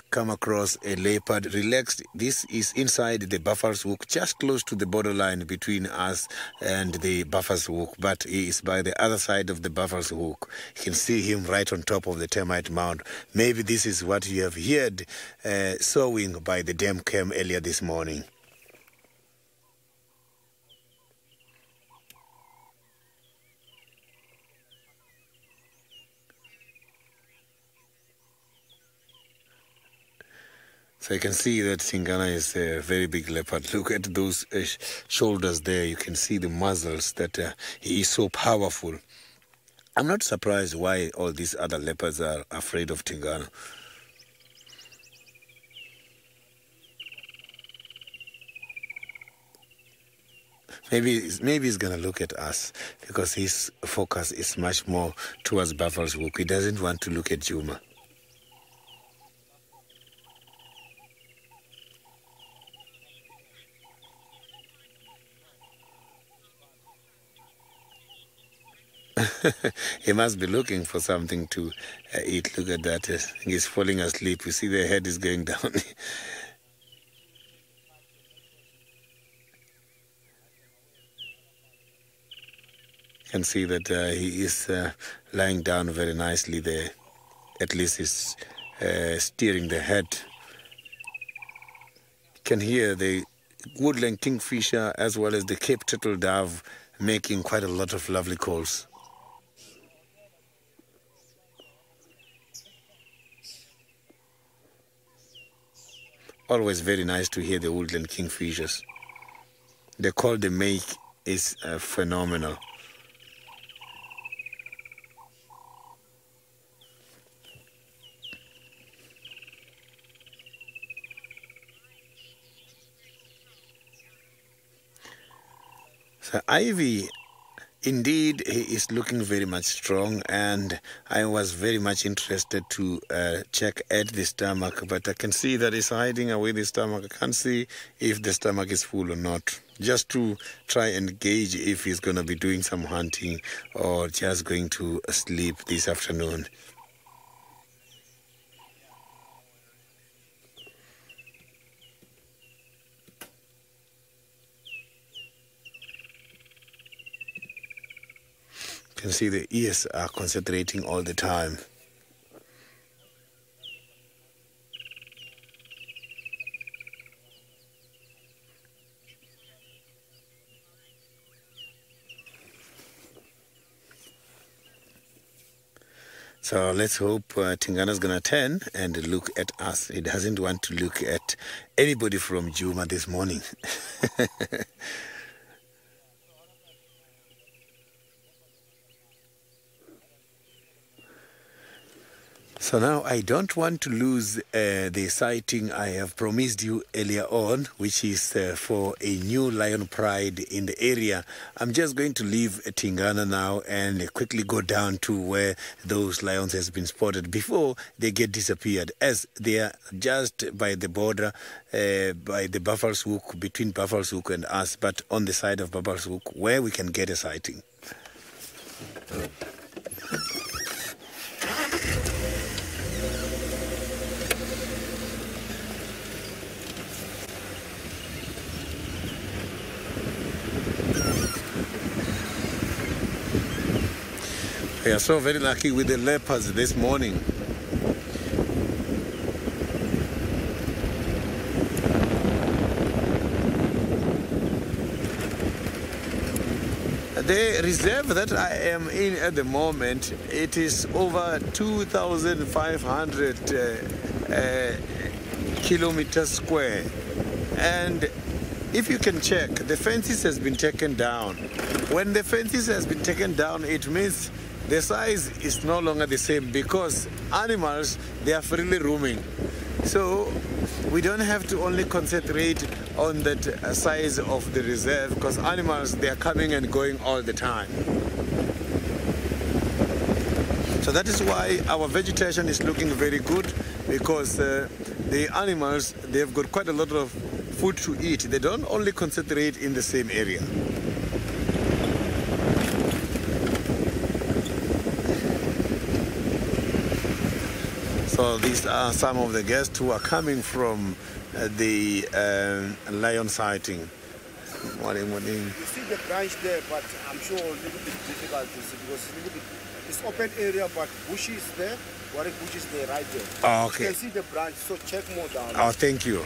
come across a leopard relaxed. This is inside the buffer's hook, just close to the borderline between us and the buffer's hook. But he is by the other side of the buffer's hook. You can see him right on top of the termite mound. Maybe this is what you have heard sowing by the dam cam earlier this morning. So you can see that Tingana is a very big leopard. Look at those shoulders there. You can see the muscles that he is so powerful. I'm not surprised why all these other leopards are afraid of Tingana. Maybe he's gonna look at us because his focus is much more towards Buffalo's Hook. He doesn't want to look at Juma. He must be looking for something to eat. Look at that. He's falling asleep. You see the head is going down. You can see that he is lying down very nicely there. At least he's steering the head. You can hear the woodland kingfisher as well as the Cape turtle dove making quite a lot of lovely calls. Always very nice to hear the woodland kingfishers. The call they make is phenomenal. So Ivy, indeed, he is looking very much strong, and I was very much interested to check at the stomach, but I can see that he's hiding away the stomach. I can't see if the stomach is full or not, just to try and gauge if he's going to be doing some hunting or just going to sleep this afternoon. You can see the ears are concentrating all the time. So let's hope Tingana's gonna turn and look at us. He doesn't want to look at anybody from Juma this morning. So now I don't want to lose the sighting I have promised you earlier on, which is for a new lion pride in the area. I'm just going to leave Tingana now and quickly go down to where those lions has been spotted before they get disappeared, as they are just by the border, by the Buffalo's Hook, between Buffalo's Hook and us, but on the side of Buffalo's Hook where we can get a sighting. We are so very lucky with the leopards this morning. The reserve that I am in at the moment, it is over 2,500 kilometers square. And if you can check, the fences has been taken down. When the fences has been taken down, it means the size is no longer the same, because animals, they are freely roaming. So we don't have to only concentrate on that size of the reserve, because animals, they are coming and going all the time. So that is why our vegetation is looking very good, because the animals, they've got quite a lot of food to eat. They don't only concentrate in the same area. So these are some of the guests who are coming from the lion sighting. Morning. You see the branch there, but I'm sure a little bit difficult to see because it's open area, but bushes there, bushes there right there. Oh, okay. You can see the branch, so check more down. Oh, thank you.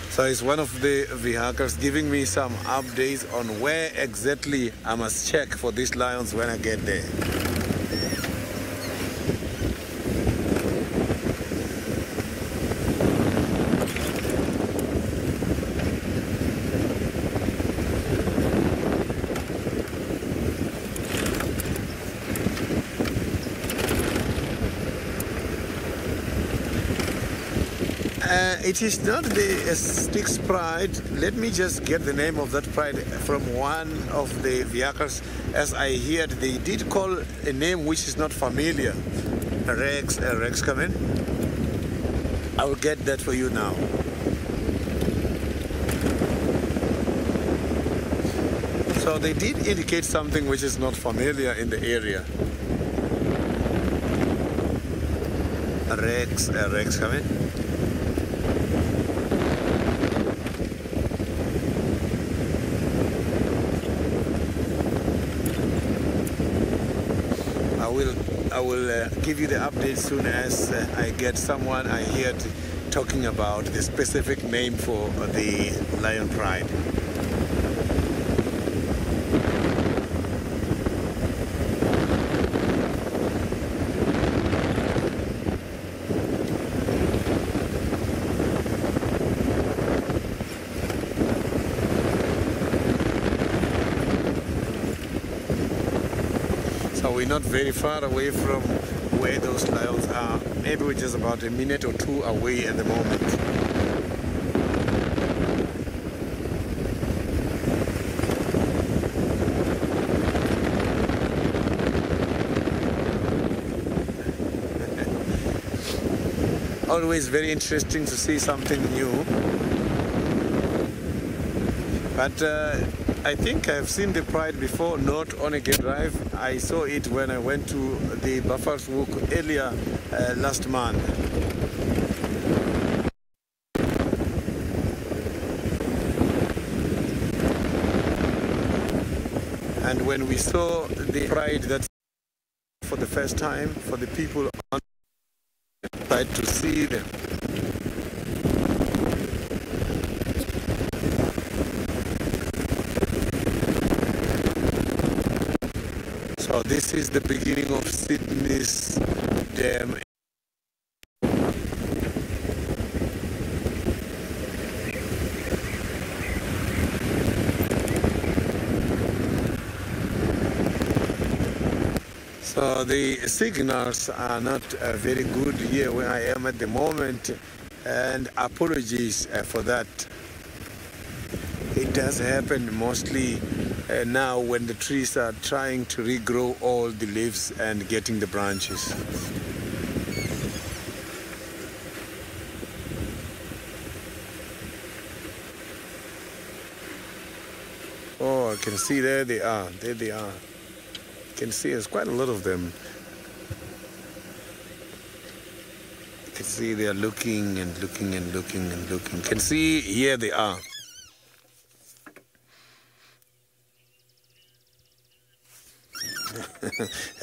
So it's one of the vehicles giving me some updates on where exactly I must check for these lions when I get there. It is not the Styx Pride. Let me just get the name of that pride from one of the vehicles. As I heard, they did call a name which is not familiar. Rex, come in. I will get that for you now. So they did indicate something which is not familiar in the area. Rex, come in. I will give you the update soon as I get someone I heard talking about the specific name for the Lion Pride. We're not very far away from where those lions are. Maybe we're just about a minute or two away at the moment. Always very interesting to see something new. But I think I've seen the pride before, not on a game drive. I saw it when I went to the Buffalo's Walk earlier last month. And when we saw the pride, that's for the first time for the people on the side to see them. So this is the beginning of Sydney's dam. So the signals are not very good here where I am at the moment, and apologies for that. It does happen mostly now when the trees are trying to regrow all the leaves and getting the branches. Oh, I can see there they are. There they are. You can see there's quite a lot of them. You can see they are looking and looking and looking and looking. You can see here they are.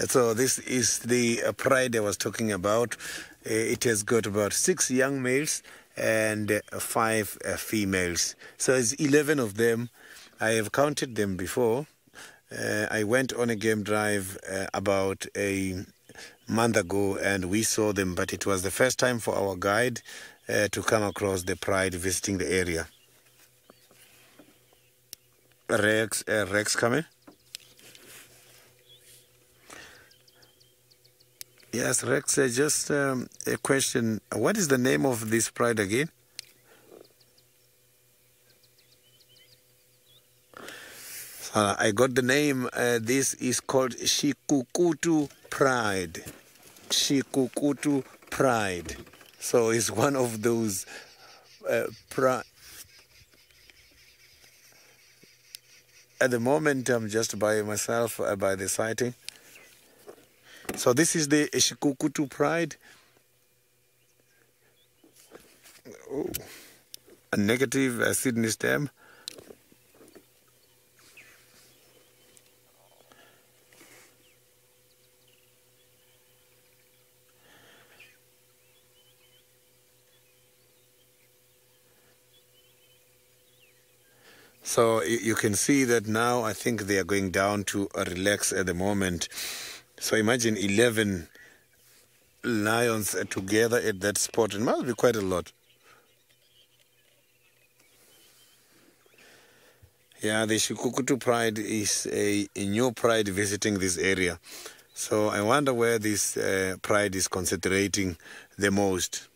So this is the pride I was talking about. It has got about 6 young males and 5 females. So it's 11 of them. I have counted them before. I went on a game drive about a month ago and we saw them, but it was the first time for our guide to come across the pride visiting the area. Rex, come in. Yes, Rex, just a question. What is the name of this pride again? I got the name. This is called Shikukutu Pride. Shikukutu Pride. So it's one of those pride. At the moment, I'm just by myself by the sighting. So this is the Shikukutu Pride. Oh, a negative Sydney stem. So you can see that now I think they are going down to relax at the moment. So imagine 11 lions together at that spot. It must be quite a lot. Yeah, the Shikukutu Pride is a new pride visiting this area. So I wonder where this pride is concentrating the most.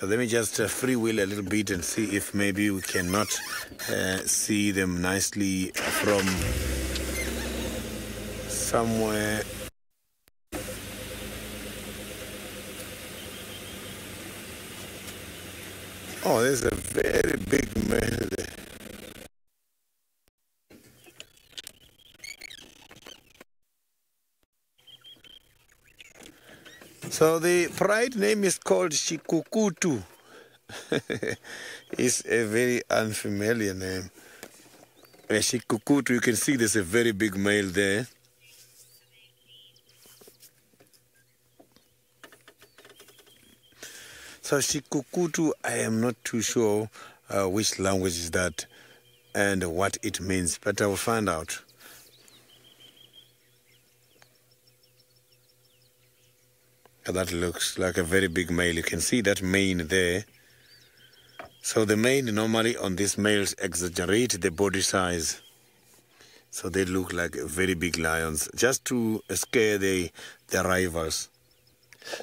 So let me just freewheel a little bit and see if maybe we cannot see them nicely from somewhere. Oh, there's a very big male there. So the pride name is called Shikukutu. It's a very unfamiliar name. Shikukutu, you can see there's a very big male there. So Shikukutu, I am not too sure which language is that and what it means, but I will find out. That looks like a very big male. You can see that mane there. So the mane normally on these males exaggerate the body size. So they look like very big lions, just to scare the rivals.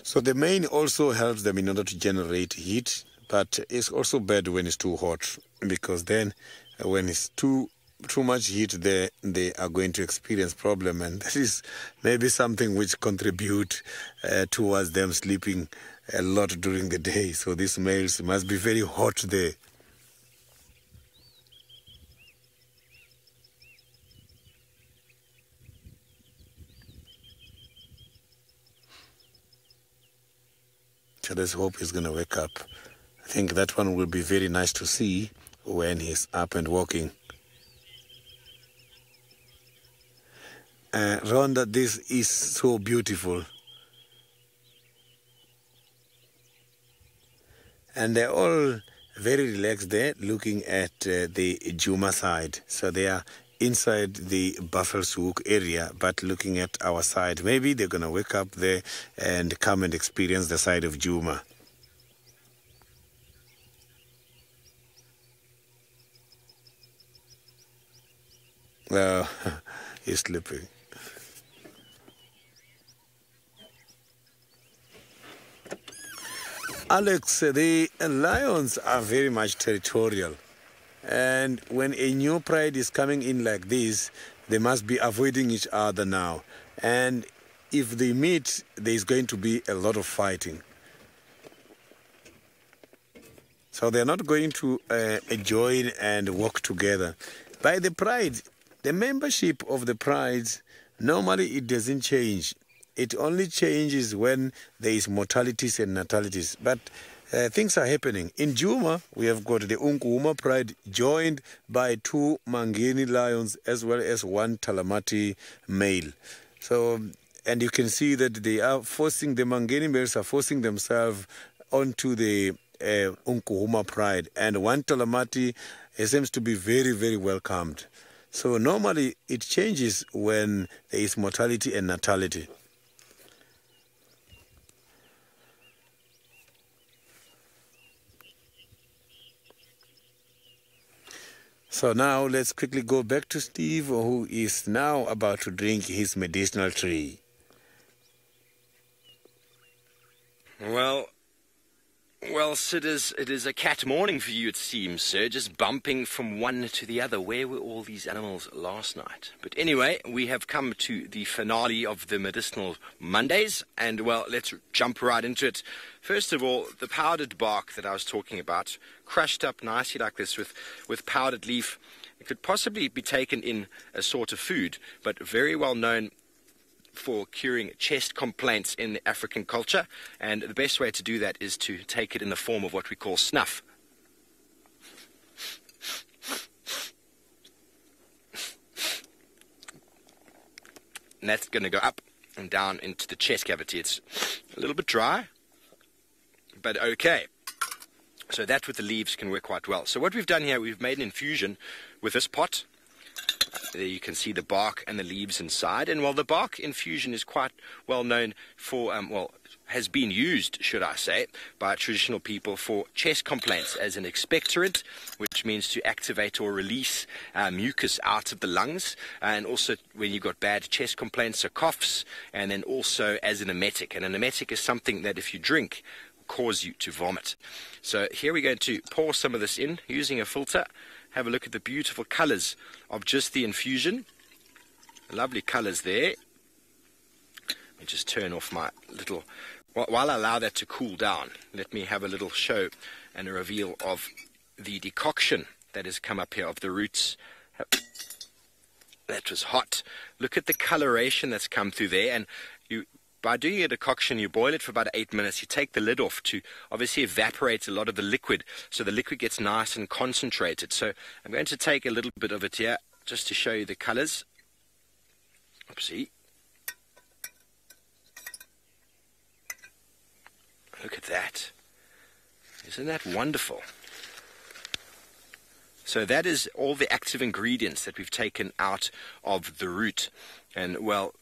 So the mane also helps them in order to generate heat, but it's also bad when it's too hot, because then when it's too much heat there, they are going to experience problem, and that is maybe something which contribute towards them sleeping a lot during the day. So these males must be very hot there. So let's hope he's going to wake up. I think that one will be very nice to see when he's up and walking. Rhonda, this is so beautiful. And they're all very relaxed there, looking at the Juma side. So they are inside the Buffelshoek area, but looking at our side. Maybe they're going to wake up there and come and experience the side of Juma. Well, he's sleeping. Alex, the lions are very much territorial. And when a new pride is coming in like this, they must be avoiding each other now. And if they meet, there's going to be a lot of fighting. So they're not going to join and work together. By the pride, the membership of the prides, normally it doesn't change. It only changes when there is mortalities and natalities. But things are happening. In Juma, we have got the Unkuhuma pride joined by 2 Mangeni lions as well as 1 Talamati male. So, and you can see that they are forcing, the Mangeni males are forcing themselves onto the Unkuhuma pride. And 1 Talamati seems to be very, very welcomed. So normally it changes when there is mortality and natality. So now let's quickly go back to Steve, who is now about to drink his medicinal tree. Well, Sid, it is a cat morning for you, it seems, sir, just bumping from one to the other. Where were all these animals last night? But anyway, we have come to the finale of the Medicinal Mondays, and, well, let's jump right into it. First of all, the powdered bark that I was talking about, crushed up nicely like this with powdered leaf. It could possibly be taken in a sort of food, but very well known for curing chest complaints in the African culture, and the best way to do that is to take it in the form of what we call snuff. And that's going to go up and down into the chest cavity. It's a little bit dry, but okay. So that with the leaves can work quite well. So what we've done here, we've made an infusion with this pot. There you can see the bark and the leaves inside. And while the bark infusion is quite well known for, has been used, should I say, by traditional people for chest complaints as an expectorant, which means to activate or release mucus out of the lungs, and also when you've got bad chest complaints or coughs, and then also as an emetic. And an emetic is something that if you drink, cause you to vomit. So here we're going to pour some of this in using a filter. Have a look at the beautiful colors of just the infusion. Lovely colors there. Let me just turn off my little... While I allow that to cool down, let me have a little show and a reveal of the decoction that has come up here of the roots. That was hot. Look at the coloration that's come through there. And by doing a decoction, you boil it for about 8 minutes. You take the lid off to obviously evaporate a lot of the liquid, so the liquid gets nice and concentrated. So I'm going to take a little bit of it here just to show you the colors. Oopsie. Look at that. Isn't that wonderful? So that is all the active ingredients that we've taken out of the root. And well,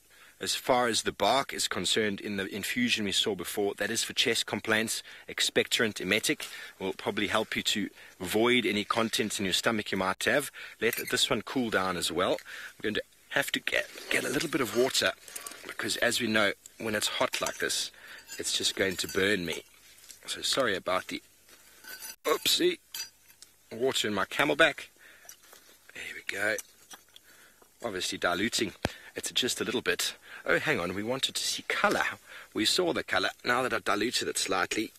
as far as the bark is concerned, in the infusion we saw before, that is for chest complaints, expectorant, emetic. Will probably help you to void any contents in your stomach you might have. Let this one cool down as well. I'm going to have to get a little bit of water, because as we know, when it's hot like this, it's just going to burn me. So sorry about the oopsie. Water in my camelback. There we go. Obviously diluting it just a little bit. Oh, hang on, we wanted to see color. We saw the color. Now that I've diluted it slightly,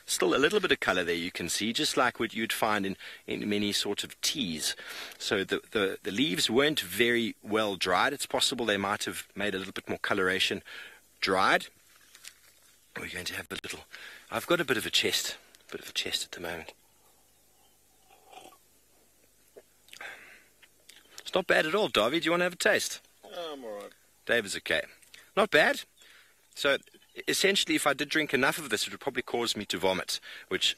still a little bit of color there you can see, just like what you'd find in many sort of teas. So the leaves weren't very well dried. It's possible they might have made a little bit more coloration dried. We're going to have a little... I've got a bit of a chest at the moment. It's not bad at all, Davy. Do you want to have a taste? I'm alright. David's okay. Not bad. So essentially, if I did drink enough of this, it would probably cause me to vomit, which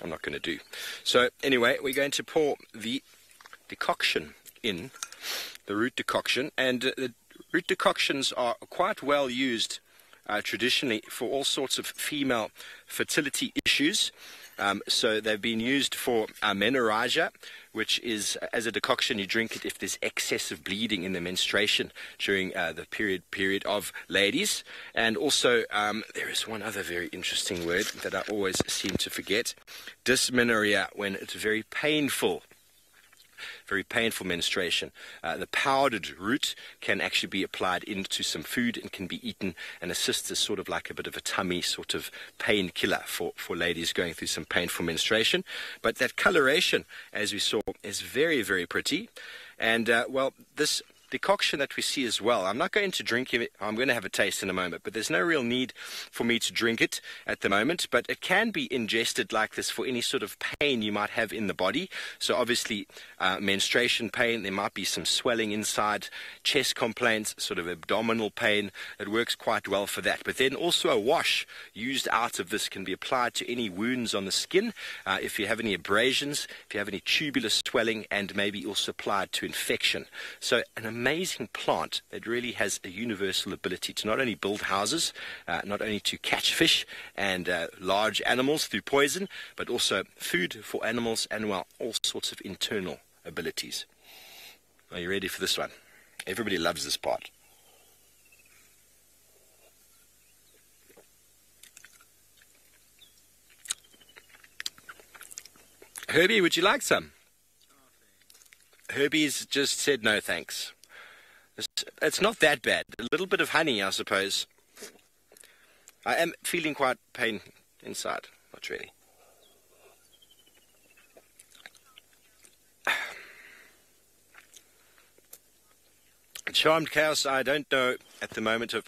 I'm not going to do. So anyway, we're going to pour the decoction in, the root decoction, and the root decoctions are quite well used traditionally for all sorts of female fertility issues. So they've been used for menorrhagia, which is, as a decoction, you drink it if there's excessive bleeding in the menstruation during the period of ladies. And also, there is one other very interesting word that I always seem to forget: dysmenorrhea, when it's very painful menstruation. The powdered root can actually be applied into some food and can be eaten and assists as sort of like a bit of a tummy sort of painkiller for ladies going through some painful menstruation. But that coloration, as we saw, is very, very pretty. And, well, this decoction that we see as well, I'm not going to drink it. I'm going to have a taste in a moment, but there's no real need for me to drink it at the moment. But it can be ingested like this for any sort of pain you might have in the body. So obviously menstruation pain, there might be some swelling inside, chest complaints, sort of abdominal pain. It works quite well for that. But then also a wash used out of this can be applied to any wounds on the skin, if you have any abrasions, if you have any tubular swelling, and maybe also applied to infection. So an amazing plant that really has a universal ability to not only build houses, not only to catch fish and large animals through poison, but also food for animals and, well, all sorts of internal abilities. Are you ready for this one? Everybody loves this part. Herbie, would you like some? Herbie's just said no thanks. It's not that bad. A little bit of honey, I suppose. I am feeling quite pain inside. Not really. Charmed Chaos, I don't know at the moment of...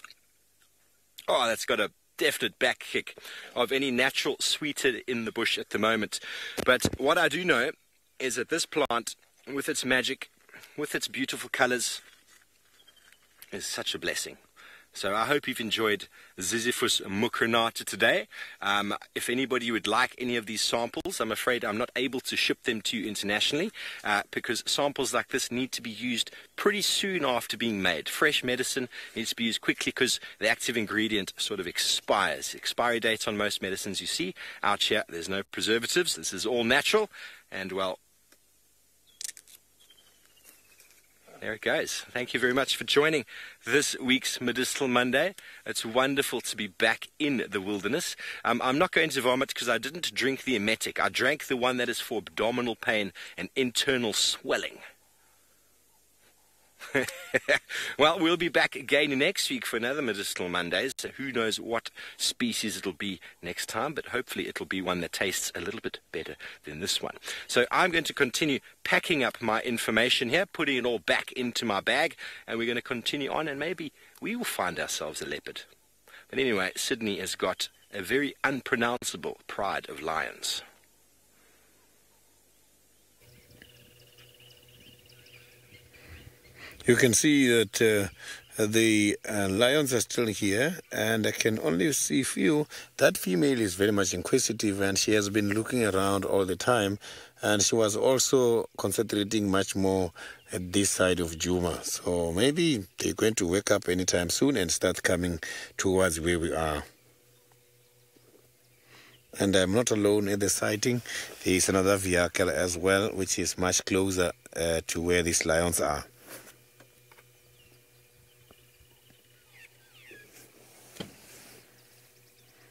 Oh, that's got a definite back kick of any natural sweeter in the bush at the moment. But what I do know is that this plant, with its magic, with its beautiful colors, is such a blessing. So I hope you've enjoyed Ziziphus mucronata today. If anybody would like any of these samples, I'm afraid I'm not able to ship them to you internationally, because samples like this need to be used pretty soon after being made. Fresh medicine needs to be used quickly because the active ingredient sort of expires. Expiry date on most medicines you see out here, there's no preservatives. This is all natural, and well, There it goes. Thank you very much for joining this week's Medicinal Monday. It's wonderful to be back in the wilderness. I'm not going to vomit because I didn't drink the emetic. I drank the one that is for abdominal pain and internal swelling. Well, we'll be back again next week for another Medicinal Mondays. So who knows what species it'll be next time, but hopefully it'll be one that tastes a little bit better than this one. So I'm going to continue packing up my information here, putting it all back into my bag, and we're going to continue on, and maybe we will find ourselves a leopard. But anyway, Sydney has got a very unpronounceable pride of lions. You can see that the lions are still here, and I can only see few. That female is very much inquisitive, and she has been looking around all the time, and she was also concentrating much more at this side of Juma. So maybe they're going to wake up anytime soon and start coming towards where we are. And I'm not alone in the sighting. There is another vehicle as well, which is much closer to where these lions are.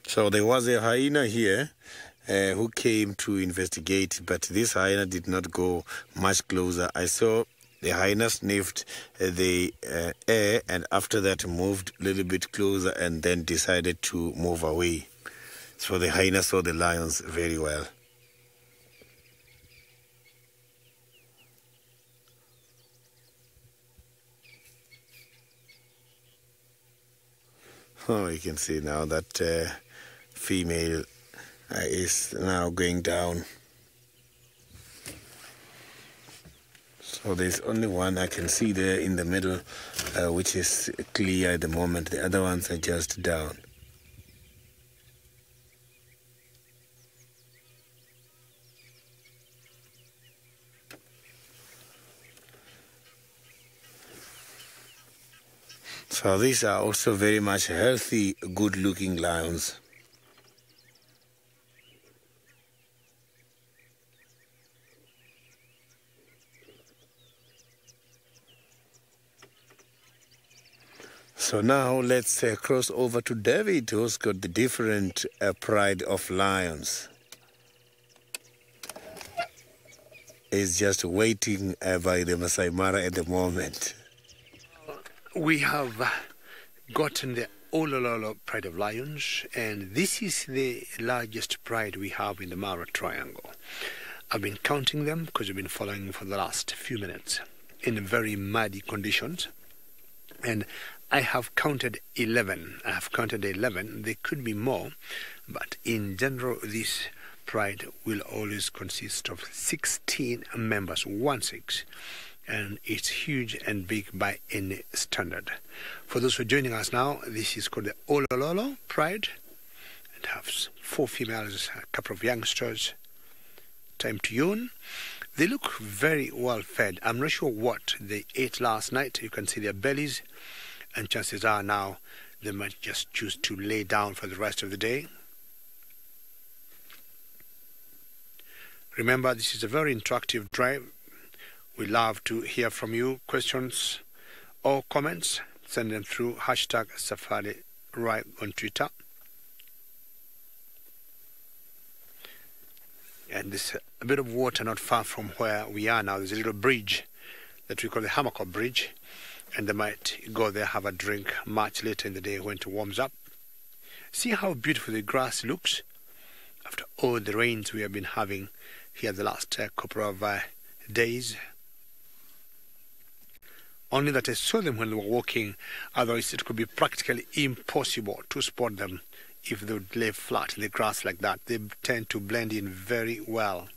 So there was a hyena here who came to investigate, but this hyena did not go much closer. I saw the hyena sniffed the air, and after that moved a little bit closer and then decided to move away. So the hyena saw the lions very well. Oh, you can see now that female is now going down. So there's only one I can see there in the middle, which is clear at the moment. The other ones are just down. So these are also very much healthy, good-looking lions. So now let's cross over to David, who's got the different pride of lions. He's just waiting by the Masai Mara at the moment. We have gotten the Olololo pride of lions, and this is the largest pride we have in the Mara Triangle. I've been counting them because we've been following for the last few minutes in very muddy conditions, and I have counted 11. I have counted 11. There could be more, but in general, this pride will always consist of 16 members, 16. And it's huge and big by any standard. For those who are joining us now, this is called the Olololo Pride. It has 4 females, a couple of youngsters. Time to yawn. They look very well fed. I'm not sure what they ate last night. You can see their bellies, and chances are now they might just choose to lay down for the rest of the day. Remember, this is a very interactive drive. We love to hear from you. Questions or comments, send them through #SafariLive on Twitter. And there's a bit of water not far from where we are now. There's a little bridge that we call the Hamako Bridge, and they might go there, have a drink much later in the day when it warms up. See how beautiful the grass looks after all the rains we have been having here the last couple of days. Only that I saw them when they were walking, otherwise it could be practically impossible to spot them if they would lay flat in the grass like that. They tend to blend in very well.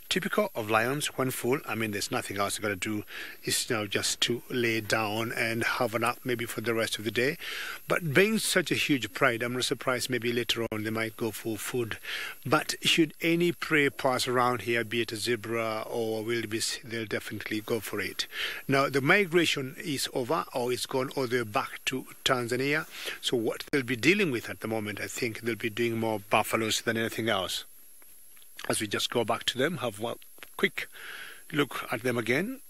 Typical of lions when full, I mean, there's nothing else you got to do. It's now just to lay down and have a nap maybe for the rest of the day. But being such a huge pride, I'm not surprised maybe later on they might go for food. But should any prey pass around here, be it a zebra or a wildebeest, they'll definitely go for it. Now, the migration is over, or it's gone all the way back to Tanzania. So what they'll be dealing with at the moment, I think they'll be doing more buffaloes than anything else. As we just go back to them, have one quick look at them again.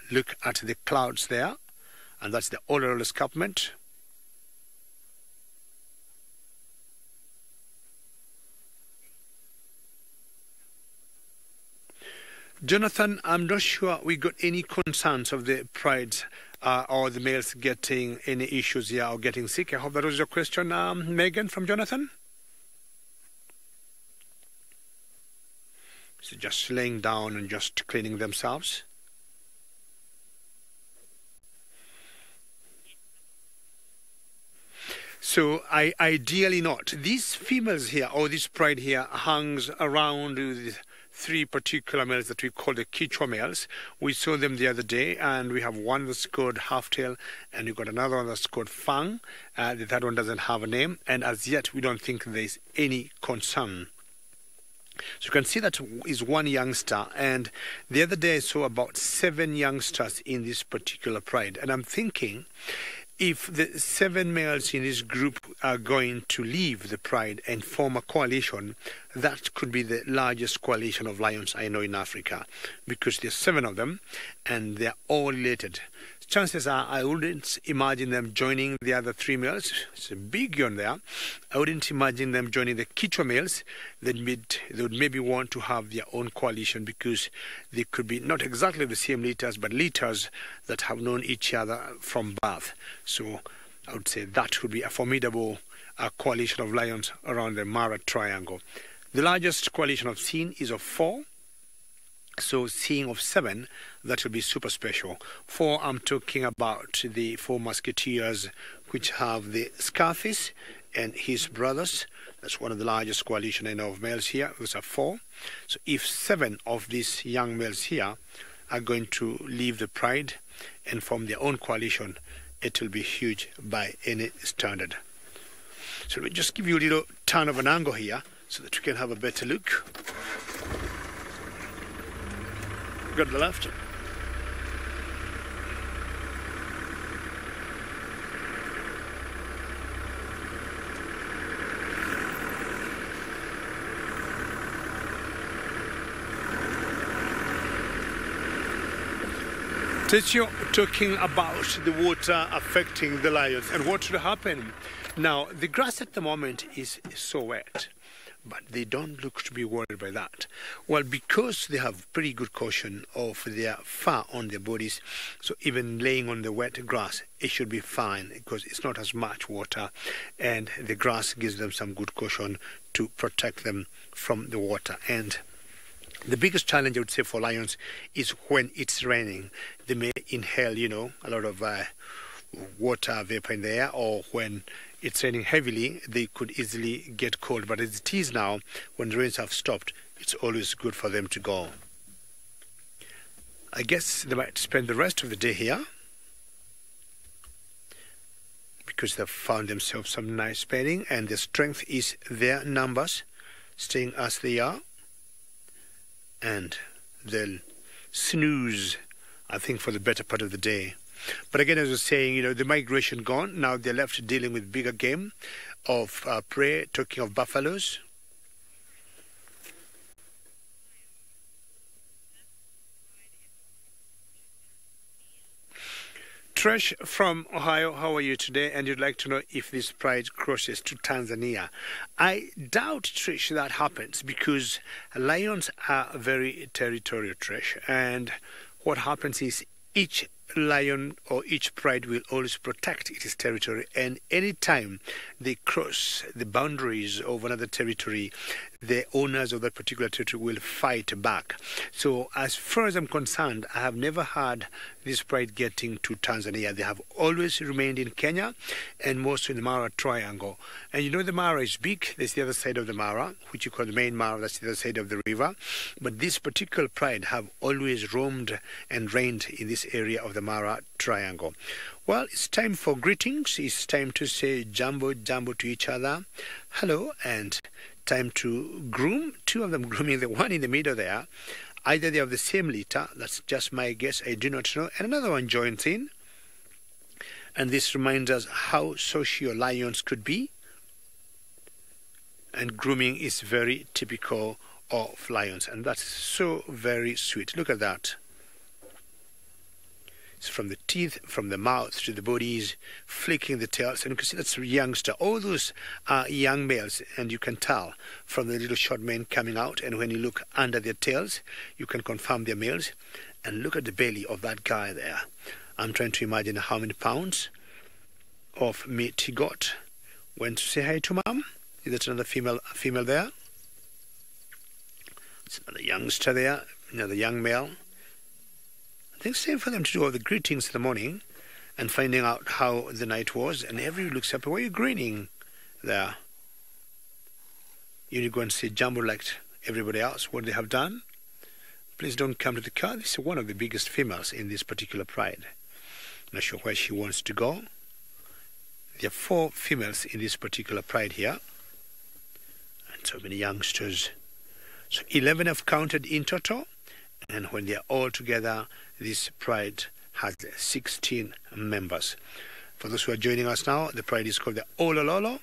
Look at the clouds there, and that's the auroral escarpment. Jonathan, I'm not sure we got any concerns of the pride or the males getting any issues here or getting sick. I hope that was your question, Megan, from Jonathan. So just laying down and just cleaning themselves. So ideally not. These females here, or this pride here, hangs around with three particular males that we call the Quichua males. We saw them the other day, and we have one that's called Halftail, and we've got another one that's called Fang. The third one doesn't have a name, and as yet we don't think there's any concern. So you can see that is one youngster, and the other day I saw about 7 youngsters in this particular pride, and I'm thinking if the 7 males in this group are going to leave the pride and form a coalition, that could be the largest coalition of lions I know in Africa, because there's 7 of them and they're all related. Chances are I wouldn't imagine them joining the other 3 males. It's a big one there. I wouldn't imagine them joining the Quichua males. They would maybe want to have their own coalition, because they could be not exactly the same leaders, but leaders that have known each other from birth. So I would say that would be a formidable coalition of lions around the Mara Triangle. The largest coalition I've seen is of 4. So seeing of 7, that will be super special. 4, I'm talking about the 4 musketeers, which have the Scarface and his brothers. That's one of the largest coalition I know of males here. Those are 4. So if 7 of these young males here are going to leave the pride and form their own coalition, it will be huge by any standard. So we'll just give you a little turn of an angle here so that we can have a better look. Go to the left. Since you're talking about the water affecting the lions and what should happen. Now, the grass at the moment is so wet, but they don't look to be worried by that. Well, because they have pretty good cushion of their fur on their bodies, so even laying on the wet grass, it should be fine, because it's not as much water, and the grass gives them some good cushion to protect them from the water. And the biggest challenge, I would say, for lions is when it's raining. They may inhale, a lot of water vapor in the air, or when it's raining heavily, they could easily get cold. But as it is now, when the rains have stopped, it's always good for them to go. I guess they might spend the rest of the day here, because they've found themselves some nice bedding, and the strength is their numbers staying as they are. And they'll snooze, I think, for the better part of the day. But again, as I was saying, the migration gone. Now they're left dealing with bigger game of prey, talking of buffaloes. Trish from Ohio, how are you today? And you'd like to know if this pride crosses to Tanzania. I doubt, Trish, that happens, because lions are very territorial, Trish. And what happens is each lion or each pride will always protect its territory, and any time they cross the boundaries of another territory, the owners of that particular territory will fight back. So as far as I'm concerned, I have never had this pride getting to Tanzania. They have always remained in Kenya, and mostly in the Mara Triangle. And the Mara is big. There's the other side of the Mara, which you call the main Mara. That's the other side of the river. But this particular pride have always roamed and reigned in this area of the Mara Triangle. Well, it's time for greetings. It's time to say jambo, jambo to each other. Hello, and time to groom. 2 of them grooming, the one in the middle there. Either they have the same litter, that's just my guess, I do not know. And another one joins in. And this reminds us how social lions could be. and grooming is very typical of lions, and that's so very sweet. Look at that. It's from the teeth, from the mouth to the bodies, flicking the tails, and you can see that's a youngster. All those are young males, and you can tell from the little short men coming out, and when you look under their tails, you can confirm they're males. And look at the belly of that guy there. I'm trying to imagine how many pounds of meat he got. Went to say hi to mom. Is that another female there? It's another youngster there, another young male. I think it's time for them to do all the greetings in the morning and finding out how the night was. And everybody looks up. Why are you grinning there? You need to go and see Jumbo like everybody else, what they have done. Please don't come to the car. This is one of the biggest females in this particular pride. Not sure where she wants to go. There are 4 females in this particular pride here. And so many youngsters. So 11 have counted in total. And when they are all together, this pride has 16 members. For those who are joining us now, the pride is called the Olololo,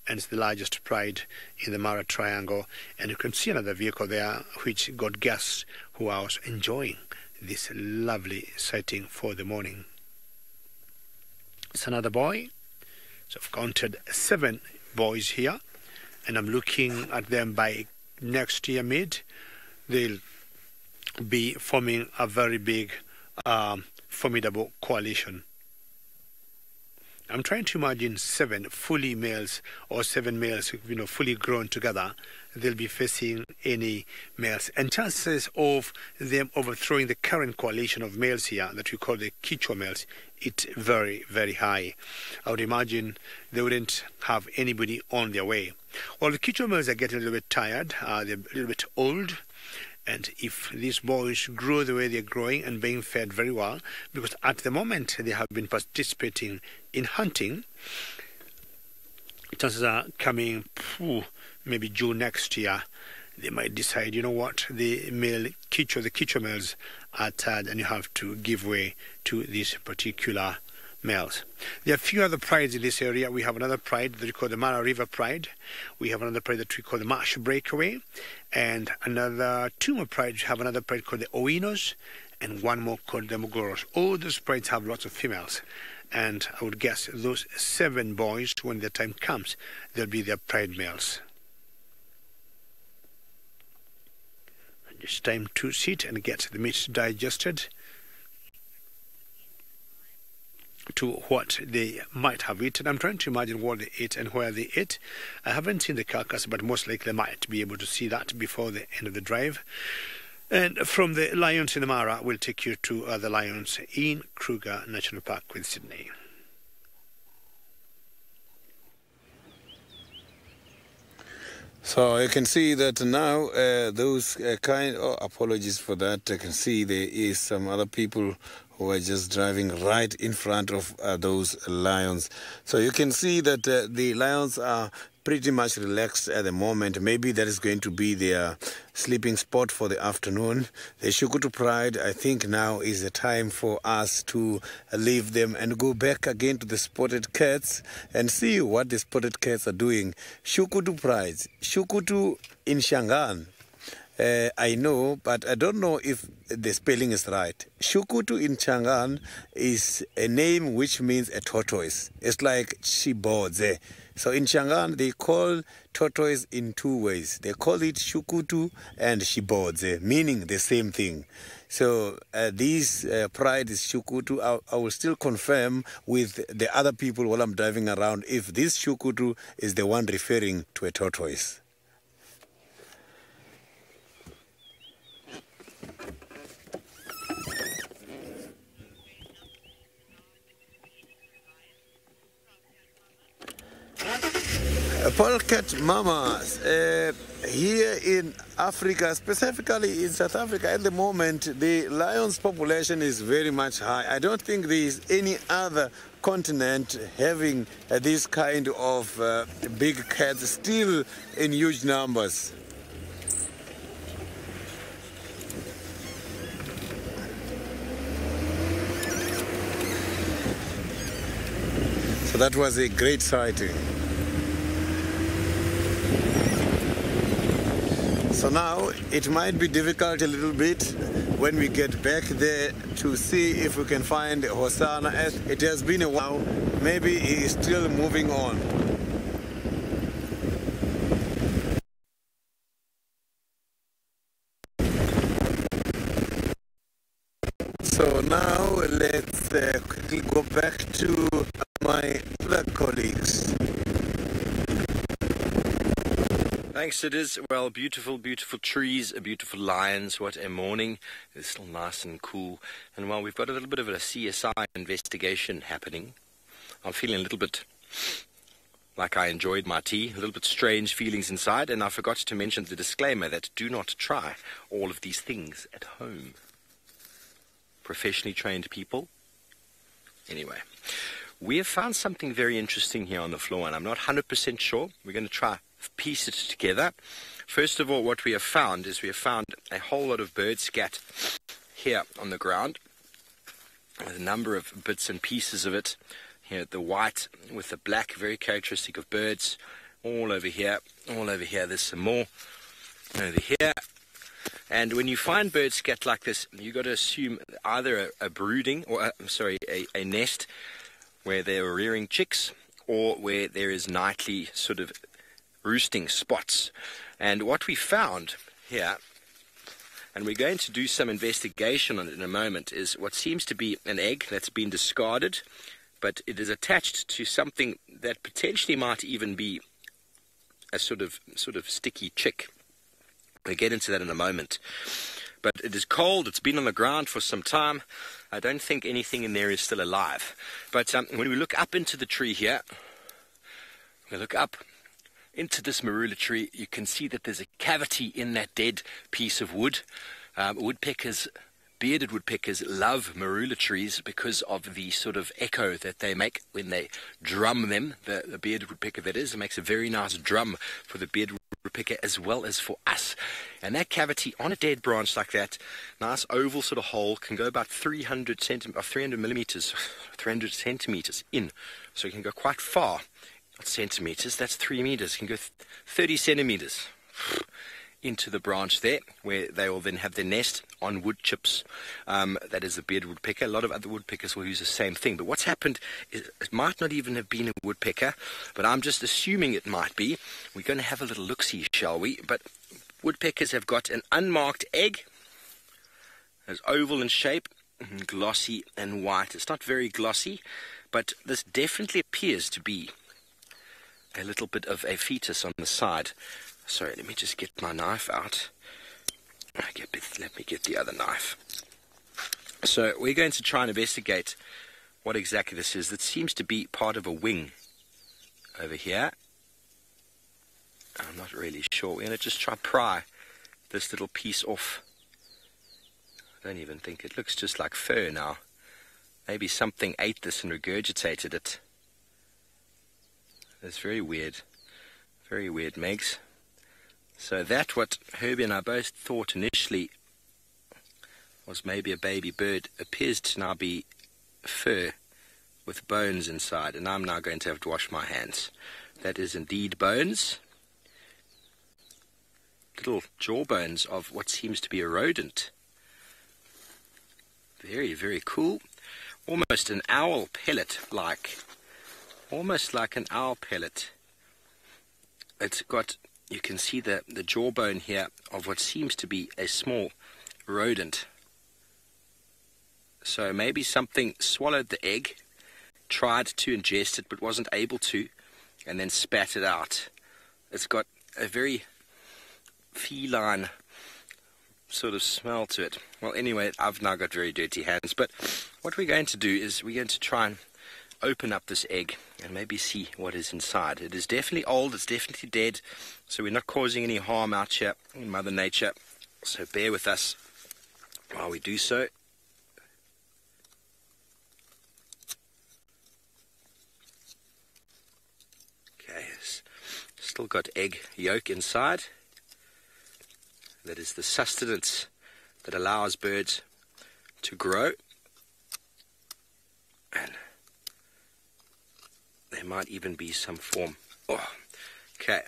and it's the largest pride in the Mara Triangle. And you can see another vehicle there which got guests who are also enjoying this lovely sighting for the morning. It's another boy. So I've counted 7 boys here, and I'm looking at them by next year mid. They'll be forming a very big, formidable coalition. I'm trying to imagine 7 fully males or 7 males, fully grown together. They'll be facing any males, and chances of them overthrowing the current coalition of males here that we call the Quichua males, it's very, very high. I would imagine they wouldn't have anybody on their way. Well, the Quichua males are getting a little bit tired. They're a little bit old. And if these boys grow the way they're growing and being fed very well, because at the moment they have been participating in hunting, chances are coming maybe June next year, they might decide, you know what, the Quichua males are tired and you have to give way to these particular males. There are a few other prides in this area. We have another pride that we call the Mara River Pride. We have another pride that we call the Marsh Breakaway. And another 2 more prides. We have another pride called the Oinos and one more called the Mogoros. All those prides have lots of females. And I would guess those 7 boys, when their time comes, they'll be their pride males. And it's time to sit and get the meat digested to what they might have eaten. I'm trying to imagine what they ate and where they ate. I haven't seen the carcass, but most likely I might be able to see that before the end of the drive. And from the lions in the Mara, we'll take you to the lions in Kruger National Park with Sydney. So you can see that now those apologies for that. I can see there is some other people who are just driving right in front of those lions. So you can see that the lions are pretty much relaxed at the moment. Maybe that is going to be their sleeping spot for the afternoon. The Shukutu Pride, I think now is the time for us to leave them and go back again to the spotted cats and see what the spotted cats are doing. Shukutu Pride, Shukutu in Shangaan. I know, but I don't know if the spelling is right. Shukutu in Shangaan is a name which means a tortoise. It's like Chibodze. So in Shangaan, they call tortoise in 2 ways. They call it Shukutu and Shibodze, meaning the same thing. So this pride is Shukutu. I will still confirm with the other people while I'm driving around if this Shukutu is the one referring to a tortoise. Polecat mamas here in Africa, specifically in South Africa at the moment, the lion's population is very much high. I don't think there is any other continent having this kind of big cats still in huge numbers. So that was a great sighting. So now it might be difficult a little bit when we get back there to see if we can find Hosanna, as it has been a while. Maybe he is still moving on. So now let's quickly go back to my other colleagues. Thanks, it is. Well, beautiful, beautiful trees, beautiful lions. What a morning. It's still nice and cool. And while we've got a little bit of a CSI investigation happening, I'm feeling a little bit like I enjoyed my tea, a little bit strange feelings inside, and I forgot to mention the disclaimer that do not try all of these things at home. Professionally trained people. Anyway, we have found something very interesting here on the floor, and I'm not 100% sure. We're going to try piece it together. First of all, what we have found is we have found a whole lot of bird scat here on the ground. There's a number of bits and pieces of it. Here, the white with the black, very characteristic of birds. All over here, all over here. There's some more over here. And when you find bird scat like this, you've got to assume either a brooding, or a nest where they're rearing chicks, or where there is nightly sort of roosting spots. And what we found here, and we're going to do some investigation on it in a moment, is what seems to be an egg that's been discarded, but it is attached to something that potentially might even be a sort of sticky chick. We'll get into that in a moment. But it is cold, it's been on the ground for some time. I don't think anything in there is still alive. But when we look up into the tree here, we look up into this marula tree, you can see that there's a cavity in that dead piece of wood. Bearded woodpeckers love marula trees because of the sort of echo that they make when they drum them. The bearded woodpecker, that is, it makes a very nice drum for the bearded woodpecker as well as for us. And that cavity on a dead branch like that, nice oval sort of hole, can go about 300 centimeters in. So it can go quite far. Not centimeters, that's 3 meters. It can go 30 centimeters into the branch there, where they will then have their nest on wood chips. That is the bearded woodpecker. A lot of other woodpeckers will use the same thing. But what's happened is it might not even have been a woodpecker, but I'm just assuming it might be. We're going to have a little look-see, shall we? But woodpeckers have got an unmarked egg. It's oval in shape, glossy and white. It's not very glossy, but this definitely appears to be a little bit of a fetus on the side. Sorry, let me just get my knife out. Let me get the other knife. So we're going to try and investigate what exactly this is. That seems to be part of a wing over here. I'm not really sure. We're going to just try pry this little piece off. I don't even think it looks just like fur now. Maybe something ate this and regurgitated it. That's very weird. Very weird, Megs. So that what Herbie and I both thought initially was maybe a baby bird appears to now be fur with bones inside, and I'm now going to have to wash my hands. That is indeed bones. Little jaw bones of what seems to be a rodent. Very, very cool. Almost an owl pellet-like. Almost like an owl pellet. It's got, you can see the jawbone here of what seems to be a small rodent. So maybe something swallowed the egg, tried to ingest it but wasn't able to, and then spat it out. It's got a very feline sort of smell to it. Well, anyway, I've now got very dirty hands, but what we're going to do is we're going to try and open up this egg and maybe see what is inside. It is definitely old, it's definitely dead, so we're not causing any harm out here in Mother Nature, so bear with us while we do so. Okay, it's still got egg yolk inside. That is the sustenance that allows birds to grow. And there might even be some form. Oh, okay.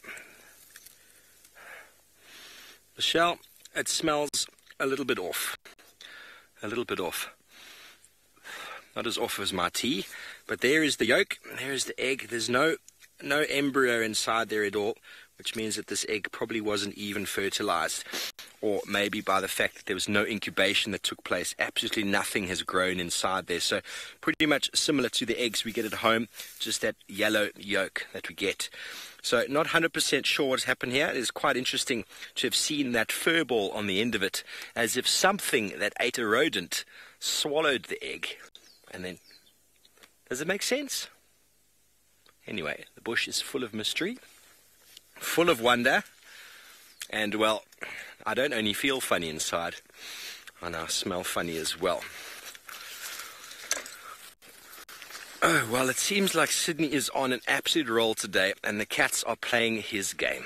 The shell, it smells a little bit off. A little bit off. Not as off as my tea, but there is the yolk, there is the egg. There's no embryo inside there at all, which means that this egg probably wasn't even fertilized. Or maybe by the fact that there was no incubation that took place, absolutely nothing has grown inside there. So pretty much similar to the eggs we get at home, just that yellow yolk that we get. So not 100% sure what's happened here. It is quite interesting to have seen that fur ball on the end of it, as if something that ate a rodent swallowed the egg. And then, does it make sense? Anyway, the bush is full of mystery, full of wonder, and well, I don't only feel funny inside, I now smell funny as well. Oh, well, it seems like Sydney is on an absolute roll today, and the cats are playing his game.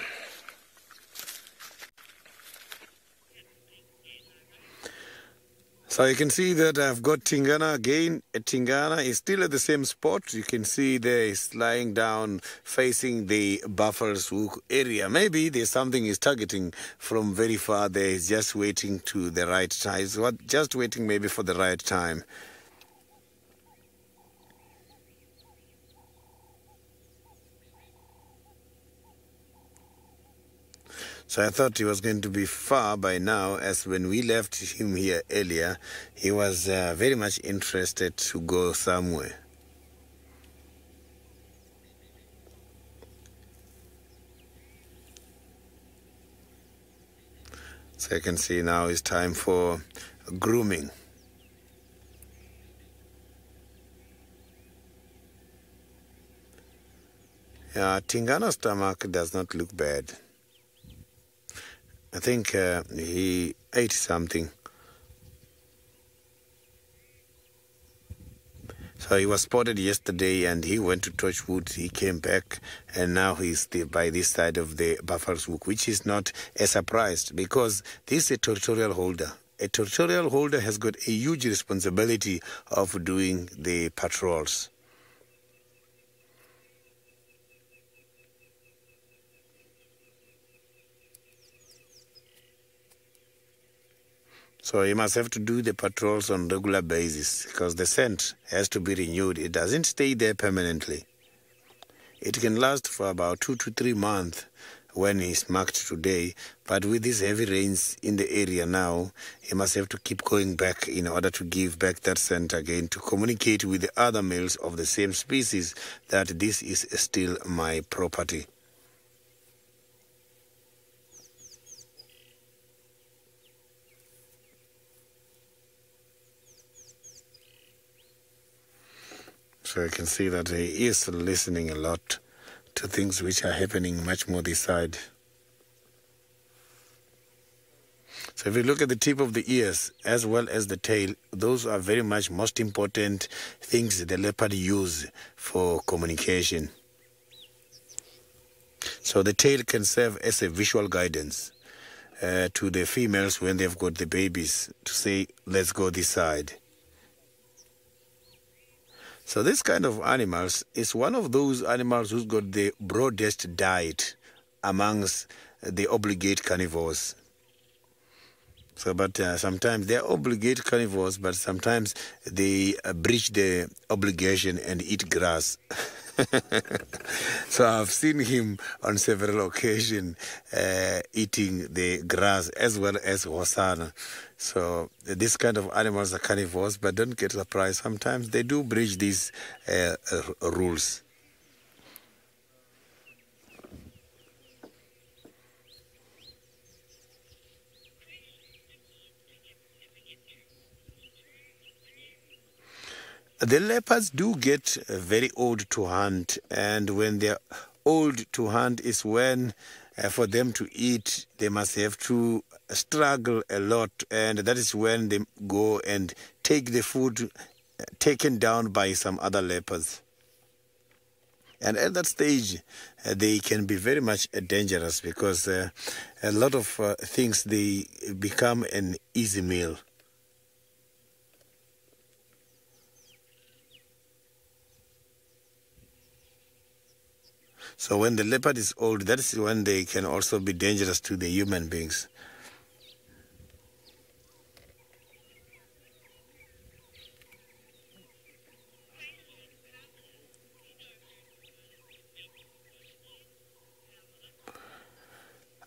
So you can see that I've got Tingana again. Tingana is still at the same spot. You can see there is lying down facing the Buffalo's Hook area. Maybe there's something he's targeting from very far there. He's just waiting to the right time. He's just waiting maybe for the right time. So I thought he was going to be far by now, as when we left him here earlier, he was very much interested to go somewhere. So you can see now it's time for grooming. Yeah, Tingana's stomach does not look bad. I think he ate something. So he was spotted yesterday and he went to Torchwood. He came back and now he's by this side of the Buffalo's Hook, which is not a surprise because this is a territorial holder. A territorial holder has got a huge responsibility of doing the patrols. So you must have to do the patrols on regular basis because the scent has to be renewed. It doesn't stay there permanently. It can last for about 2 to 3 months when it's marked today. But with these heavy rains in the area now, you must have to keep going back in order to give back that scent again, to communicate with the other males of the same species that this is still my property. So you can see that he is listening a lot to things which are happening much more this side. So if you look at the tip of the ears as well as the tail, those are very much most important things the leopard use for communication. So the tail can serve as a visual guidance to the females when they've got the babies to say, let's go this side. So this kind of animals is one of those animals who's got the broadest diet amongst the obligate carnivores. So, but sometimes they're obligate carnivores, but sometimes they breach the obligation and eat grass. So I've seen him on several occasions eating the grass as well as Hosanna. So this kind of animals are carnivores, but don't get surprised. Sometimes they do breach these rules. The leopards do get very old to hunt, and when they're old to hunt is when for them to eat they must have to struggle a lot, and that is when they go and take the food taken down by some other leopards. And at that stage they can be very much dangerous because a lot of things, they become an easy meal. So when the leopard is old, that is when they can also be dangerous to the human beings.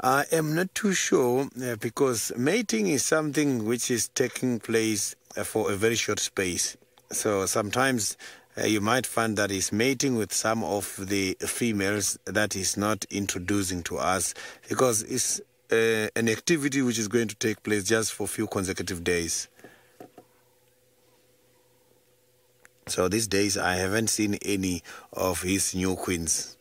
I am not too sure because mating is something which is taking place for a very short space. So sometimes you might find that he's mating with some of the females that he's not introducing to us because it's an activity which is going to take place just for a few consecutive days. So these days I haven't seen any of his new queens.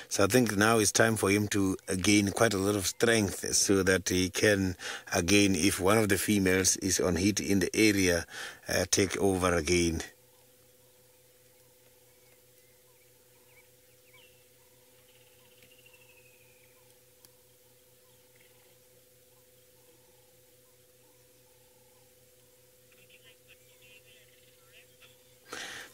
So I think now it's time for him to gain quite a lot of strength so that he can, again, if one of the females is on hit in the area, take over again.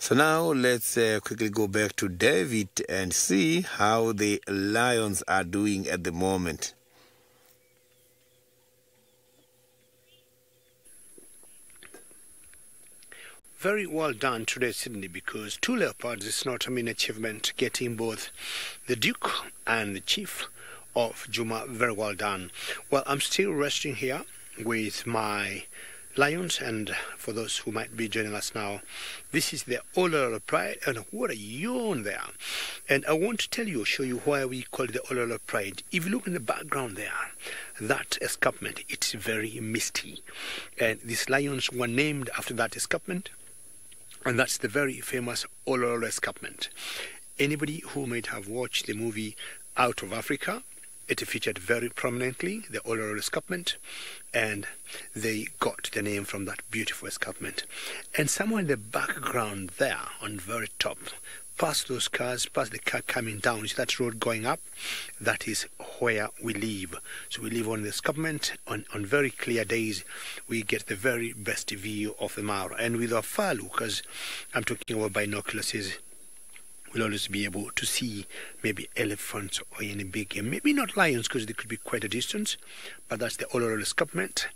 So now let's quickly go back to David and see how the lions are doing at the moment. Very well done today, Sydney, because 2 leopards is not a mean achievement. Getting both the Duke and the Chief of Juma, very well done. Well, I'm still resting here with my lions, and for those who might be joining us now, this is the Ololo Pride, and what a yawn there. And I want to tell you, show you why we call it the Ololo Pride. If you look in the background there, that escarpment, it's very misty, and these lions were named after that escarpment, and that's the very famous Ololo escarpment. Anybody who might have watched the movie Out of Africa, it featured very prominently the Ololo escarpment, and they got the name from that beautiful escarpment. And somewhere in the background there, on the very top, past those cars, past the car coming down, is that road going up? That is where we live. So we live on the escarpment. On very clear days, we get the very best view of the Mara. And with our far lookers, I'm talking about binoculars, we'll always be able to see maybe elephants or any big game. Maybe not lions because they could be quite a distance, but that's the Ololo escarpment.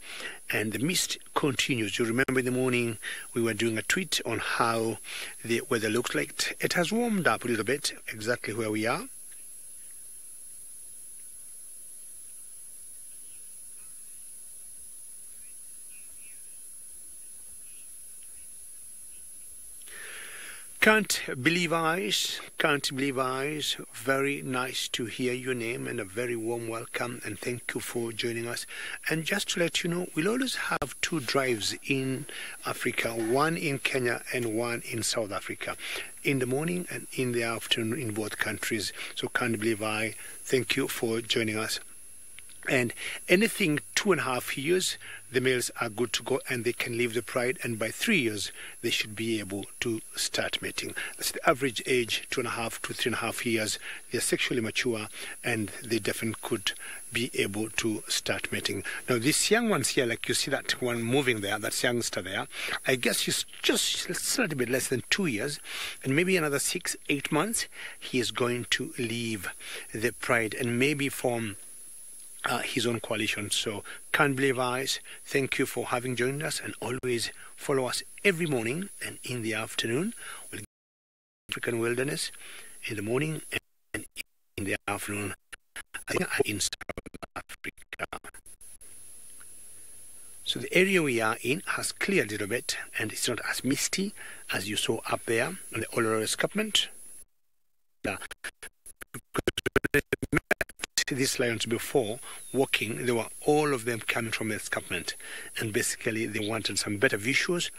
And the mist continues. You remember in the morning we were doing a tweet on how the weather looks like. It has warmed up a little bit, exactly where we are. Can't believe eyes, very nice to hear your name and a very warm welcome, and thank you for joining us. And just to let you know, we'll always have 2 drives in Africa, one in Kenya and one in South Africa, in the morning and in the afternoon in both countries. So can't believe I, thank you for joining us. And anything 2.5 years, the males are good to go and they can leave the pride, and by 3 years they should be able to start mating. That's the average age, 2.5 to 3.5 years. They're sexually mature and they definitely could be able to start mating. Now these young ones here, like you see that one moving there, that youngster there, I guess he's just a slightly bit less than 2 years, and maybe another 6-8 months he is going to leave the pride and maybe form his own coalition. So can't believe eyes, thank you for having joined us, and always follow us every morning and in the afternoon. We'll get African wilderness in the morning and in the afternoon in South Africa. So the area we are in has cleared a little bit, and it's not as misty as you saw up there on the Ololo escarpment. These lions before walking, they were all of them coming from the escarpment, and basically they wanted some better visuals,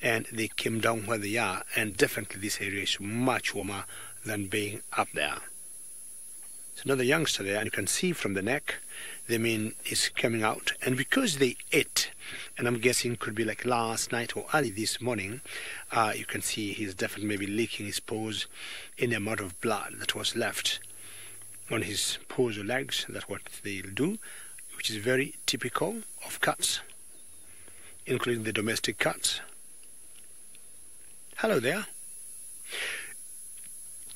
and they came down where they are, and definitely this area is much warmer than being up there. So another youngster there, and you can see from the neck the mane is coming out, and because they ate, and I'm guessing could be like last night or early this morning, you can see he's definitely maybe leaking his paws in the amount of blood that was left on his paws or legs. That's what they'll do, which is very typical of cats, including the domestic cats. Hello there.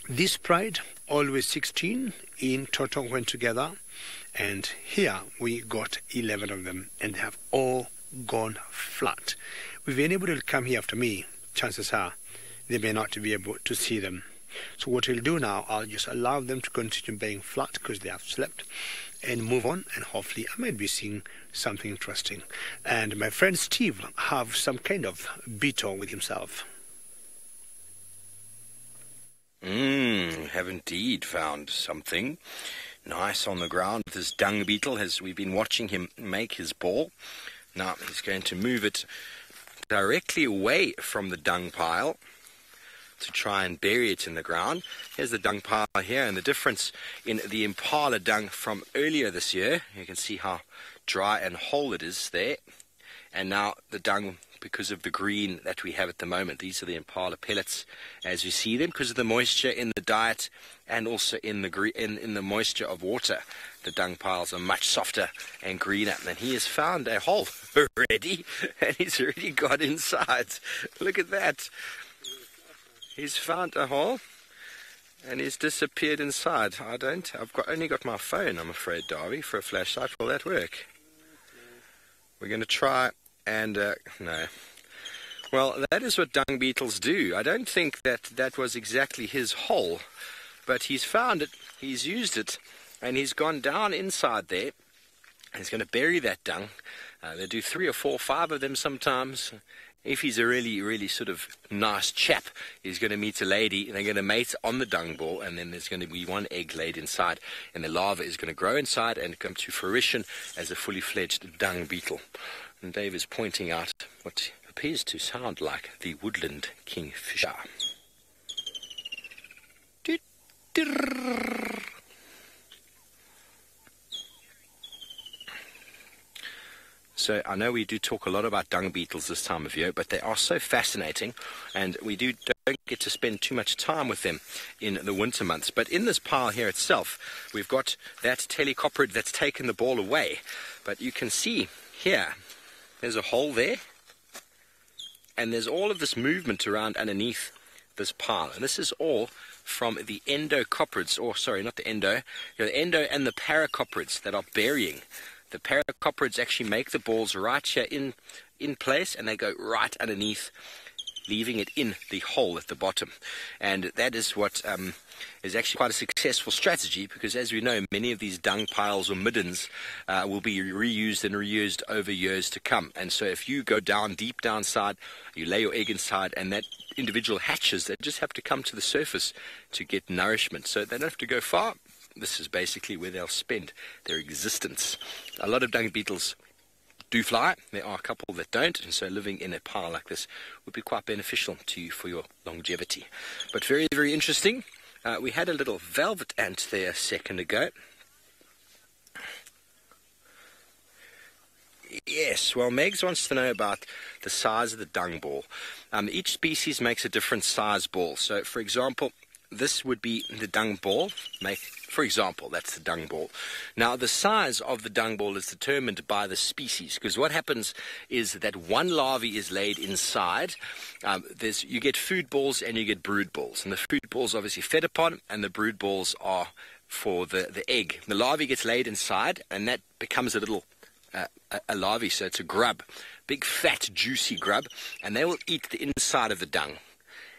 This pride, always 16 in total went together, and here we got 11 of them, and they have all gone flat. If anybody will come here after me, chances are they may not be able to see them. So what we'll do now, I'll just allow them to continue being flat because they have slept, and move on, and hopefully I might be seeing something interesting. And my friend Steve have some kind of beetle with himself. Have indeed found something nice on the ground. This dung beetle, we've been watching him make his ball. Now he's going to move it directly away from the dung pile to try and bury it in the ground. Here's the dung pile here, and the difference in the impala dung from earlier this year. You can see how dry and whole it is there. And now the dung, because of the green that we have at the moment, these are the impala pellets as you see them, because of the moisture in the diet and also in the moisture of water. The dung piles are much softer and greener. And he has found a hole already, and he's already got inside. Look at that. He's found a hole and he's disappeared inside. I've only got my phone, I'm afraid, Darby, for a flashlight. Will that work? We're going to try and no. Well, that is what dung beetles do. I don't think that was exactly his hole, but he's found it, he's used it, and he's gone down inside there. He's going to bury that dung. They do 3 or 4, 5 of them sometimes. If he's a really, really sort of nice chap, he's going to meet a lady, and they're going to mate on the dung ball, and then there's going to be one egg laid inside, and the larva is going to grow inside and come to fruition as a fully fledged dung beetle. And Dave is pointing out what appears to sound like the woodland kingfisher. So I know we do talk a lot about dung beetles this time of year, but they are so fascinating, and we don't get to spend too much time with them in the winter months. But in this pile here itself, we've got that telecoprid that's taken the ball away. But you can see here, there's a hole there, and there's all of this movement around underneath this pile. And this is all from the endocoprids, or sorry, not the endo, the endo and the paracoprids that are burying. The paracoprids actually make the balls right here in place, and they go right underneath, leaving it in the hole at the bottom. And that is what is actually quite a successful strategy, because as we know, many of these dung piles or middens will be reused and reused over years to come. And so if you go down deep downside, you lay your egg inside, and that individual hatches, they just have to come to the surface to get nourishment. So they don't have to go far. This is basically where they'll spend their existence. A lot of dung beetles do fly. There are a couple that don't, and so living in a pile like this would be quite beneficial to you for your longevity. But very, very interesting. We had a little velvet ant there a second ago. Yes, well, Megs wants to know about the size of the dung ball. Each species makes a different size ball. So, for example, this would be the dung ball. For example, that's the dung ball. Now, the size of the dung ball is determined by the species, because what happens is that one larvae is laid inside. You get food balls and you get brood balls. And the food balls are obviously fed upon, and the brood balls are for the egg. The larvae gets laid inside, and that becomes a little a larvae, so it's a grub. Big, fat, juicy grub, and they will eat the inside of the dung.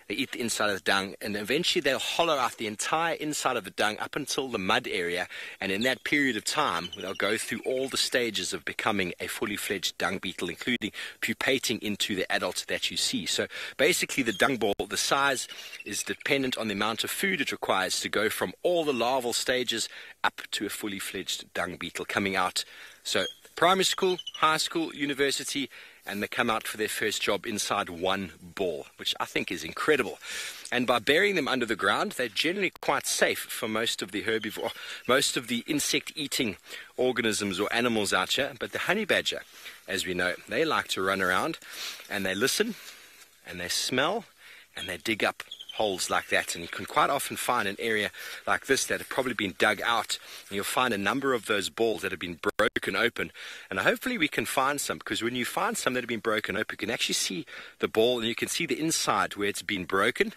They eat the inside of the dung, and eventually they'll hollow out the entire inside of the dung up until the mud area, and in that period of time they'll go through all the stages of becoming a fully fledged dung beetle, including pupating into the adult that you see. So basically the dung ball, the size is dependent on the amount of food it requires to go from all the larval stages up to a fully fledged dung beetle coming out. So primary school, high school, university, and they come out for their first job inside one ball, which I think is incredible. And by burying them under the ground, they're generally quite safe for most of the herbivore, most of the insect-eating organisms or animals out here. But the honey badger, as we know, they like to run around, and they listen, and they smell, and they dig up holes like that. And you can quite often find an area like this that have probably been dug out, and you'll find a number of those balls that have been broken open. And hopefully we can find some, because when you find some that have been broken open, you can actually see the ball, and you can see the inside where it's been broken,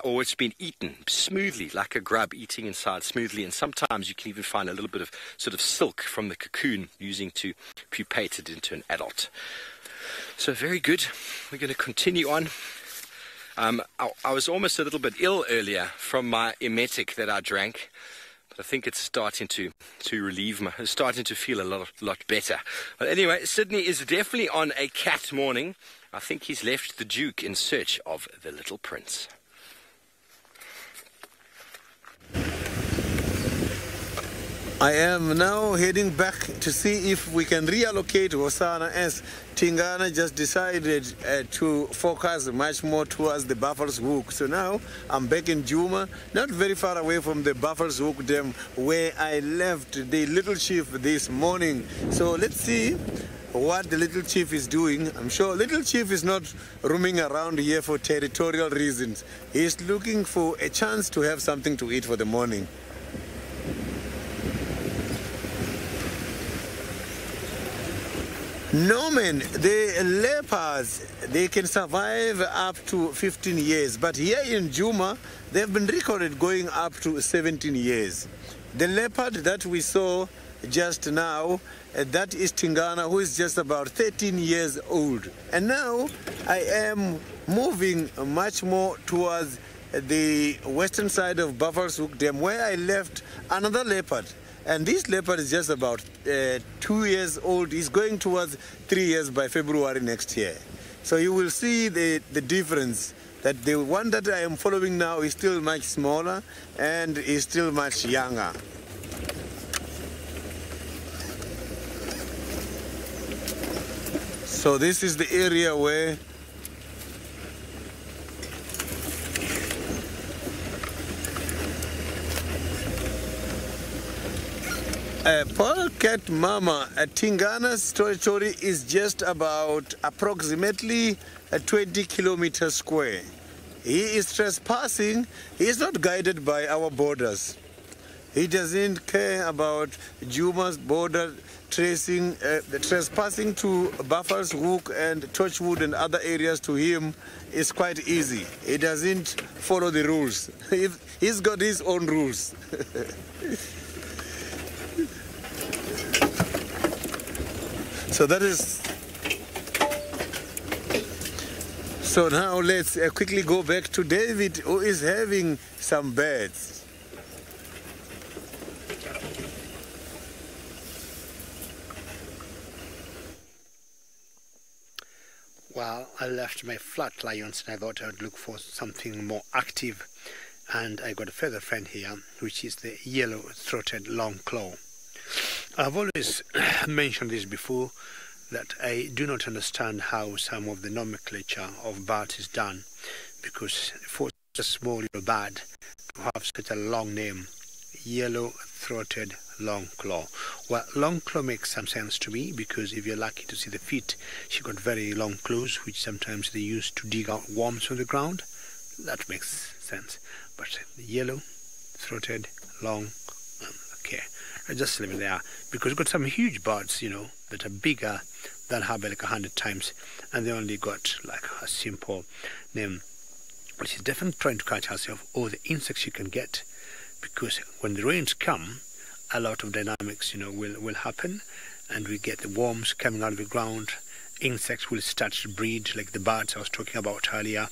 or it's been eaten smoothly, like a grub eating inside smoothly. And sometimes you can even find a little bit of sort of silk from the cocoon using to pupate it into an adult. So very good. We're going to continue on. I was almost a little bit ill earlier from my emetic that I drank, but I think it's starting to relieve me. It's starting to feel a lot better. But anyway, Sydney is definitely on a cat morning. I think he's left the Duke in search of the little prince. I am now heading back to see if we can reallocate Hosana, as Tingana just decided to focus much more towards the Buffalo's Hook. So now I'm back in Juma, not very far away from the Buffalo's Hook Dam where I left the little chief this morning. So let's see what the little chief is doing. I'm sure little chief is not roaming around here for territorial reasons. He's looking for a chance to have something to eat for the morning. Norman, the leopards, they can survive up to 15 years, but here in Juma, they've been recorded going up to 17 years. The leopard that we saw just now, that is Tingana, who is just about 13 years old. And now I am moving much more towards the western side of Buffalo's Hook Dam, where I left another leopard. And this leopard is just about 2 years old. He's going towards 3 years by February next year. So you will see the difference, that the one that I am following now is still much smaller and is still much younger. So this is the area where Polecat Mama, Tingana's territory is just about approximately 20 kilometers square. He is trespassing. He is not guided by our borders. He doesn't care about Juma's border tracing. The trespassing to Buffalo's Hook and Torchwood and other areas to him is quite easy. He doesn't follow the rules. He's got his own rules. So that is. So now let's quickly go back to David, who is having some birds. Well, I left my flat lions and I thought I would look for something more active. And I got a feather friend here, which is the yellow-throated longclaw. I've always mentioned this before, that I do not understand how some of the nomenclature of birds is done, because for a small little bird to have such a long name, yellow-throated longclaw. Well, longclaw makes some sense to me, because if you're lucky to see the feet, she got very long claws, which sometimes they use to dig out worms from the ground. That makes sense. But yellow-throated long, okay. I just leave it there, because we've got some huge birds, you know, that are bigger than her like 100 times, and they only got like a simple name. But she's definitely trying to catch herself all the insects she can get, because when the rains come, a lot of dynamics, you know, will happen, and we get the worms coming out of the ground. Insects will start to breed, like the birds I was talking about earlier,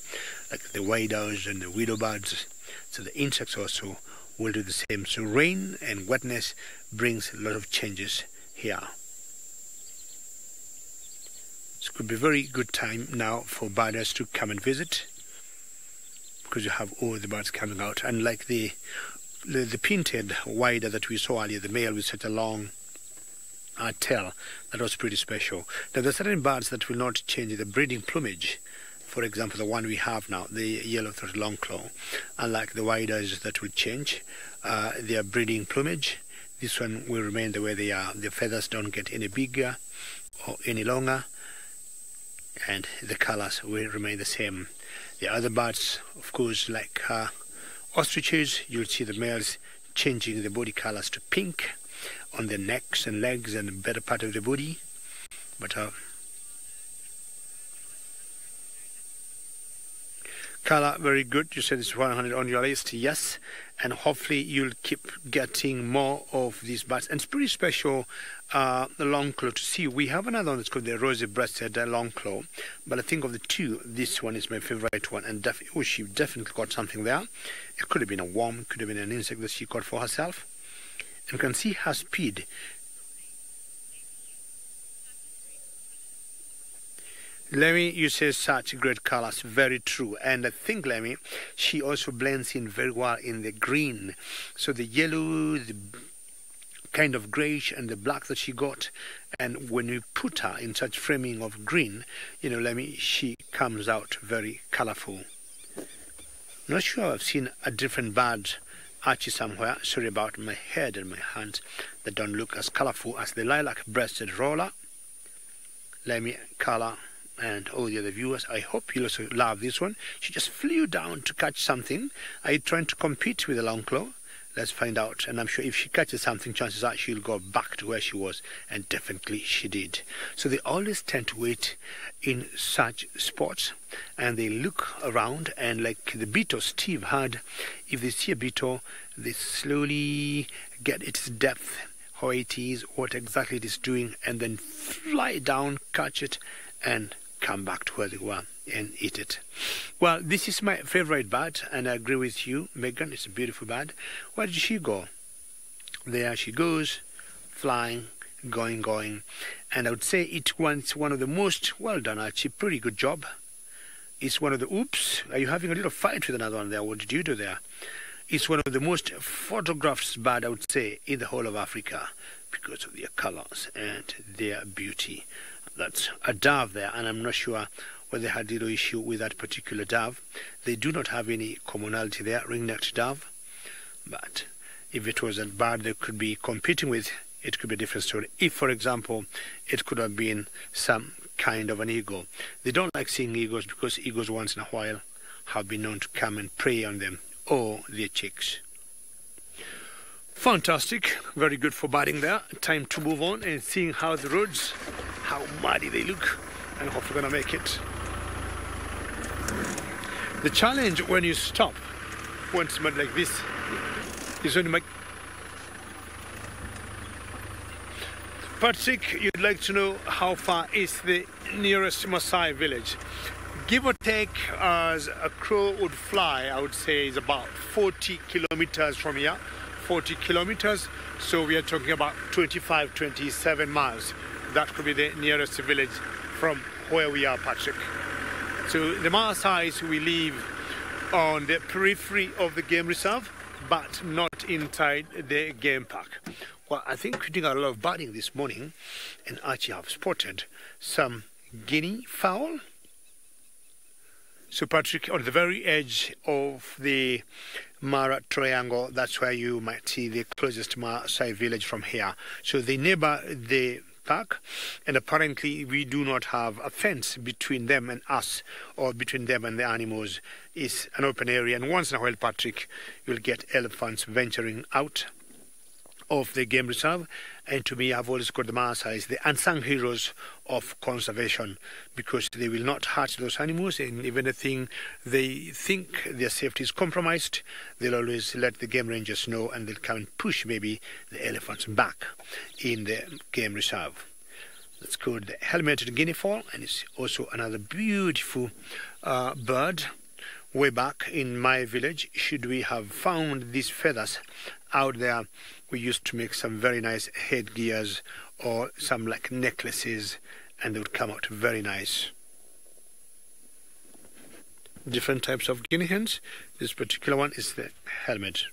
like the waders and the widow birds. So the insects also will do the same. So rain and wetness brings a lot of changes here. It could be a very good time now for birders to come and visit, because you have all the birds coming out. And like the painted wider that we saw earlier, the male with such a long tail, that was pretty special. Now there are certain birds that will not change the breeding plumage. For example, the one we have now, the yellow-throated longclaw, unlike the widers that will change their breeding plumage, this one will remain the way they are. The feathers don't get any bigger or any longer, and the colors will remain the same. The other birds, of course, like ostriches, you'll see the males changing the body colors to pink on their necks and legs and the better part of the body. But Color, very good. You said it's 100 on your list. Yes. And hopefully you'll keep getting more of these bats. And it's pretty special, the long claw to see. We have another one that's called the rosy-breasted long claw. But I think of the two, this one is my favorite one. And she definitely got something there. It could have been a worm. It could have been an insect that she caught for herself. And you can see her speed. Lemmy, you say such great colors, very true. And I think Lemmy, she also blends in very well in the green. So the yellow, the kind of greyish and the black that she got. And when you put her in such framing of green, you know, Lemmy, she comes out very colorful. Not sure I've seen a different bird actually somewhere. Sorry about my head and my hands that don't look as colorful as the lilac-breasted roller. Lemmy color. And all the other viewers, I hope you also love this one. She just flew down to catch something. Are you trying to compete with the long claw? Let's find out. And I'm sure if she catches something, chances are she'll go back to where she was. And definitely she did. So they always tend to wait in such spots. And they look around. And like the beetle Steve had, if they see a beetle, they slowly get its depth, how it is, what exactly it is doing. And then fly down, catch it, and come back to where they were and eat it. Well, this is my favorite bird, and I agree with you, Megan. It's a beautiful bird. Where did she go? There she goes, flying, going. And I would say it's one of the most, well done, actually, pretty good job. It's one of the, oops, are you having a little fight with another one there? What did you do there? It's one of the most photographed bird, I would say, in the whole of Africa because of their colors and their beauty. That's a dove there, and I'm not sure whether they had a little issue with that particular dove. They do not have any commonality there, ring-necked dove. But if it was a bird they could be competing with, it could be a different story. If, for example, it could have been some kind of an eagle. They don't like seeing eagles because eagles once in a while have been known to come and prey on them or their chicks. Fantastic, very good for birding there. Time to move on and seeing how the roads, how muddy they look, and hope we're gonna make it. The challenge when you stop, when it's mud like this, is when you make... Patrick, you'd like to know how far is the nearest Maasai village. Give or take, as a crow would fly, I would say is about 40 kilometers from here. 40 kilometers, so we are talking about 25, 27 miles. That could be the nearest village from where we are, Patrick. So the Maasais, we live on the periphery of the game reserve, but not inside the game park. Well, I think we're doing a lot of birding this morning, and actually have spotted some guinea fowl. So Patrick, on the very edge of the Mara Triangle, that's where you might see the closest Maasai village from here. So they neighbor the park, and apparently we do not have a fence between them and us, or between them and the animals. It's an open area, and once in a while, Patrick, you'll get elephants venturing out of the game reserve. And to me, I've always called the Maasais the unsung heroes of conservation, because they will not hurt those animals, and if anything they think their safety is compromised, they'll always let the game rangers know, and they'll come and push maybe the elephants back in the game reserve. That's called the helmeted guinea fowl, and it's also another beautiful bird. Way back in my village, should we have found these feathers out there, we used to make some very nice headgears or some like necklaces, and they would come out very nice. Different types of guinea hens. This particular one is the helmet.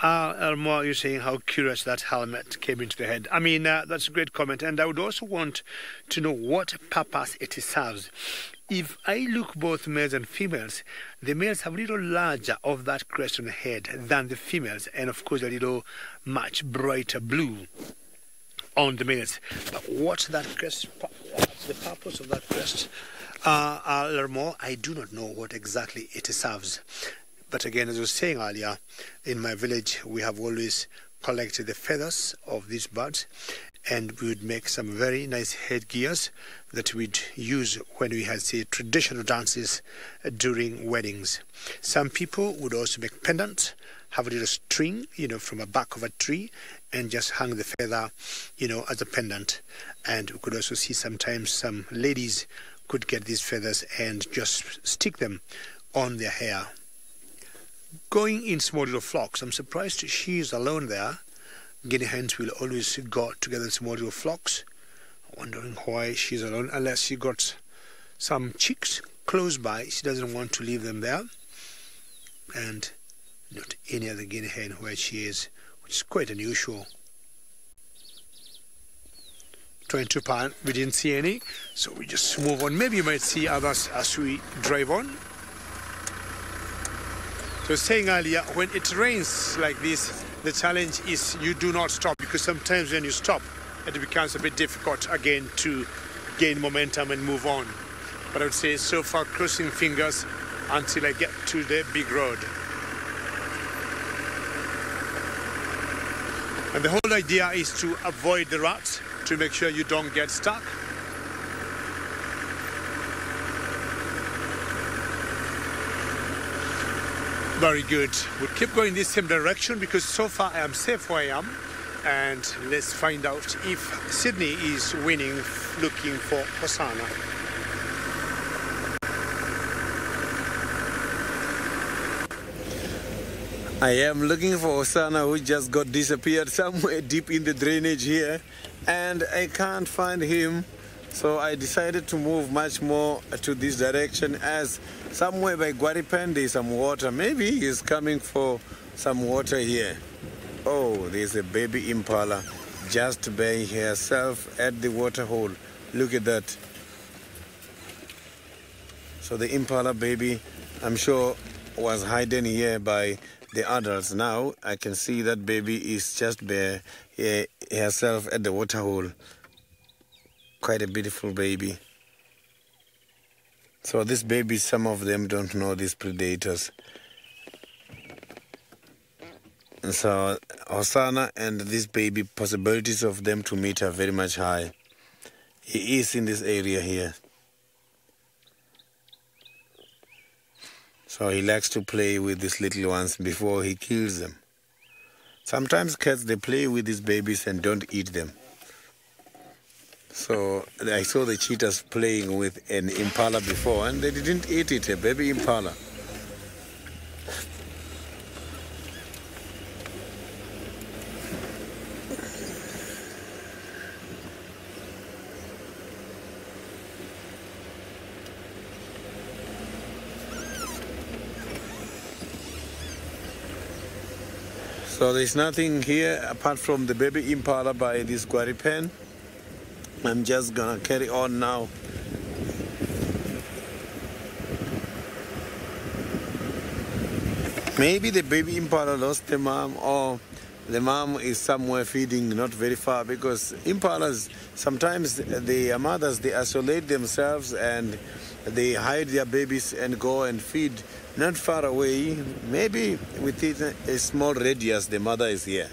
Elmore, you're saying how curious that helmet came into the head. I mean, that's a great comment, and I would also want to know what purpose it serves. If I look both males and females, the males have a little larger of that crest on the head than the females, and of course a little much brighter blue on the males. But what's that crest, the purpose of that crest? Elmore, I do not know what exactly it serves. But again, as I was saying earlier, in my village, we have always collect the feathers of these birds, and we would make some very nice headgears that we'd use when we had, say, traditional dances during weddings. Some people would also make pendants, have a little string, from a back of a tree, and just hang the feather, as a pendant. And we could also see sometimes some ladies could get these feathers and just stick them on their hair. Going in small little flocks. I'm surprised she's alone there. Guinea hens will always go together in small little flocks. Wondering why she's alone, unless she got some chicks close by. She doesn't want to leave them there. And not any other guinea hen where she is, which is quite unusual. Trying to pan, we didn't see any, so we just move on. Maybe you might see others as we drive on. So saying earlier, when it rains like this, the challenge is you do not stop, because sometimes when you stop, it becomes a bit difficult again to gain momentum and move on. But I would say so far, crossing fingers until I get to the big road. And the whole idea is to avoid the ruts, to make sure you don't get stuck. Very good. We'll keep going this same direction because so far I am safe where I am. And let's find out if Sydney is winning looking for Hosanna. I am looking for Hosanna, who just got disappeared somewhere deep in the drainage here, and I can't find him. So I decided to move much more to this direction, as somewhere by Guaripen there's some water. Maybe he's coming for some water here. Oh, there's a baby impala just by herself at the water hole. Look at that. So the impala baby, I'm sure, was hidden here by the adults. Now I can see that baby is just by herself at the water hole. Quite a beautiful baby. So these babies, some of them don't know these predators. And so Hosanna and this baby, possibilities of them to meet are very much high. He is in this area here. So he likes to play with these little ones before he kills them. Sometimes cats, they play with these babies and don't eat them. So I saw the cheetahs playing with an impala before, and they didn't eat it, a baby impala. So there's nothing here apart from the baby impala by this Guaripen. I'm just gonna carry on now. Maybe the baby impala lost the mom, or the mom is somewhere feeding not very far, because impalas, sometimes the mothers, they isolate themselves and they hide their babies and go and feed not far away. Maybe within a small radius the mother is here.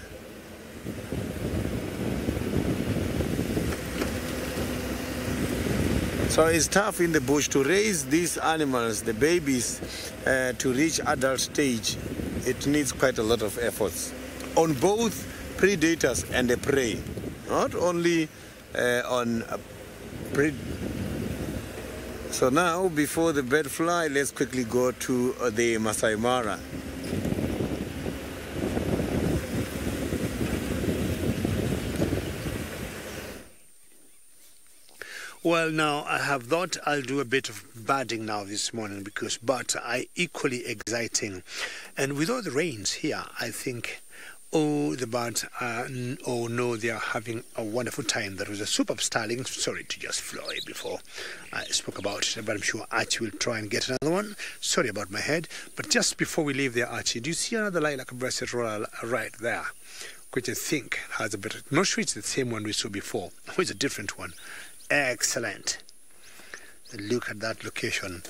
So it's tough in the bush to raise these animals, the babies, to reach adult stage. It needs quite a lot of efforts on both predators and the prey, not only on So now, before the bird fly, let's quickly go to the Masai Mara. Well, now I have thought I'll do a bit of birding now this morning, because birds are equally exciting. And with all the rains here, I think, the birds they are having a wonderful time. There was a superb starling, sorry to just fly before I spoke about it, but I'm sure Archie will try and get another one. Sorry about my head. But just before we leave there, Archie, do you see another lilac-breasted royal right there, which I think has a better, not sure it's the same one we saw before, or it's a different one. Excellent. Look at that location.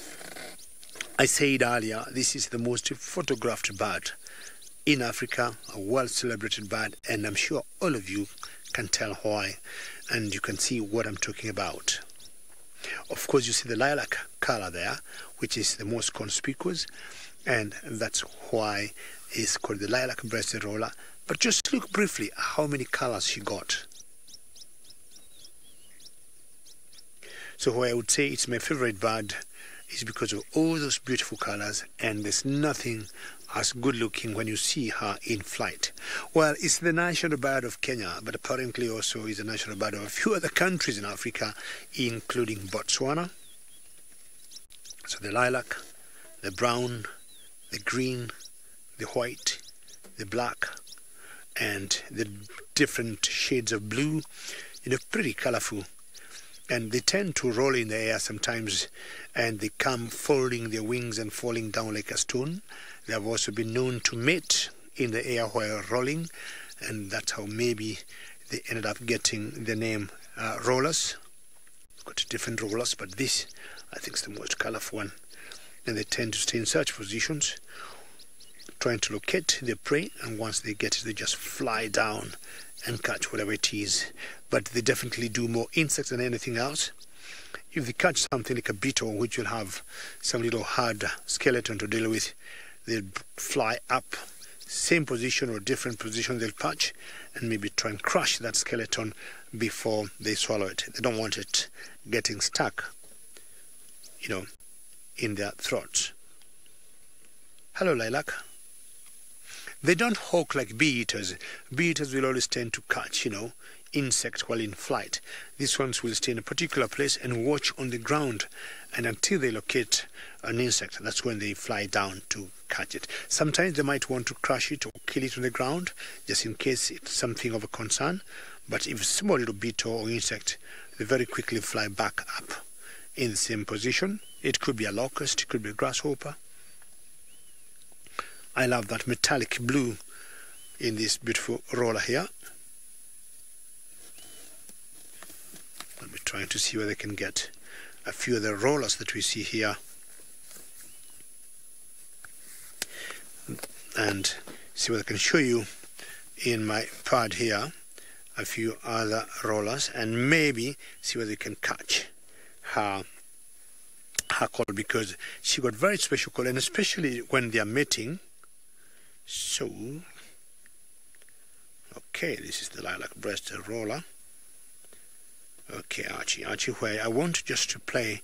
I said earlier, this is the most photographed bird in Africa, a well-celebrated bird, and I'm sure all of you can tell why, and you can see what I'm talking about. Of course, you see the lilac color there, which is the most conspicuous, and that's why it's called the lilac-breasted roller. But just look briefly at how many colors she got. So why I would say it's my favorite bird is because of all those beautiful colors, and there's nothing as good looking when you see her in flight. Well, it's the national bird of Kenya, but apparently also is the national bird of a few other countries in Africa, including Botswana. So the lilac, the brown, the green, the white, the black, and the different shades of blue, pretty colorful. And they tend to roll in the air sometimes, and they come folding their wings and falling down like a stone. They have also been known to mate in the air while rolling, and that's how maybe they ended up getting the name rollers. Got different rollers, but this, I think, is the most colorful one. And they tend to stay in such positions, trying to locate their prey, and once they get it, they just fly down and catch whatever it is. But they definitely do more insects than anything else. If they catch something like a beetle, which will have some little hard skeleton to deal with, they'll fly up, same position or different position they'll catch, and maybe try and crush that skeleton before they swallow it. They don't want it getting stuck, in their throats. Hello, lilac. They don't hawk like bee eaters. Bee eaters will always tend to catch, insects while in flight. These ones will stay in a particular place and watch on the ground, and until they locate an insect, that's when they fly down to catch it. Sometimes they might want to crush it or kill it on the ground, just in case it's something of a concern. But if it's a small little beetle or insect, they very quickly fly back up in the same position. It could be a locust, it could be a grasshopper. I love that metallic blue in this beautiful roller here. I'll be trying to see whether I can get a few of the rollers that we see here and see whether I can show you in my pad here a few other rollers, and maybe see whether you can catch her call, because she got very special call, and especially when they are mating. So, okay, this is the lilac-breasted roller. Okay, Archie, where I want just to play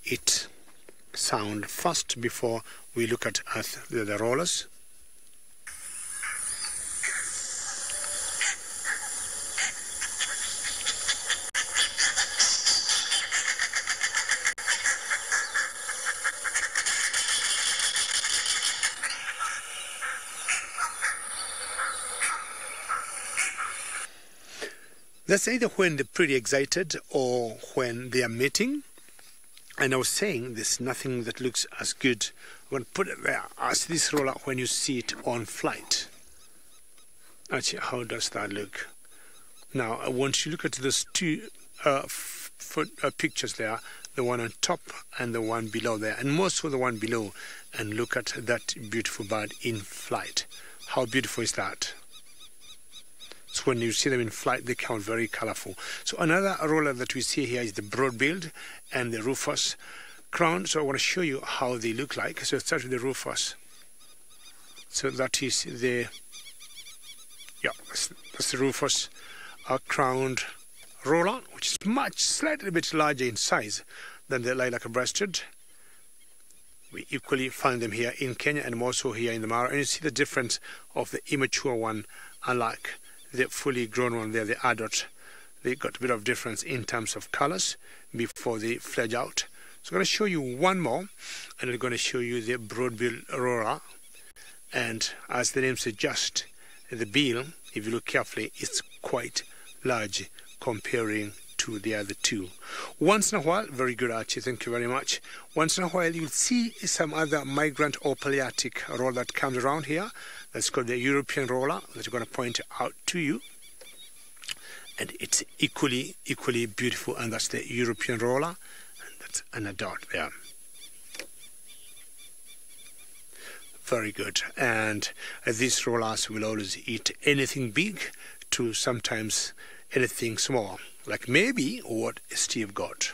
it sound first before we look at the rollers. That's either when they're pretty excited or when they are mating. And I was saying there's nothing that looks as good. I'm going to put it there as this roller when you see it on flight. Actually, how does that look? Now, I want you to look at those two pictures there, the one on top and the one below there, and most of the one below, and look at that beautiful bird in flight. How beautiful is that? So when you see them in flight, they come very colorful. So another roller that we see here is the broad-billed and the rufous crown. So I want to show you how they look like. So let's start with the rufous. So that is that's the rufous crowned roller, which is slightly bit larger in size than the lilac-breasted. We equally find them here in Kenya and also here in the Mara. And you see the difference of the immature one, unlike the fully grown one there, the adult. They got a bit of difference in terms of colors before they fledge out. So I'm going to show you one more, and I'm going to show you the broad-billed roller. And as the name suggests, the bill, if you look carefully, is quite large comparing to the other two. Once in a while, very good, Archie, thank you very much. Once in a while, you'll see some other migrant or Palearctic roller that comes around here. That's called the European roller that I'm going to point out to you. And it's equally beautiful, and that's the European roller. And that's an adult there. Very good. And these rollers will always eat anything big to sometimes anything small, like maybe what Steve got.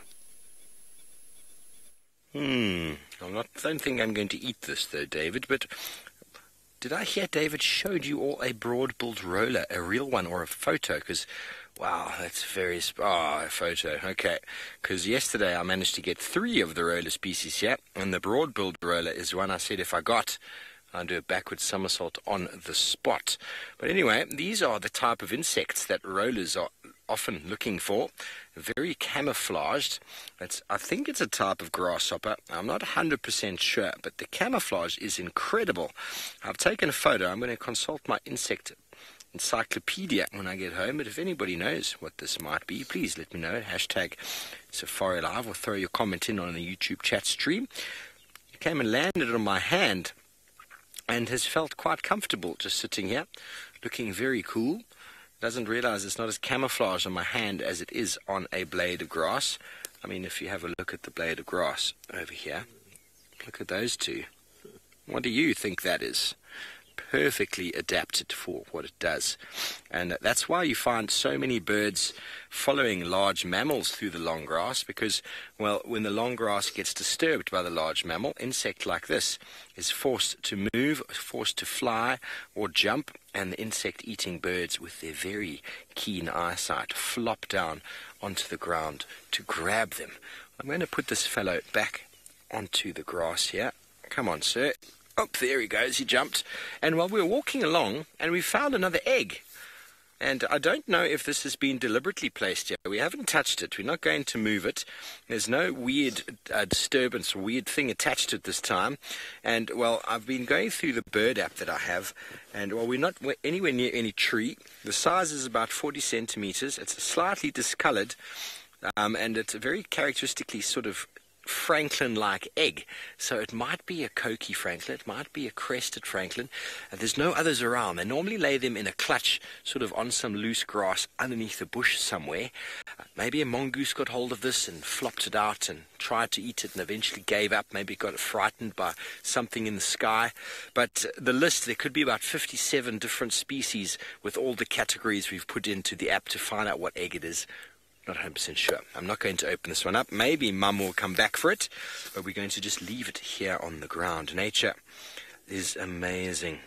I don't think I'm going to eat this though, David, but did I hear David showed you all a broad-billed roller, a real one or a photo? Because, wow, that's very... a photo, okay. Because yesterday I managed to get 3 of the roller species here, and the broad-billed roller is one I said if I got, I'd do a backward somersault on the spot. But anyway, these are the type of insects that rollers are often looking for. Very camouflaged. I think it's a type of grasshopper. I'm not 100% sure, but the camouflage is incredible. I've taken a photo. I'm going to consult my insect encyclopedia when I get home, but if anybody knows what this might be, please let me know. Hashtag SafariLive, or throw your comment in on the YouTube chat stream. It came and landed on my hand and has felt quite comfortable just sitting here, looking very cool. Doesn't realize it's not as camouflaged on my hand as it is on a blade of grass. I mean, if you have a look at the blade of grass over here, look at those two. What do you think that is? Perfectly adapted for what it does. And that's why you find so many birds following large mammals through the long grass, because, well, when the long grass gets disturbed by the large mammal, insect like this is forced to move, forced to fly or jump, and the insect-eating birds, with their very keen eyesight, flop down onto the ground to grab them. I'm going to put this fellow back onto the grass here. Come on, sir. Oh, there he goes, he jumped. And while we were walking along, and we found another egg. And I don't know if this has been deliberately placed here. We haven't touched it. We're not going to move it. There's no weird disturbance, weird thing attached to it this time. And, well, I've been going through the bird app that I have, and, well, we're not anywhere near any tree. The size is about 40 centimeters. It's slightly discolored, and it's a very characteristically sort of Franklin-like egg. So it might be a Coqui Franklin, it might be a crested Franklin. There's no others around. They normally lay them in a clutch, sort of on some loose grass underneath a bush somewhere. Maybe a mongoose got hold of this and flopped it out and tried to eat it and eventually gave up. Maybe got frightened by something in the sky. But the list, there could be about 57 different species with all the categories we've put into the app to find out what egg it is. Not 100% sure. I'm not going to open this one up. Maybe Mum will come back for it, but we're going to just leave it here on the ground. Nature is amazing.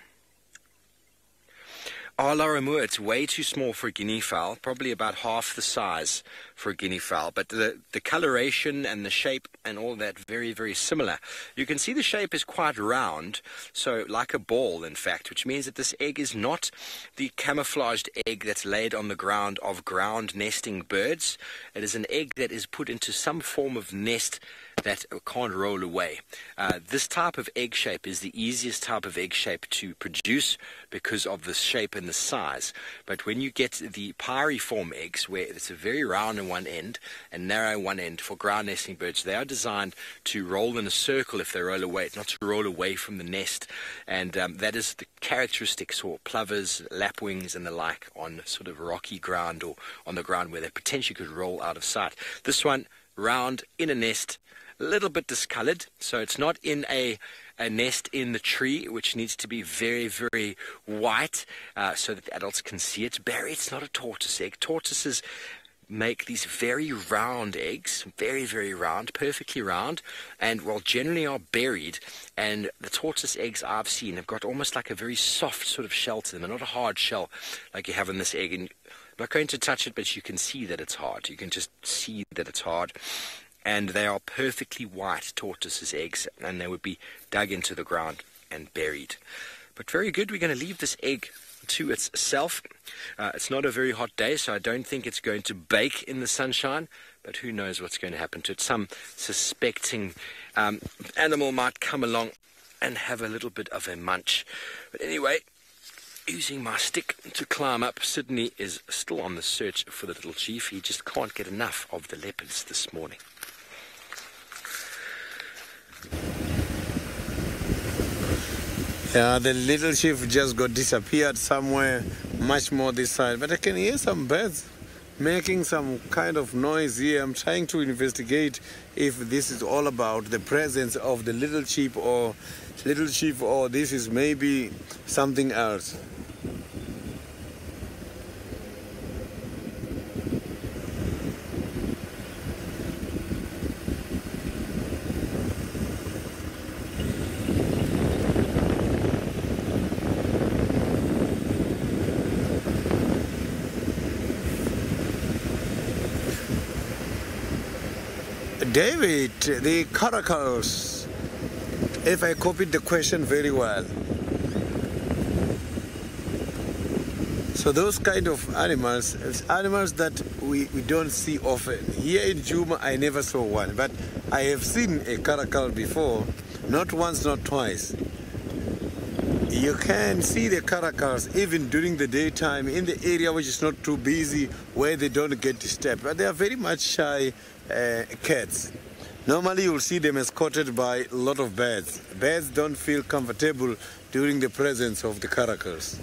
Laramua, it's way too small for a guinea fowl, probably about half the size for a guinea fowl, but the coloration and the shape and all that very, very similar. You can see the shape is quite round, so like a ball, in fact, which means that this egg is not the camouflaged egg that's laid on the ground of ground nesting birds. It is an egg that is put into some form of nest that can't roll away. This type of egg shape is the easiest type of egg shape to produce because of the shape and the size. But when you get the pyriform eggs, where it's a very round on one end and narrow one end for ground nesting birds, they are designed to roll in a circle if they roll away, not to roll away from the nest. And that is the characteristics for plovers, lapwings and the like on sort of rocky ground or on the ground where they potentially could roll out of sight. This one, round, in a nest, a little bit discolored, so it's not in a nest in the tree, which needs to be very, very white so that the adults can see it. Barry, it's not a tortoise egg. Tortoises make these very round eggs, very, very round, perfectly round, and, well, generally are buried. And the tortoise eggs I've seen have got almost like a very soft sort of shell to them, and not a hard shell like you have in this egg. And I'm not going to touch it, but you can see that it's hard. You can just see that it's hard. And they are perfectly white tortoises' eggs, and they would be dug into the ground and buried. But very good, we're going to leave this egg to itself. It's not a very hot day, so I don't think it's going to bake in the sunshine, but who knows what's going to happen to it. Some suspecting animal might come along and have a little bit of a munch. But anyway, using my stick to climb up, Sydney is still on the search for the little chief. He just can't get enough of the leopards this morning. Yeah, the little chief just got disappeared somewhere, much more this side. But I can hear some birds making some kind of noise here. I'm trying to investigate if this is all about the presence of the little sheep or this is maybe something else. David, the caracals, if I copied the question very well. So those kind of animals, animals that we don't see often. Here in Juma, I never saw one, but I have seen a caracal before, not once, not twice. You can see the caracals even during the daytime in the area which is not too busy, where they don't get disturbed, but they are very much shy cats. Normally you'll see them escorted by a lot of birds. Birds don't feel comfortable during the presence of the caracals.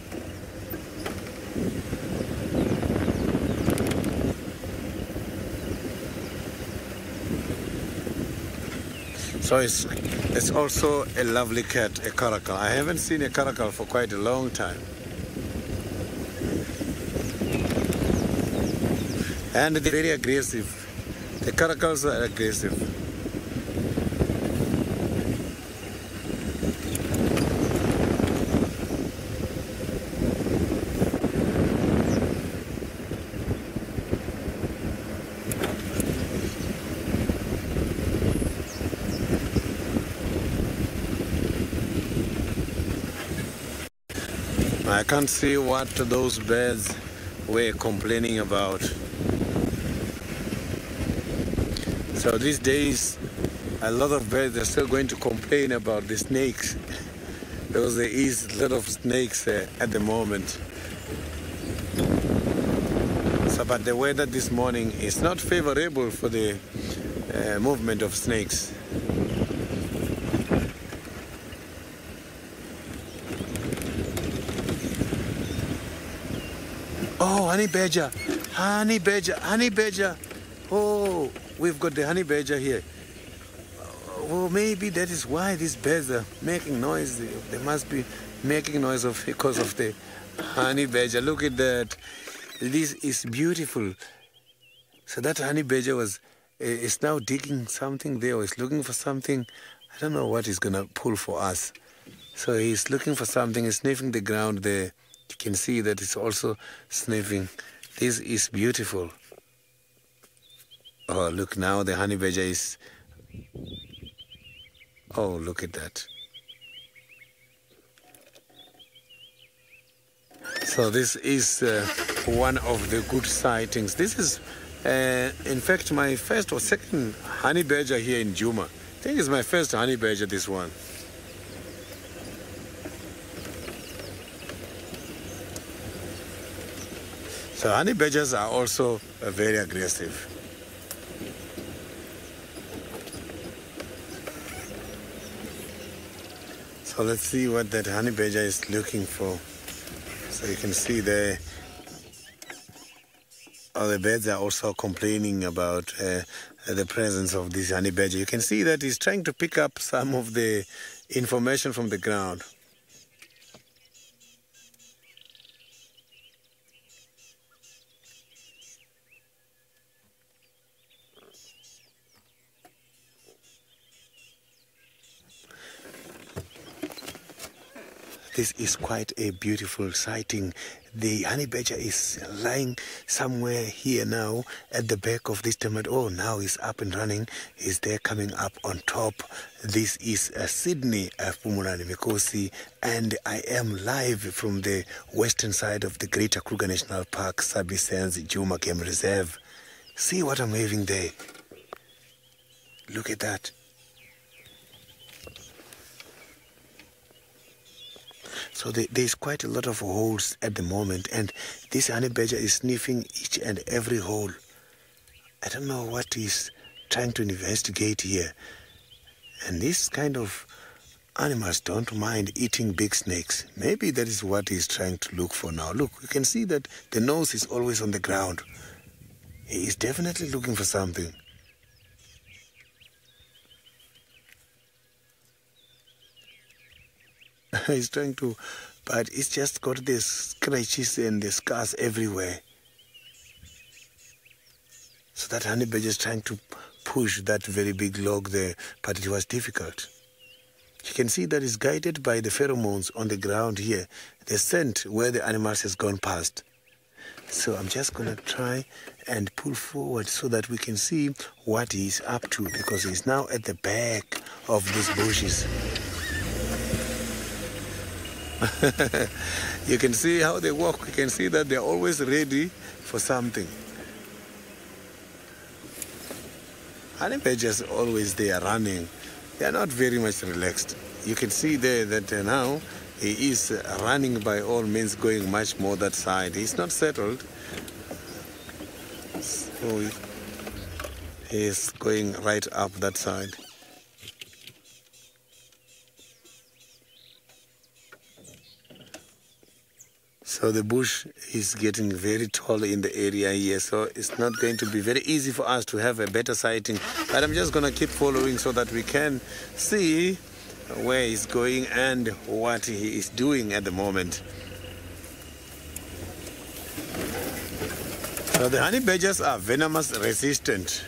So it's also a lovely cat, a caracal. I haven't seen a caracal for quite a long time. And they're very aggressive. The caracals are aggressive. I can't see what those birds were complaining about. So these days, a lot of birds are still going to complain about the snakes, because there is a lot of snakes at the moment. So, but the weather this morning is not favorable for the movement of snakes. Oh, honey badger, honey badger, honey badger. Oh, we've got the honey badger here. Well, maybe that is why these birds are making noise. They must be making noise because of the honey badger. Look at that. This is beautiful. So that honey badger is now digging something there, or is looking for something. I don't know what he's going to pull for us. So he's looking for something. He's sniffing the ground there. You can see that he's also sniffing. This is beautiful. Oh, look, now the honey badger is... Oh, look at that. So this is one of the good sightings. This is, in fact, my first or second honey badger here in Juma. I think it's my first honey badger, this one. So honey badgers are also very aggressive. So let's see what that honey badger is looking for. So you can see there, the birds are also complaining about the presence of this honey badger. You can see that he's trying to pick up some of the information from the ground. This is quite a beautiful sighting. The honey badger is lying somewhere here now at the back of this tomato. Oh, now he's up and running. He's there coming up on top. This is Sydney, Pumulani Mikosi, and I am live from the western side of the Greater Kruger National Park, Sabi Sands Juma Game Reserve. See what I'm waving there. Look at that. So there's quite a lot of holes at the moment, and this honey badger is sniffing each and every hole. I don't know what he's trying to investigate here. And this kind of animals don't mind eating big snakes. Maybe that is what he's trying to look for now. Look, you can see that the nose is always on the ground. He is definitely looking for something. He's trying to, but it's just got the scratches and the scars everywhere. So that honey badger is trying to push that very big log there, but it was difficult. You can see that it's guided by the pheromones on the ground here, the scent where the animals has gone past. So I'm just going to try and pull forward so that we can see what he's up to, because he's now at the back of these bushes. You can see how they walk. You can see that they're always ready for something. Honey badgers always they are running. They are not very much relaxed. You can see there that now he is running by all means, going much more that side. He's not settled. So he is going right up that side. So the bush is getting very tall in the area here, so it's not going to be very easy for us to have a better sighting. But I'm just going to keep following so that we can see where he's going and what he is doing at the moment. So the honey badgers are venomous resistant.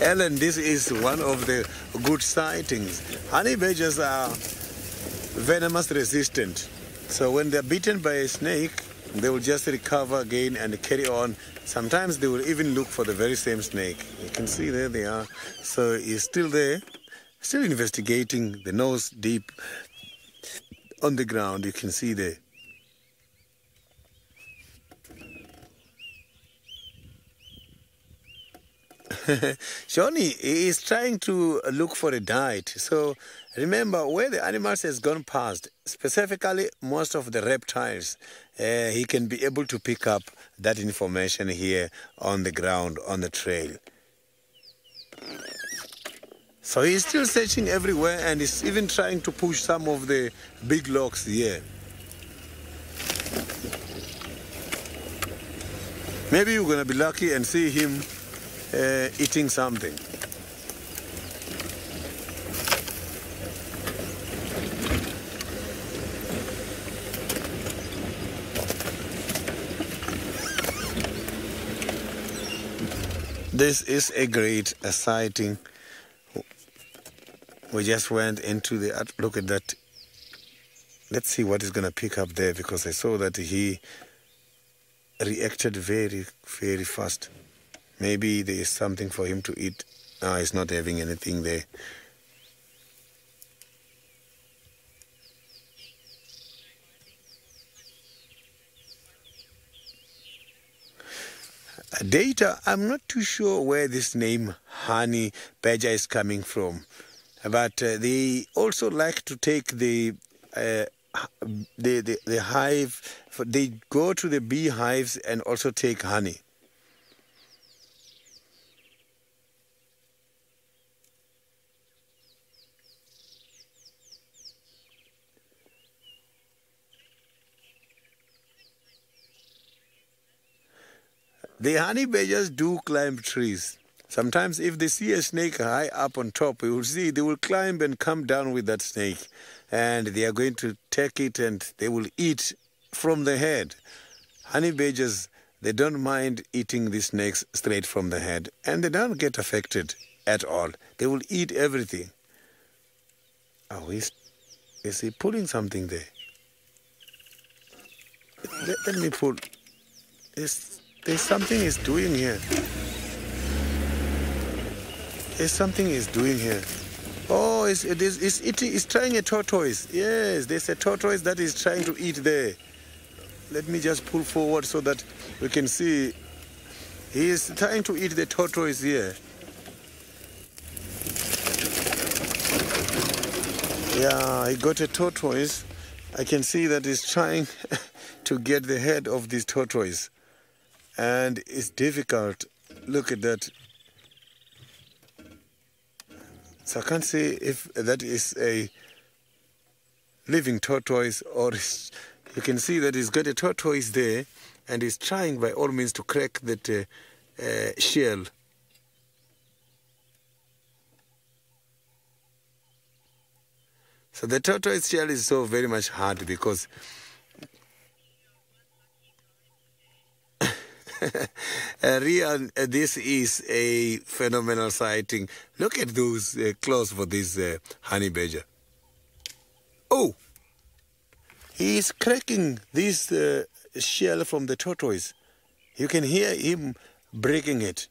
Ellen, this is one of the good sightings. Honey badgers are venomous resistant. So when they're bitten by a snake, they will just recover again and carry on. Sometimes they will even look for the very same snake. You can see there they are. So he's still there, still investigating, the nose deep on the ground. You can see there. Johnny is trying to look for a diet. So remember, where the animals has gone past, specifically most of the reptiles, he can be able to pick up that information here on the ground, on the trail. So he's still searching everywhere, and he's even trying to push some of the big logs here. Maybe you're going to be lucky and see him eating something. This is a great sighting. We just went into the, look at that. Let's see what he's going to pick up there, because I saw that he reacted very, very fast. Maybe there is something for him to eat. No, he's not having anything there. Data, I'm not too sure where this name honey badger is coming from, but they also like to take the hive. They go to the beehives and also take honey. The honey badgers do climb trees. Sometimes if they see a snake high up on top, you will see they will climb and come down with that snake. And they are going to take it and they will eat from the head. Honey badgers, they don't mind eating the snakes straight from the head. And they don't get affected at all. They will eat everything. Oh, is he pulling something there? Let me pull. There's something he's doing here. There's something he's doing here. Oh, he's trying a tortoise. Yes, there's a tortoise that he's trying to eat there. Let me just pull forward so that we can see. He is trying to eat the tortoise here. Yeah, he got a tortoise. I can see that he's trying to get the head of this tortoise. And it's difficult. Look at that. So I can't say if that is a living tortoise or you can see that he's got a tortoise there and is trying by all means to crack that shell. So the tortoise shell is so very much hard because Rian, this is a phenomenal sighting. Look at those claws for this honey badger. Oh, he is cracking this shell from the tortoise. You can hear him breaking it.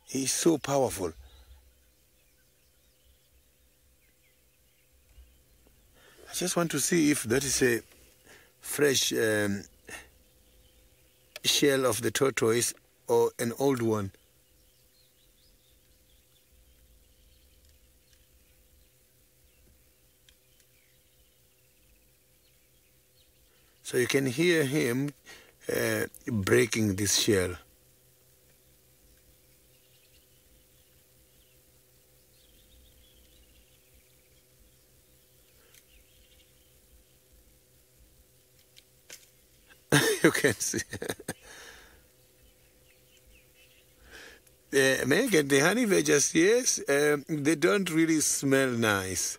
He's so powerful. I just want to see if that is a fresh shell of the tortoise or an old one. So you can hear him breaking this shell. You can see. Megan, the honey badgers, yes, they don't really smell nice.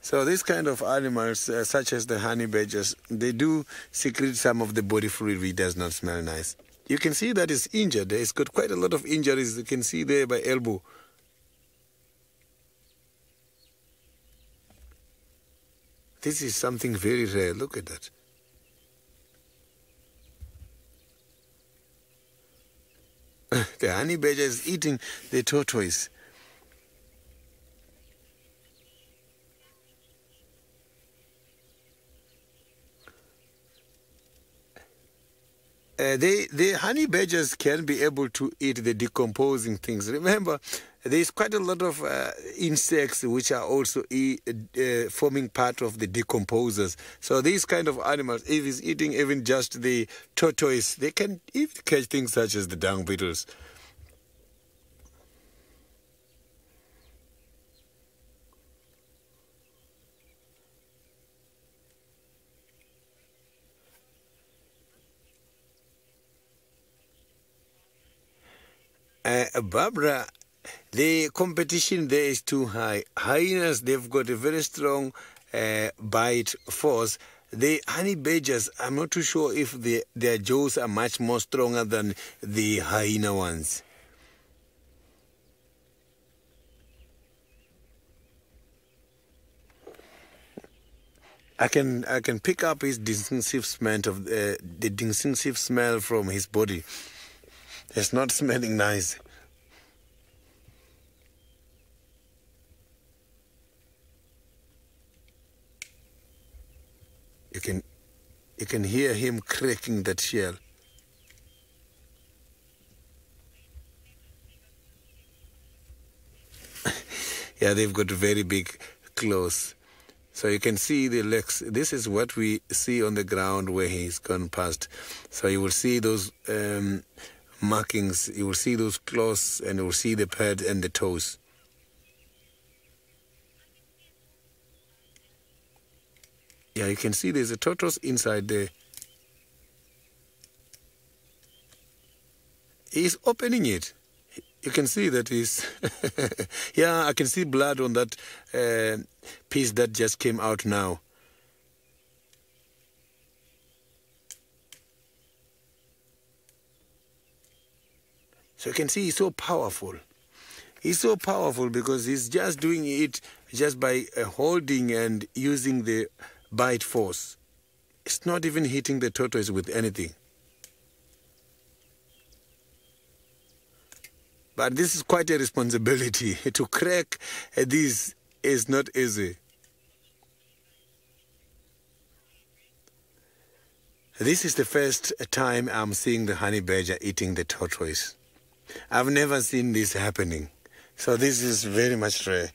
So these kind of animals, such as the honey badgers, they do secrete some of the body fluid which does not smell nice. You can see that it's injured. It's got quite a lot of injuries. You can see there by elbow. This is something very rare. Look at that. The honey badger is eating the tortoise. The honey badgers can be able to eat the decomposing things. Remember, there is quite a lot of insects which are also forming part of the decomposers. So these kind of animals, if it's eating even just the tortoise, they can even catch things such as the dung beetles. Barbara, the competition there is too high. Hyenas, they've got a very strong bite force. The honey badgers, I'm not too sure if their jaws are much more stronger than the hyena ones. I can pick up his distinctive smell of the distinctive smell from his body. It's not smelling nice. You can hear him cracking that shell. Yeah, they've got very big claws. So you can see the legs. This is what we see on the ground where he's gone past. So you will see those markings, you will see those claws, and you will see the pad and the toes. Yeah, you can see there's a tortoise inside there. He's opening it. You can see that he's... yeah, I can see blood on that piece that just came out now. So you can see he's so powerful. He's so powerful because he's just doing it just by holding and using the bite force. It's not even hitting the tortoise with anything. But this is quite a responsibility. To crack this is not easy. This is the first time I'm seeing the honey badger eating the tortoise. I've never seen this happening. So this is very much rare.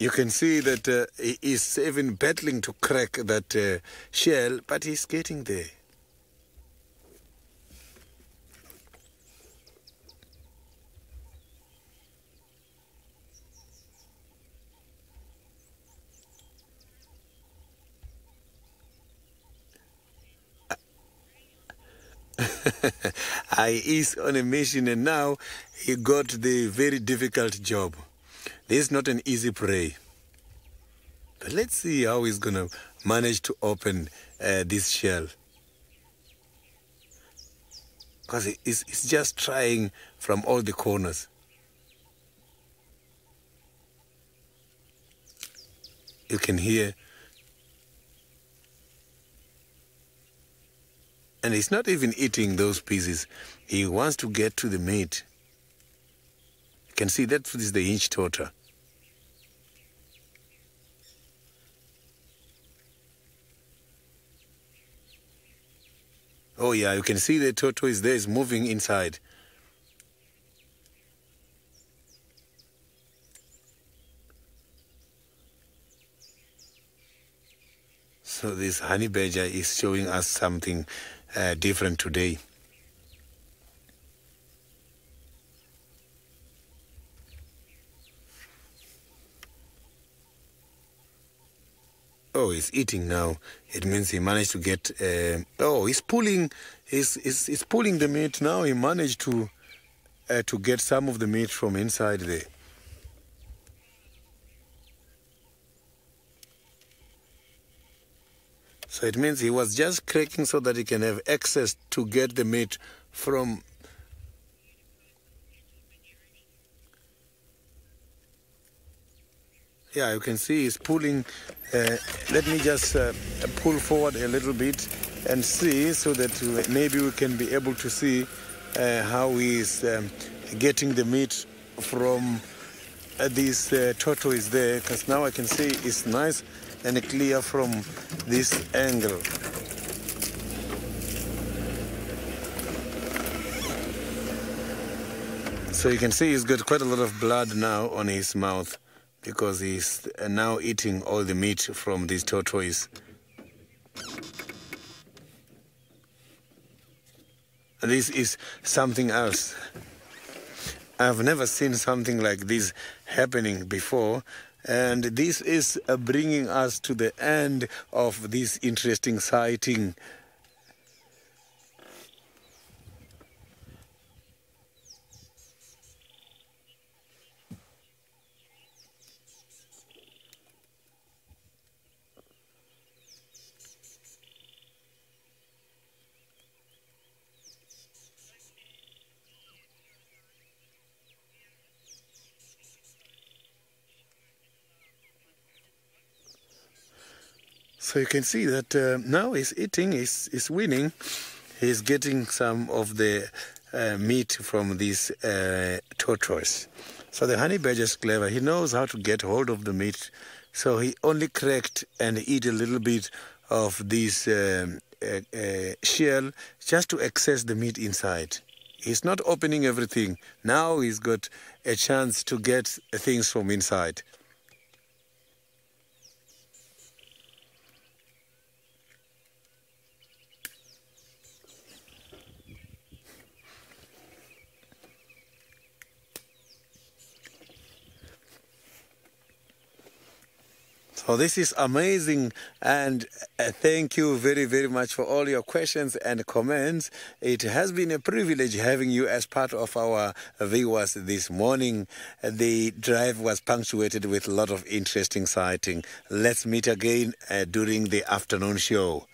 You can see that he is even battling to crack that shell, but he's getting there. He is on a mission, and now he got the very difficult job. This is not an easy prey. But let's see how he's going to manage to open this shell. Because he's just trying from all the corners. You can hear. And he's not even eating those pieces. He wants to get to the meat. You can see that is the hinge tortoise. Oh yeah, you can see the tortoise there is moving inside. So this honey badger is showing us something different today. Oh, he's eating now. It means he managed to get. He's pulling. He's pulling the meat now. He managed to get some of the meat from inside there. So it means he was just cracking so that he can have access to get the meat from. Yeah, you can see he's pulling. Let me just pull forward a little bit and see so that maybe we can be able to see how he's getting the meat from this tortoise there, because now I can see it's nice and clear from this angle. So you can see he's got quite a lot of blood now on his mouth, because he's now eating all the meat from this tortoise. This is something else. I've never seen something like this happening before, and this is bringing us to the end of this interesting sighting. So you can see that now he's eating, he's winning. He's getting some of the meat from this tortoise. So the honey badger is clever. He knows how to get hold of the meat. So he only cracked and eat a little bit of this shell just to access the meat inside. He's not opening everything. Now he's got a chance to get things from inside. So this is amazing, and thank you very, very much for all your questions and comments. It has been a privilege having you as part of our viewers this morning. The drive was punctuated with a lot of interesting sighting. Let's meet again during the afternoon show.